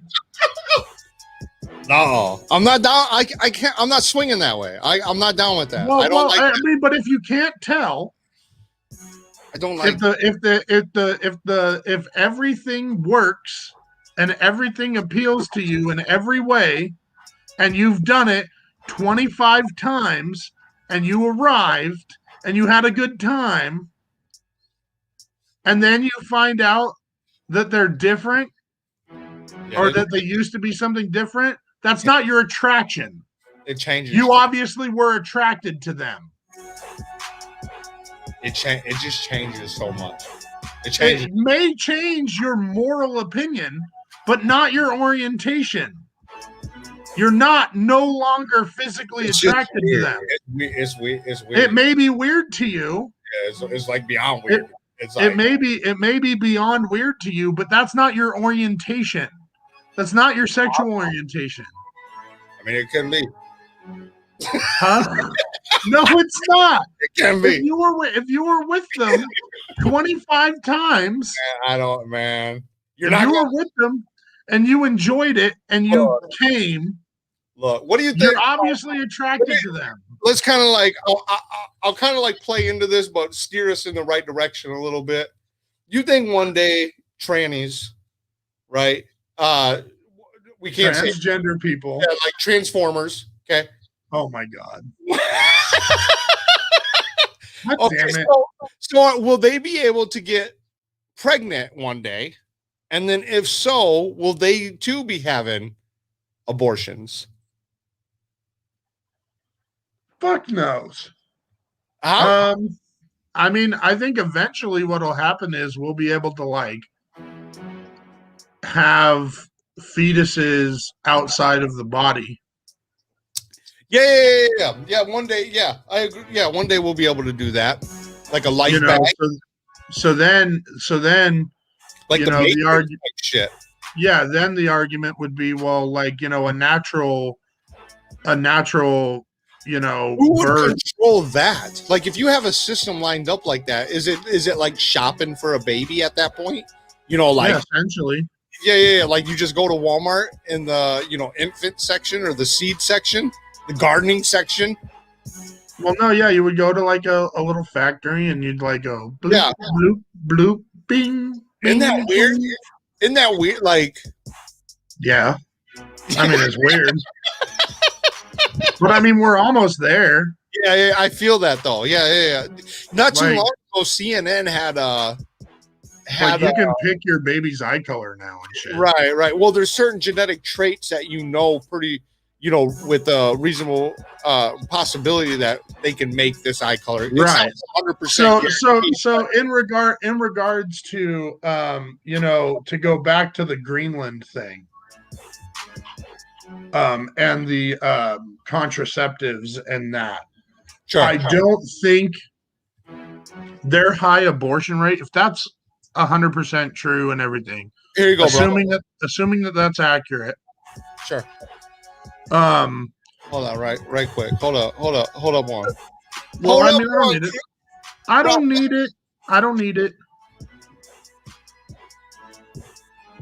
No, I'm not down. I can't. I'm not swinging that way. I'm not down with that. I don't like. I mean, but if you can't tell, I don't like. If everything works and everything appeals to you in every way, and you've done it 25 times and you arrived and you had a good time, and then you find out that they're different or that they used to be something different, that's not your attraction. It changes. You obviously were attracted to them. It just changes so much. It may change your moral opinion, but not your orientation. You're no longer physically attracted to them. It's weird. It may be weird to you. Yeah, it's like beyond weird. It may be beyond weird to you, but that's not your orientation. That's not your sexual orientation. I mean, it can be. Huh? No, it's not. It can be. If you were with them 25 times, man, I don't, man. You were with them and you enjoyed it and you came. Look, what do you think? You're obviously attracted to them. Let's kind of like I'll kind of like play into this, but steer us in the right direction a little bit. You think one day trannies, right? We can't say transgender people, like transformers. Okay. Oh my God. Okay, damn it. So will they be able to get pregnant one day? And then if so, will they too be having abortions? Fuck knows. I mean, I think eventually what'll happen is we'll be able to like have fetuses outside of the body. Yeah. One day, yeah, I agree. Yeah, one day we'll be able to do that, like a life bag. So then, like the argument, shit. Yeah, then the argument would be, well, like a natural, who would control that? Like, if you have a system lined up like that, is it like shopping for a baby at that point? Essentially. Yeah. Like you just go to Walmart in the infant section or the seed section. The gardening section. Well, no, yeah, you would go to like a little factory and you'd like go bloop, bloop, bloop, bing. Isn't that weird? Isn't that weird? Like, yeah. I mean, it's weird. But I mean, we're almost there. Yeah, I feel that though. Yeah. Not too long ago, CNN had you can pick your baby's eye color now and shit. Right. Well, there's certain genetic traits that pretty. With a reasonable possibility that they can make this eye color. Right. 100%. So in regards to to go back to the Greenland thing, and the contraceptives and that. Sure. I don't think their high abortion rate, if that's 100% true and everything. Here you go, assuming that that's accurate. Sure. Hold on, right quick. Hold up one. Well, I don't need it. I don't need it.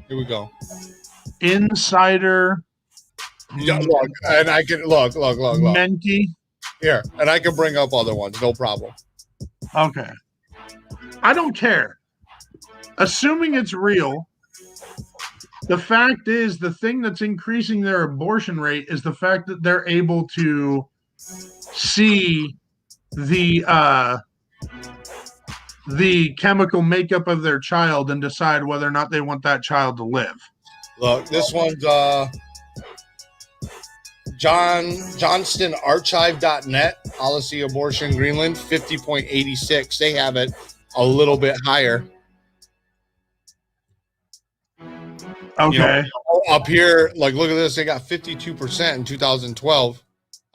Here we go. Insider. Yeah, look, and I can look. Menke. Here, and I can bring up other ones, no problem. Okay. I don't care. Assuming it's real, the fact is, the thing that's increasing their abortion rate is the fact that they're able to see the chemical makeup of their child and decide whether or not they want that child to live. Look, this one's johnstonarchive.net, policy abortion Greenland, 50.86. They have it a little bit higher. Okay. Up here, like, look at this. They got 52% in 2012.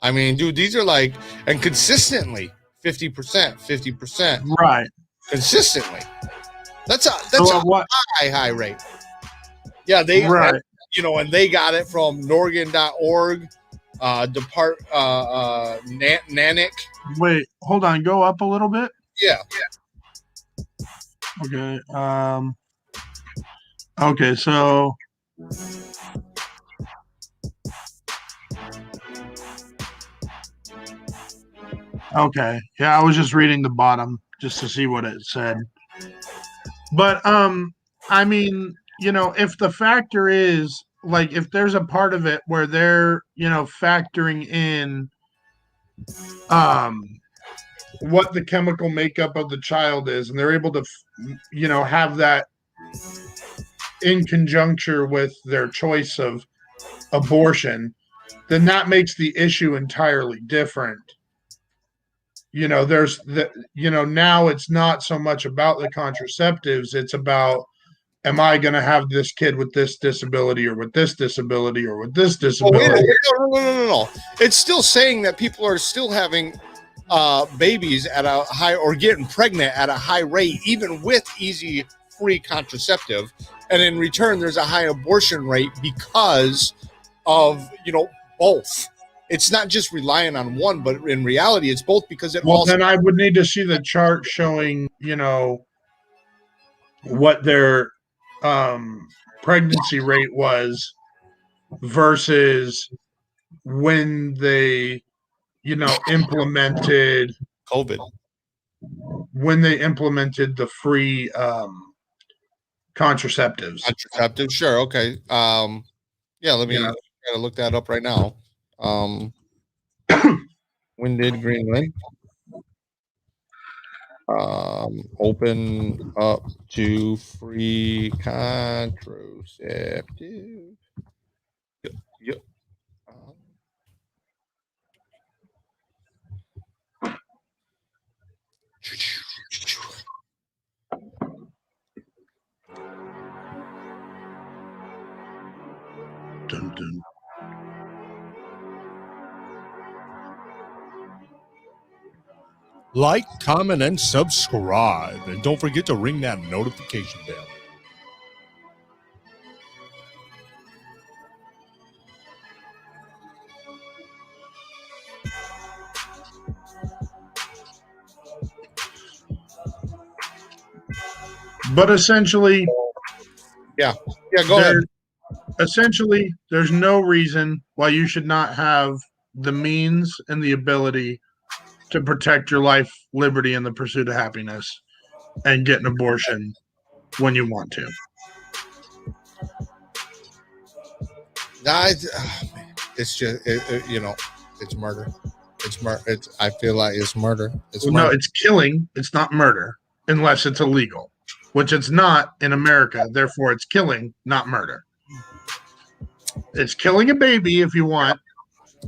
I mean, dude, these are like, and consistently 50%. Right. Consistently. That's a high rate. Yeah, they, right. And they got it from Norgan.org, Nanic. Wait, hold on. Go up a little bit. Yeah. Okay. Okay, so okay. Yeah, I was just reading the bottom just to see what it said. But I mean, if the factor is like if there's a part of it where they're, factoring in what the chemical makeup of the child is, and they're able to, have that in conjuncture with their choice of abortion, then that makes the issue entirely different. There's now it's not so much about the contraceptives, it's about, am I going to have this kid with this disability or with this disability or with this disability? No. It's still saying that people are still having babies at a high, or getting pregnant at a high rate, even with easy free contraceptive. And in return, there's a high abortion rate because of, both. It's not just relying on one, but in reality, it's both, because then I would need to see the chart showing, what their pregnancy rate was versus when they, implemented COVID. When they implemented the free contraceptives. Sure. Okay. Let me try to look that up right now. When did Greenland open up to free contraceptive? Yep. Dun, dun. Like, comment, and subscribe. And don't forget to ring that notification bell. But essentially, go ahead. Essentially, there's no reason why you should not have the means and the ability to protect your life, liberty, and the pursuit of happiness, and get an abortion when you want to. It's just, it's murder. I feel like it's murder. No, it's killing. It's not murder, unless it's illegal, which it's not in America. Therefore, it's killing, not murder. It's killing a baby if you want.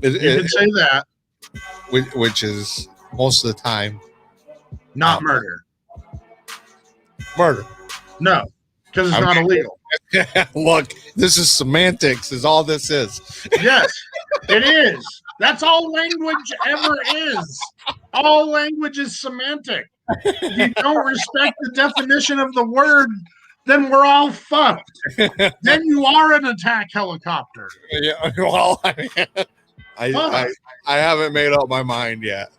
You can say that. Which is most of the time not murder. Murder. No, because it's not illegal. Look, this is semantics, is all this is. Yes, it is. That's all language ever is. All language is semantic. If you don't respect the definition of the word, then we're all fucked. Then you are an attack helicopter. Yeah, well, I haven't made up my mind yet.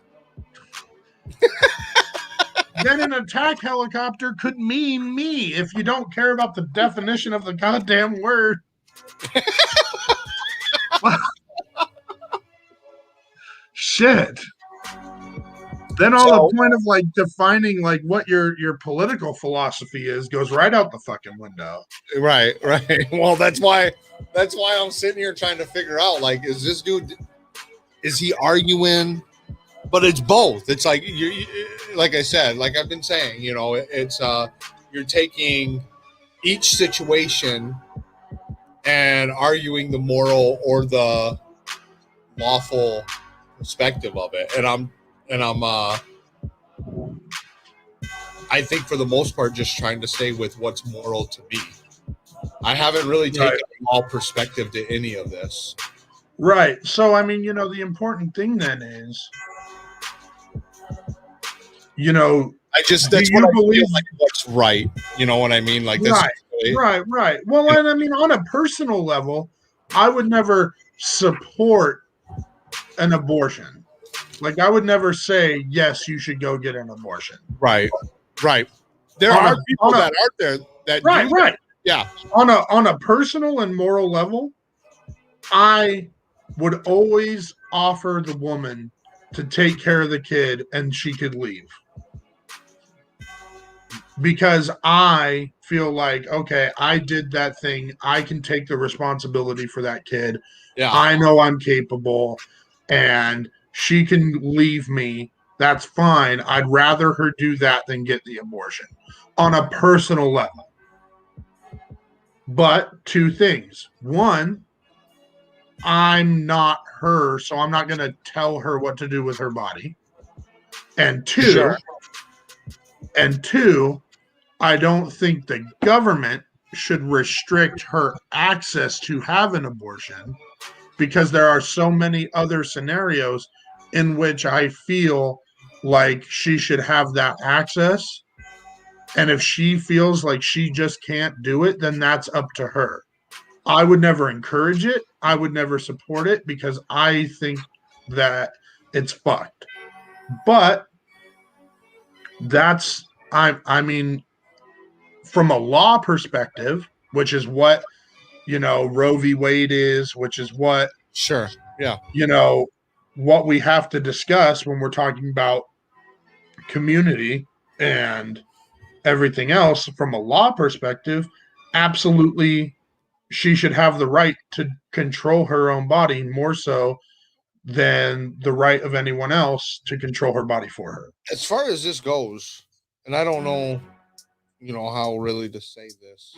Then an attack helicopter could mean me if you don't care about the definition of the goddamn word. Shit. Then the point of like defining like what your political philosophy is goes right out the fucking window. Right. Well, that's why I'm sitting here trying to figure out, like, is this dude, is he arguing? But it's both. It's like like I said, like I've been saying, it's you're taking each situation and arguing the moral or the lawful perspective of it, and I'm I think for the most part just trying to stay with what's moral to me. I haven't really taken all perspective to any of this. Right. So I mean, the important thing then is, I just, that's what I believe, like, what's right. You know what I mean? Like this. Right. Well, and I mean, on a personal level, I would never support an abortion. Like, I would never say, yes, you should go get an abortion. Right. There are people that are there that right. Yeah. On a personal and moral level, I would always offer the woman to take care of the kid and she could leave. because I feel like, okay, I did that thing. I can take the responsibility for that kid. Yeah. I know I'm capable, and she can leave me. That's fine. I'd rather her do that than get the abortion on a personal level. But two things. One, I'm not her, so I'm not going to tell her what to do with her body. And two, I don't think the government should restrict her access to have an abortion, because there are so many other scenarios in which I feel like she should have that access. And if she feels like she just can't do it, then that's up to her. I would never encourage it. I would never support it, because I think that it's fucked. But that's, I mean, from a law perspective, which is what, Roe v. Wade is, which is what, Sure. Yeah. What we have to discuss when we're talking about community and everything else from a law perspective, absolutely she should have the right to control her own body more so than the right of anyone else to control her body for her. As far as this goes, and I don't know, how really to say this.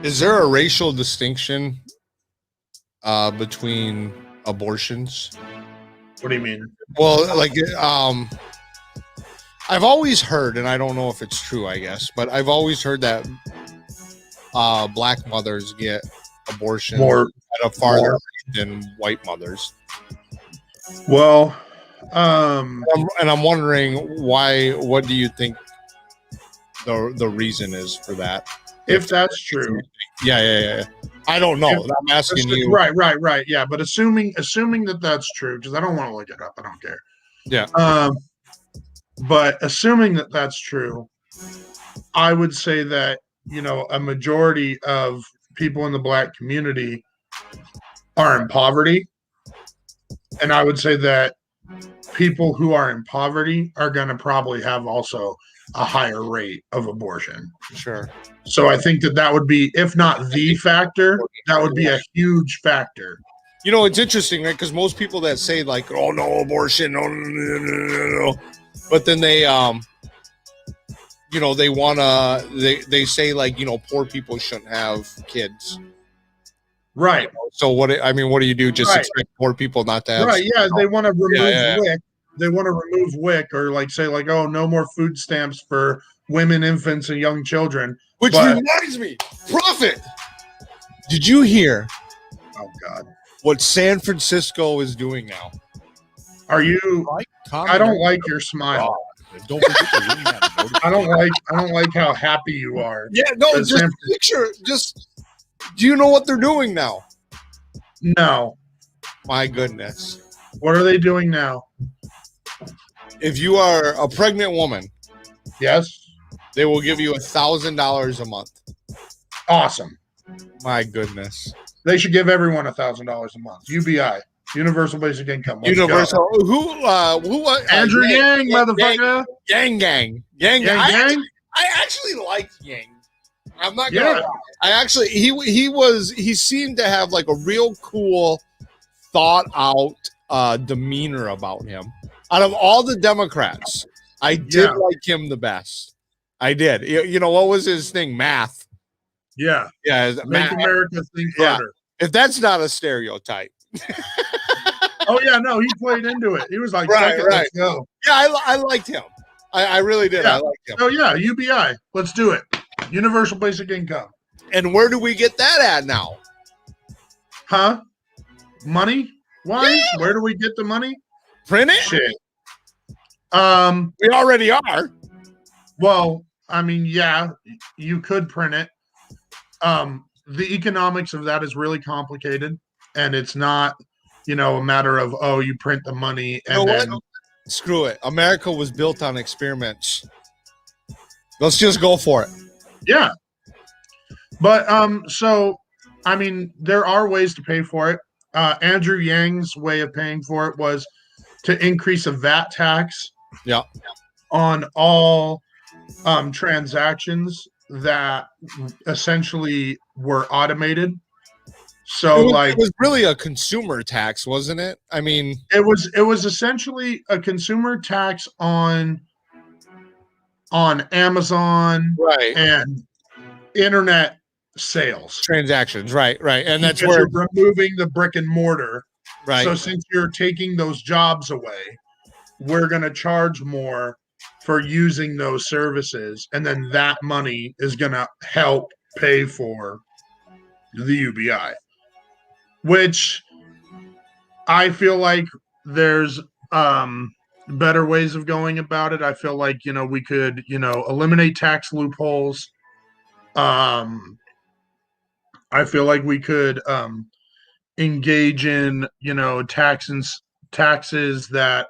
Is there a racial distinction between abortions? What do you mean? Well, like, I've always heard, and I don't know if it's true, I guess, but I've always heard that black mothers get abortion at a farther rate than white mothers. Well, and I'm wondering why. What do you think the reason is for that? If that's true. Yeah. I don't know. I'm asking you. Right. Yeah, but assuming that that's true, because I don't want to look it up. I don't care. Yeah. But assuming that that's true, I would say that, a majority of people in the black community are in poverty. And I would say that people who are in poverty are going to probably have also a higher rate of abortion. Sure. So I think that would be, if not the factor, that would be a huge factor. It's interesting, right? Because most people that say like, "Oh, no abortion," no. But then they, they say like, poor people shouldn't have kids. Right. So what do you do? Just expect poor people not to have? Right. Yeah. They want to remove WIC. They want to remove WIC, or like say like, oh, no more food stamps for women, infants, and young children. Which reminds me, Prohfit. Did you hear? Oh God. What San Francisco is doing now? Are you? I don't like your smile. Don't forget I don't like how happy you are. Yeah, no, just picture. Do you know what they're doing now? No. My goodness. What are they doing now? If you are a pregnant woman, yes, they will give you $1,000 a month. Awesome. My goodness. They should give everyone $1,000 a month. UBI, Universal Basic Income. Universal. Who? Andrew Yang, motherfucker. Yang. I actually liked Yang. I'm not gonna. I actually he seemed to have like a real cool, thought out demeanor about him. Out of all the Democrats, I did like him the best. I did. What was his thing? Math. Yeah. Make America think harder. If that's not a stereotype. Oh yeah, no, he played into it. He was like, right. Let's go. Yeah, I liked him. I really did. Yeah. I liked him. Oh yeah, UBI. Let's do it. Universal Basic Income. And where do we get that at now? Huh? Money? Why? Yeah. Where do we get the money? Print it? Shit. We already are. Well, I mean, yeah, you could print it. The economics of that is really complicated, and it's not, a matter of, oh, you print the money and then screw it. America was built on experiments. Let's just go for it. Yeah. But so I mean, there are ways to pay for it. Andrew Yang's way of paying for it was to increase a VAT tax Yeah. On all transactions that essentially were automated. So it was really a consumer tax, wasn't it? I mean, it was essentially a consumer tax on Amazon right. and internet sales. Transactions, right. And that's because where you're removing the brick and mortar. right. So since you're taking those jobs away, we're going to charge more for using those services, and then that money is going to help pay for the UBI, which I feel like there's better ways of going about it. I feel like, we could, eliminate tax loopholes. I feel like we could engage in, taxes that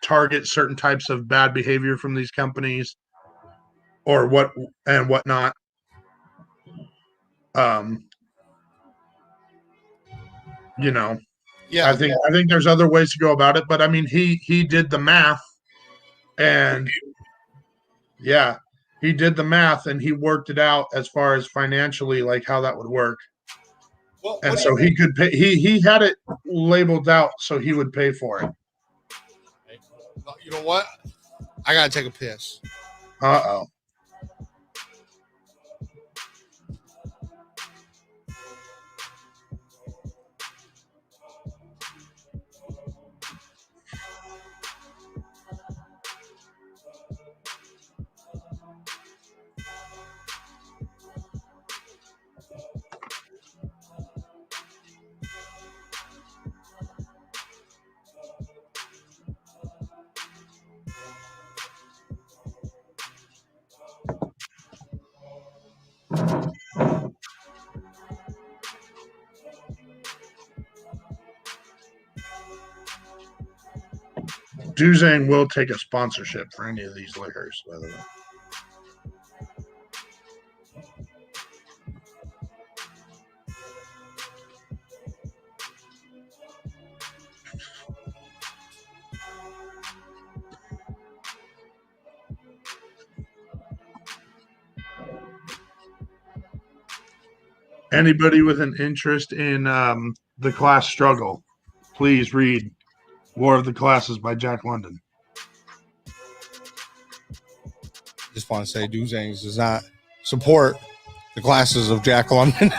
target certain types of bad behavior from these companies or whatnot. Yeah. I think there's other ways to go about it, but I mean, he did the math, and yeah, he did the math and he worked it out as far as financially, like how that would work. Well, And so he could pay. He had it labeled out so he would pay for it. You know what? I gotta take a piss. Uh-oh. Dozang will take a sponsorship for any of these liquors, by the way. Anybody with an interest in the class struggle, please read War of the Classes by Jack London. Just want to say Dozangs does not support the classes of Jack London.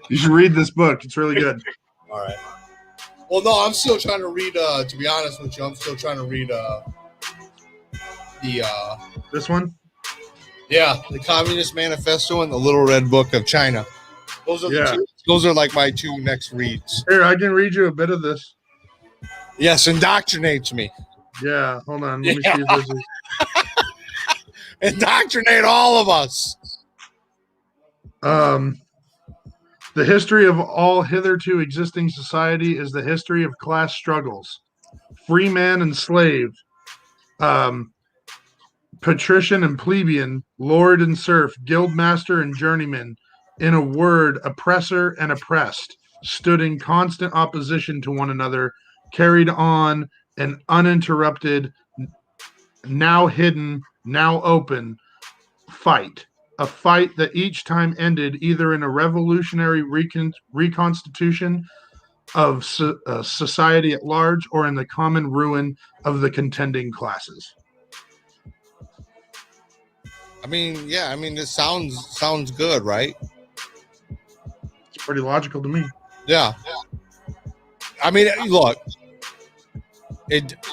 You should read this book. It's really good. All right. Well, no, I'm still trying to read, to be honest with you, I'm still trying to read this one? Yeah, the Communist Manifesto and the Little Red Book of China. Those are the two. Those are like my two next reads. Here, I can read you a bit of this. Yes, indoctrinates me. Yeah, hold on. Let me see if this is... Indoctrinate all of us. The history of all hitherto existing society is the history of class struggles. Free man and slave, patrician and plebeian, lord and serf, guildmaster and journeyman, in a word, oppressor and oppressed, stood in constant opposition to one another, carried on an uninterrupted, now hidden, now open fight. A fight that each time ended either in a revolutionary reconstitution of society at large or in the common ruin of the contending classes. I mean, yeah, I mean, it sounds good, right? It's pretty logical to me. Yeah. I mean, look,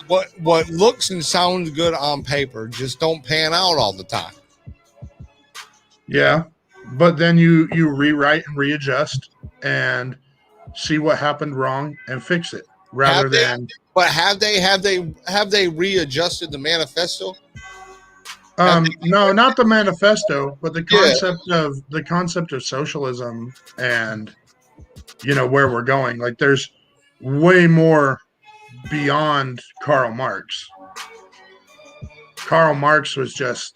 what looks and sounds good on paper just don't pan out all the time. Yeah, but then you rewrite and readjust and see what happened wrong and fix it rather than. But have they readjusted the manifesto? No, not the manifesto, but the concept of socialism and where we're going. Like there's way more beyond Karl Marx. Karl Marx was just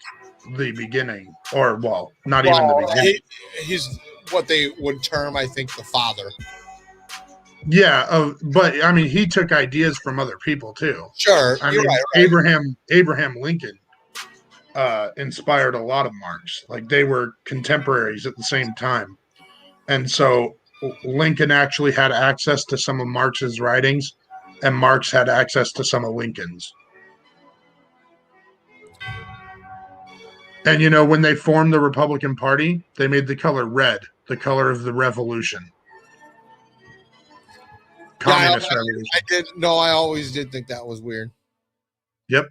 the beginning, or not even the beginning. He's what they would term, I think, the father. Yeah, but I mean, he took ideas from other people too. Sure, I you're mean, right. Abraham Lincoln inspired a lot of Marx. Like they were contemporaries at the same time, and so Lincoln actually had access to some of Marx's writings, and Marx had access to some of Lincoln's. And when they formed the Republican Party, they made the color red, the color of the revolution, Yeah, communist I revolution. did. No, I always did think that was weird. Yep.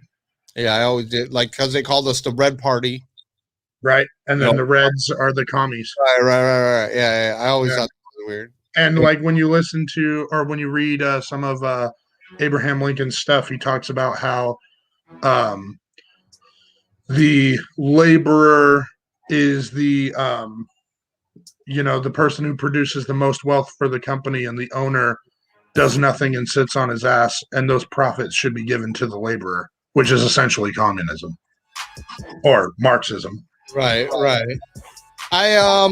Yeah, I always did. Like, because they called us the Red Party. Right. And You then know, the Reds are the commies. right. Yeah. I always Yeah. thought that was weird. And like when you listen to or when you read some of Abraham Lincoln's stuff, he talks about how um, the laborer is the person who produces the most wealth for the company, and the owner does nothing and sits on his ass, and those profits should be given to the laborer, which is essentially communism or Marxism. Right. I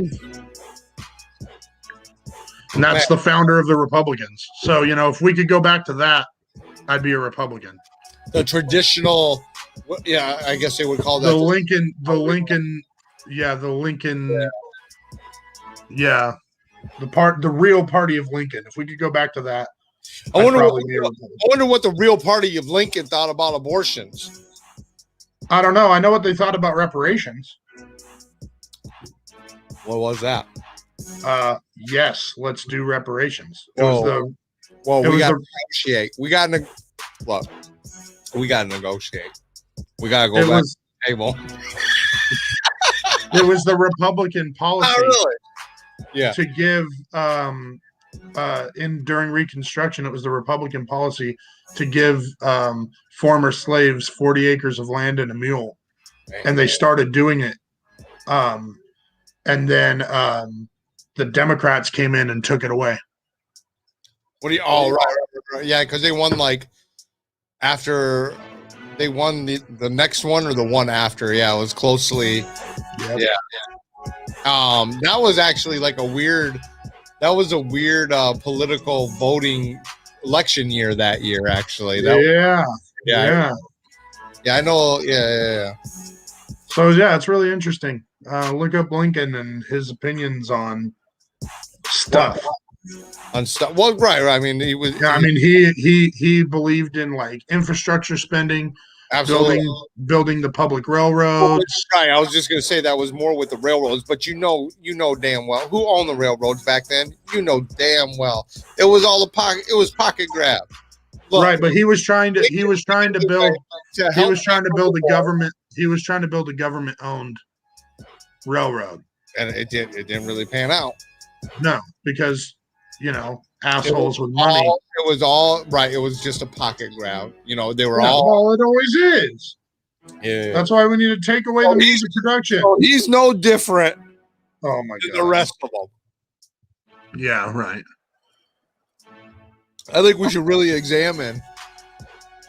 And man, that's the founder of the Republicans. So, if we could go back to that, I'd be a Republican. the traditional. Yeah, I guess they would call that The Lincoln, the real party of Lincoln. If we could go back to that, I I'd wonder probably what, be a I Republican. wonder what the real party of Lincoln thought about abortions. I don't know. I know what they thought about reparations. What was that? Yes, let's do reparations. It Whoa. was the Well, it we was got to the negotiate. Look, we got to negotiate. We got to go it back was to the table. it was the Republican policy Oh, really? Yeah. to give during Reconstruction. It was the Republican policy to give former slaves 40 acres of land and a mule, and they started doing it. And then the Democrats came in and took it away. What do you? Oh, right. Yeah, because they won after they won the next one or the one after. Yeah, it was closely. Yep. Yeah. That was actually like a weird. That was a weird political voting election year that year. Actually, Yeah. I know. Yeah. So yeah, it's really interesting. Look up Lincoln and his opinions on stuff. On stuff. Well, right. I mean, he was. Yeah, I mean, he believed in like infrastructure spending, Absolutely. building the public railroads. Right. I was just going to say that was more with the railroads, but you know damn well who owned the railroads back then. You know damn well it was all it was pocket grab. Look, right, but he was trying to build the government. He was trying to build a government-owned railroad, and it didn't really pan out. No, because assholes with money. It was all right. It was just a pocket grab. They were all. Well, it always is. Yeah. That's why we need to take away the means of production. He's no different. Oh my god. The rest of them. Yeah, right. I think we should really examine.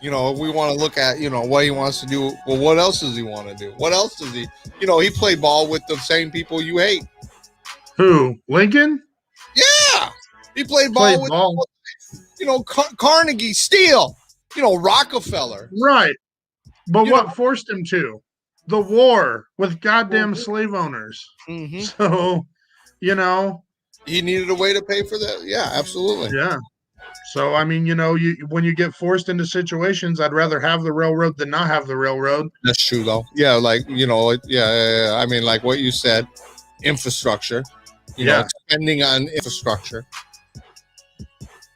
If we want to look at, what he wants to do. Well, what else does he want to do? What else does he? He played ball with the same people you hate. Who? Lincoln? Yeah. He played ball with, Carnegie, Steele, Rockefeller. Right. But what forced him to? The war with goddamn slave owners. Mm-hmm. So, he needed a way to pay for that. Yeah, absolutely. Yeah. So, I mean, when you get forced into situations, I'd rather have the railroad than not have the railroad. That's true, though. Yeah, yeah. I mean, like what you said, infrastructure, spending on infrastructure.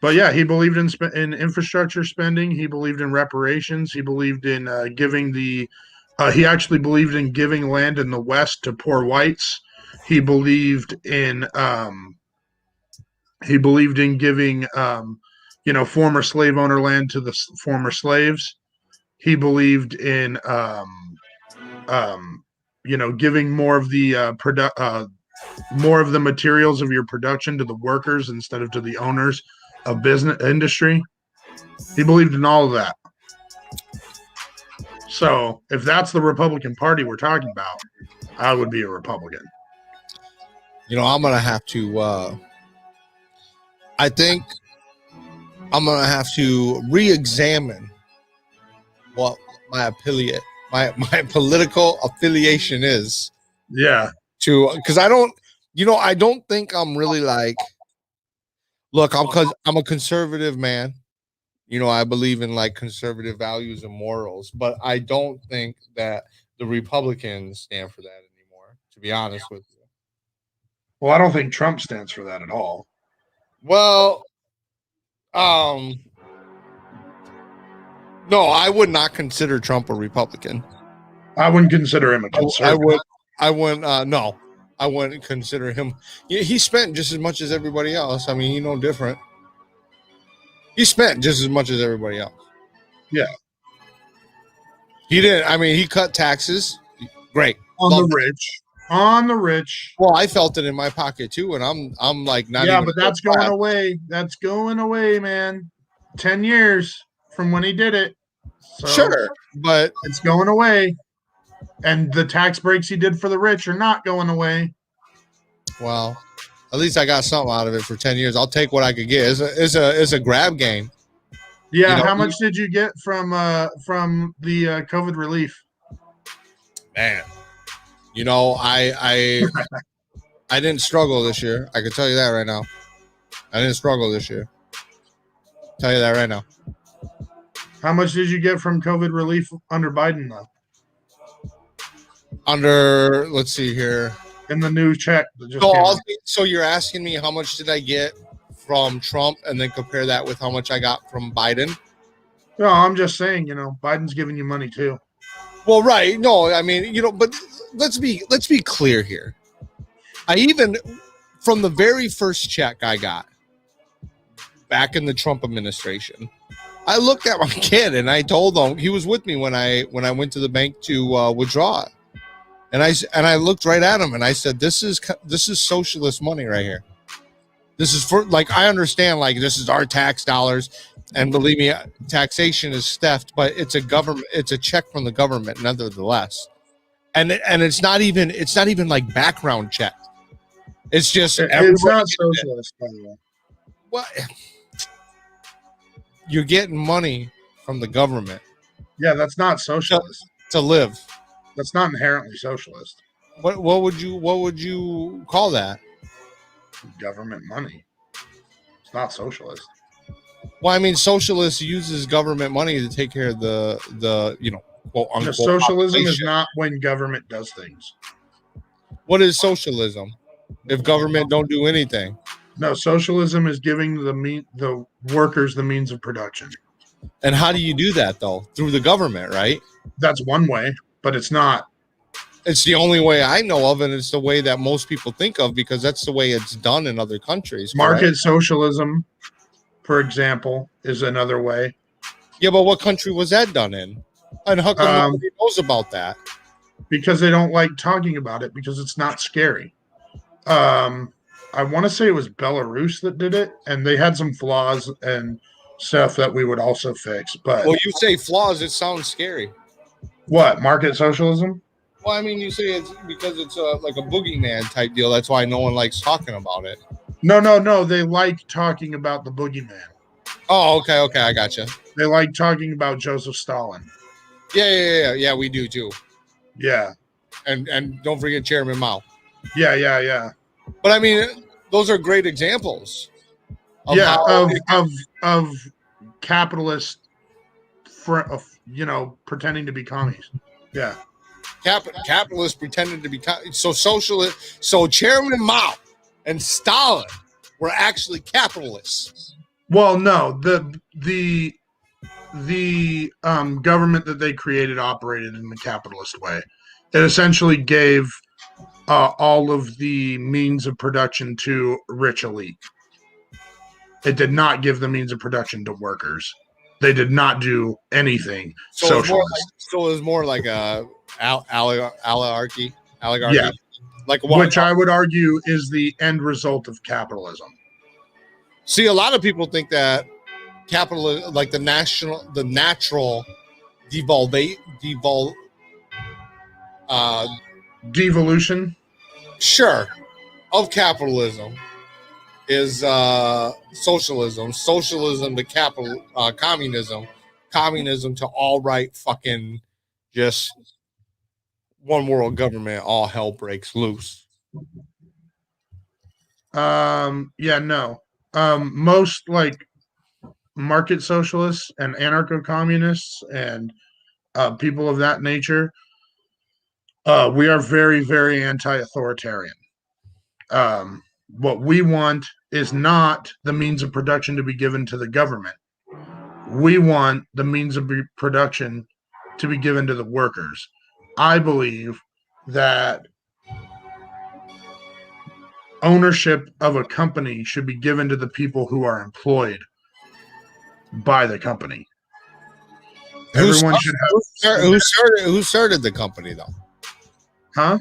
But yeah, he believed in infrastructure spending. He believed in reparations. He believed in giving he actually believed in giving land in the West to poor whites. He believed in giving former slave owner land to the former slaves. He believed in giving more of the more of the materials of your production to the workers instead of to the owners of business industry. He believed in all of that. So if that's the Republican Party we're talking about, I would be a Republican. I'm gonna have to I think I'm gonna have to re-examine what my political affiliation is. Yeah. Because I don't think I'm really like. Look, I'm a conservative man. I believe in like conservative values and morals, but I don't think that the Republicans stand for that anymore, to be honest with you. Well, I don't think Trump stands for that at all. Well, no, I would not consider Trump a Republican. I wouldn't consider him a conservative. I wouldn't, no, I wouldn't consider him. He spent just as much as everybody else. I mean, no different. He spent just as much as everybody else. Yeah. He didn't. I mean, he cut taxes. Great. On the rich. Well, I felt it in my pocket too, and I'm like not. Yeah, but that's going away. That's going away, man. 10 years from when he did it. So sure, but it's going away. And the tax breaks he did for the rich are not going away. Well, at least I got something out of it for 10 years. I'll take what I could get. It's a grab game. Yeah, how much did you get from the COVID relief? Man, I didn't struggle this year. I can tell you that right now. I didn't struggle this year. Tell you that right now. How much did you get from COVID relief under Biden, though? Let's see here. In the new check. So you're asking me how much did I get from Trump and then compare that with how much I got from Biden? No, I'm just saying, Biden's giving you money too. Well, right. No, I mean, but let's be clear here. I even, from the very first check I got back in the Trump administration, I looked at my kid and I told him, he was with me when I went to the bank to withdraw it. And I looked right at him and I said, this is socialist money right here. This is for, like, I understand, like, this is our tax dollars, and believe me, taxation is theft, but it's a check from the government Uh, nevertheless. And it's not even like background check. It's just it's not socialist, by the way. What? You're getting money from the government. Yeah, that's not socialist. To live. That's not inherently socialist. What would you call that? Government money. It's not socialist. Well, I mean, socialist uses government money to take care of the quote unquote. Socialism is not when government does things. What is socialism? If government don't do anything. No, socialism is giving the workers the means of production. And how do you do that though? Through the government, right? That's one way, but it's not. It's the only way I know of, and it's the way that most people think of because that's the way it's done in other countries. Market correct? socialism, for example, is another way. Yeah, but what country was that done in? And how come nobody knows about that? Because they don't like talking about it because it's not scary. I want to say it was Belarus that did it, and they had some flaws and stuff that we would also fix. But well, you say flaws, it sounds scary. What, market socialism? Well, I mean, you say it's because it's like a boogeyman type deal. That's why no one likes talking about it. No. They like talking about the boogeyman. Oh, okay. I gotcha. They like talking about Joseph Stalin. Yeah. We do too. Yeah. And don't forget Chairman Mao. Yeah. But I mean, those are great examples. Of capitalists, pretending to be commies. Yeah. Capitalists pretending to be socialist. So Chairman Mao and Stalin were actually capitalists. Well, no, the government that they created operated in the capitalist way. It essentially gave all of the means of production to rich elite. It did not give the means of production to workers. They did not do anything socialist. It was more like a oligarchy. Yeah. Which I would argue is the end result of capitalism. See, a lot of people think that capitalism, like the natural devolution, sure, of capitalism is socialism, socialism to capital, communism, communism to all right fucking just one world government, all hell breaks loose. Yeah, no. Most like market socialists and anarcho-communists and people of that nature, we are very, very anti-authoritarian. What we want is not the means of production to be given to the government. We want the means of production to be given to the workers. I believe that ownership of a company should be given to the people who are employed by the company. Everyone should have. Who started the company though? Huh?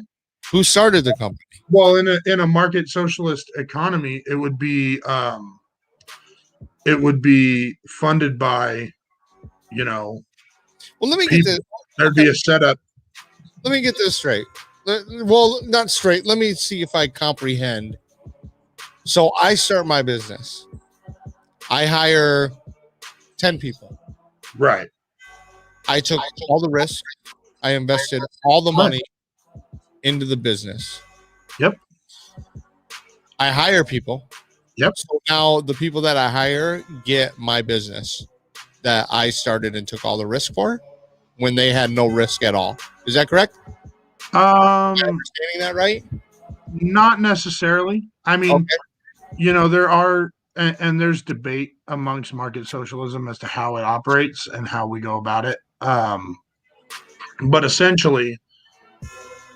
Who started the company? Well, in a market socialist economy, it would be funded by, Well, let me people. get this. There'd be a setup. Let me get this straight. Well, not straight. Let me see if I comprehend. So I start my business. I hire 10 people. Right. I took all the risk. I invested all the money into the business. Yep. I hire people. Yep. So now the people that I hire get my business that I started and took all the risk for when they had no risk at all. Is that correct? Am I understanding that right? Not necessarily. I mean, there are, and there's debate amongst market socialism as to how it operates and how we go about it. But essentially,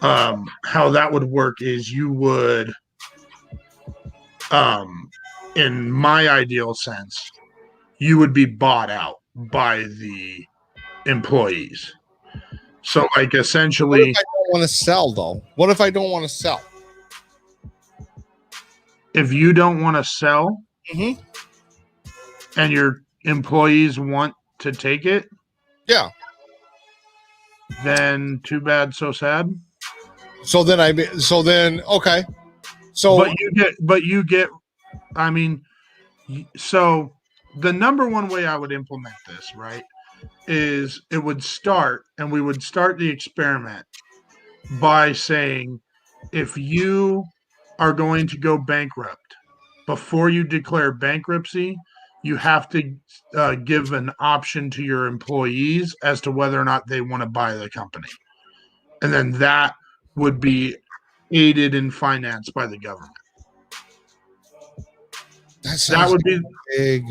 how that would work is you would, in my ideal sense, you would be bought out by the employees. So, like, essentially, what if I don't want to sell, though? What if I don't want to sell? If you don't want to sell, and your employees want to take it, yeah, then too bad, so sad. So then okay. So but you get. I mean, so the number one way I would implement this, right, is it would start, and we would start the experiment by saying, if you are going to go bankrupt, before you declare bankruptcy, you have to give an option to your employees as to whether or not they want to buy the company. And then that would be aided and financed by the government. That would be big.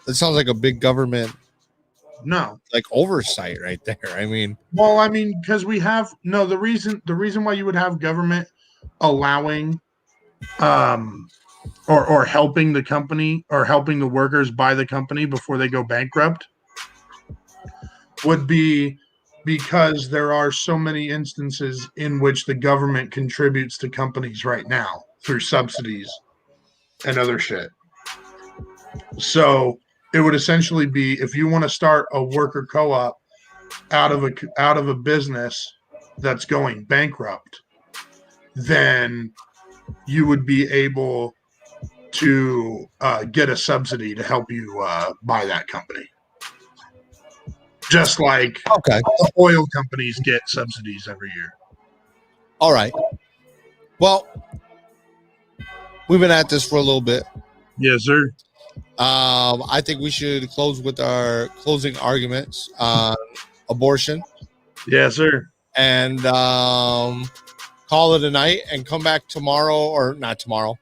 That sounds like a big government. No, like oversight right there. I mean, because we have the reason why you would have government allowing, or helping the company or helping the workers buy the company before they go bankrupt would be because there are so many instances in which the government contributes to companies right now through subsidies and other shit. So it would essentially be, if you want to start a worker co-op out of a business that's going bankrupt, then you would be able to get a subsidy to help you buy that company. Just like oil companies get subsidies every year. All right. Well, we've been at this for a little bit. Yes, sir. I think we should close with our closing arguments on abortion. Yes, sir. And call it a night and come back tomorrow, or not tomorrow,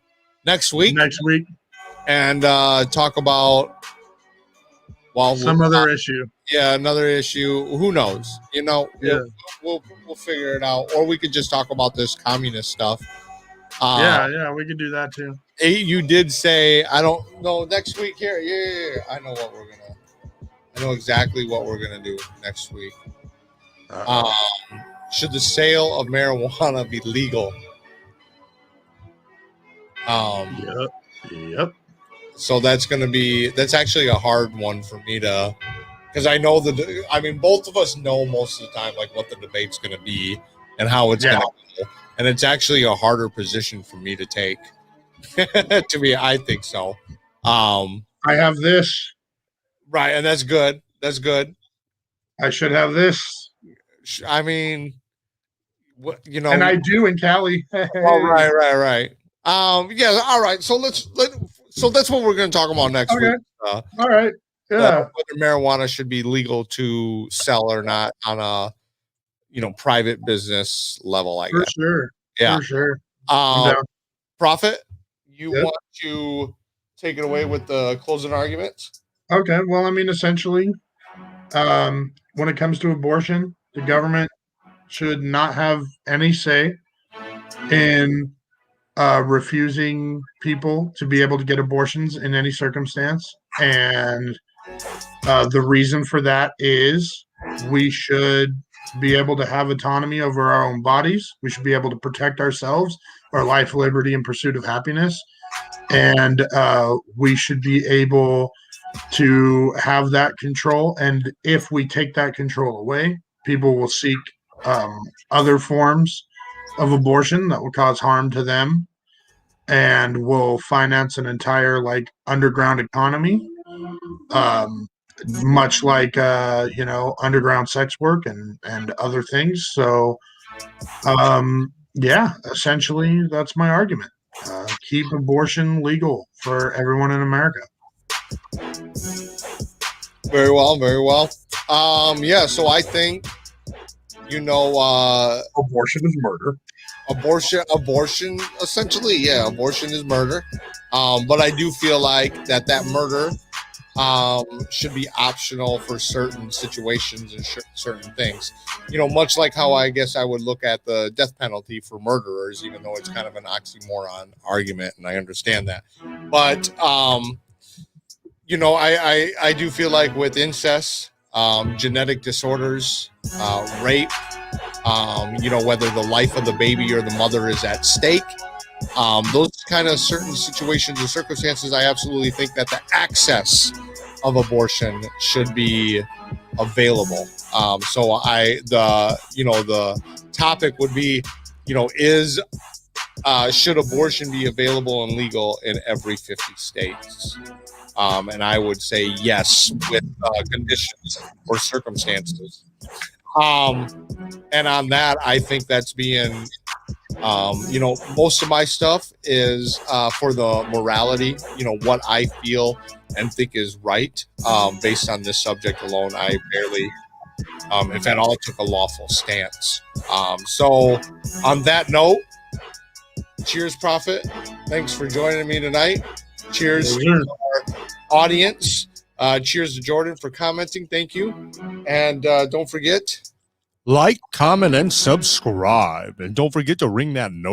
next week. And talk about some other issue. Yeah, another issue. Who knows? Yeah. We'll figure it out. Or we could just talk about this communist stuff. Yeah, we could do that too. You did say, I don't know, next week here. Yeah. I know exactly what we're gonna do next week. Should the sale of marijuana be legal? Yep. So that's actually a hard one for me to, because I know both of us know most of the time like what the debate's gonna be and how it's gonna go. And it's actually a harder position for me to take. To me, I think so. I have this. Right, and that's good. That's good. I should have this. I mean, you know, And I do in Cali. oh, right. Yeah, all right. So so that's what we're going to talk about next Okay. week. All right. Yeah. Whether marijuana should be legal to sell or not on a private business level, I For guess. sure. Yeah. For sure. I'm down. Prohfit, you Yep. want to take it away with the closing arguments? Okay. Well, I mean, essentially, when it comes to abortion, the government should not have any say in refusing people to be able to get abortions in any circumstance. And the reason for that is we should be able to have autonomy over our own bodies. We should be able to protect ourselves, our life, liberty, and pursuit of happiness. And we should be able to have that control. And if we take that control away, people will seek other forms of abortion that will cause harm to them and will finance an entire underground economy, much like underground sex work and other things. So yeah, essentially that's my argument. Keep abortion legal for everyone in America. Very well, very well. Yeah, so I think Abortion is murder. abortion essentially, yeah, abortion is murder. But I do feel like that murder should be optional for certain situations and certain things. Much like how I guess I would look at the death penalty for murderers, even though it's kind of an oxymoron argument, and I understand that. But I do feel like with incest, genetic disorders, rape, whether the life of the baby or the mother is at stake, those kind of certain situations or circumstances, I absolutely think that the access of abortion should be available. So the topic would be, should abortion be available and legal in every 50 states? And I would say yes, with conditions or circumstances. And on that, I think that's being, most of my stuff is for the morality, what I feel and think is right. Based on this subject alone, I barely, if at all, took a lawful stance. So on that note, cheers, Prohfit. Thanks for joining me tonight. Cheers to our audience. Cheers to Jordan for commenting. Thank you. And don't forget, Like, comment, and subscribe. And don't forget to ring that notification.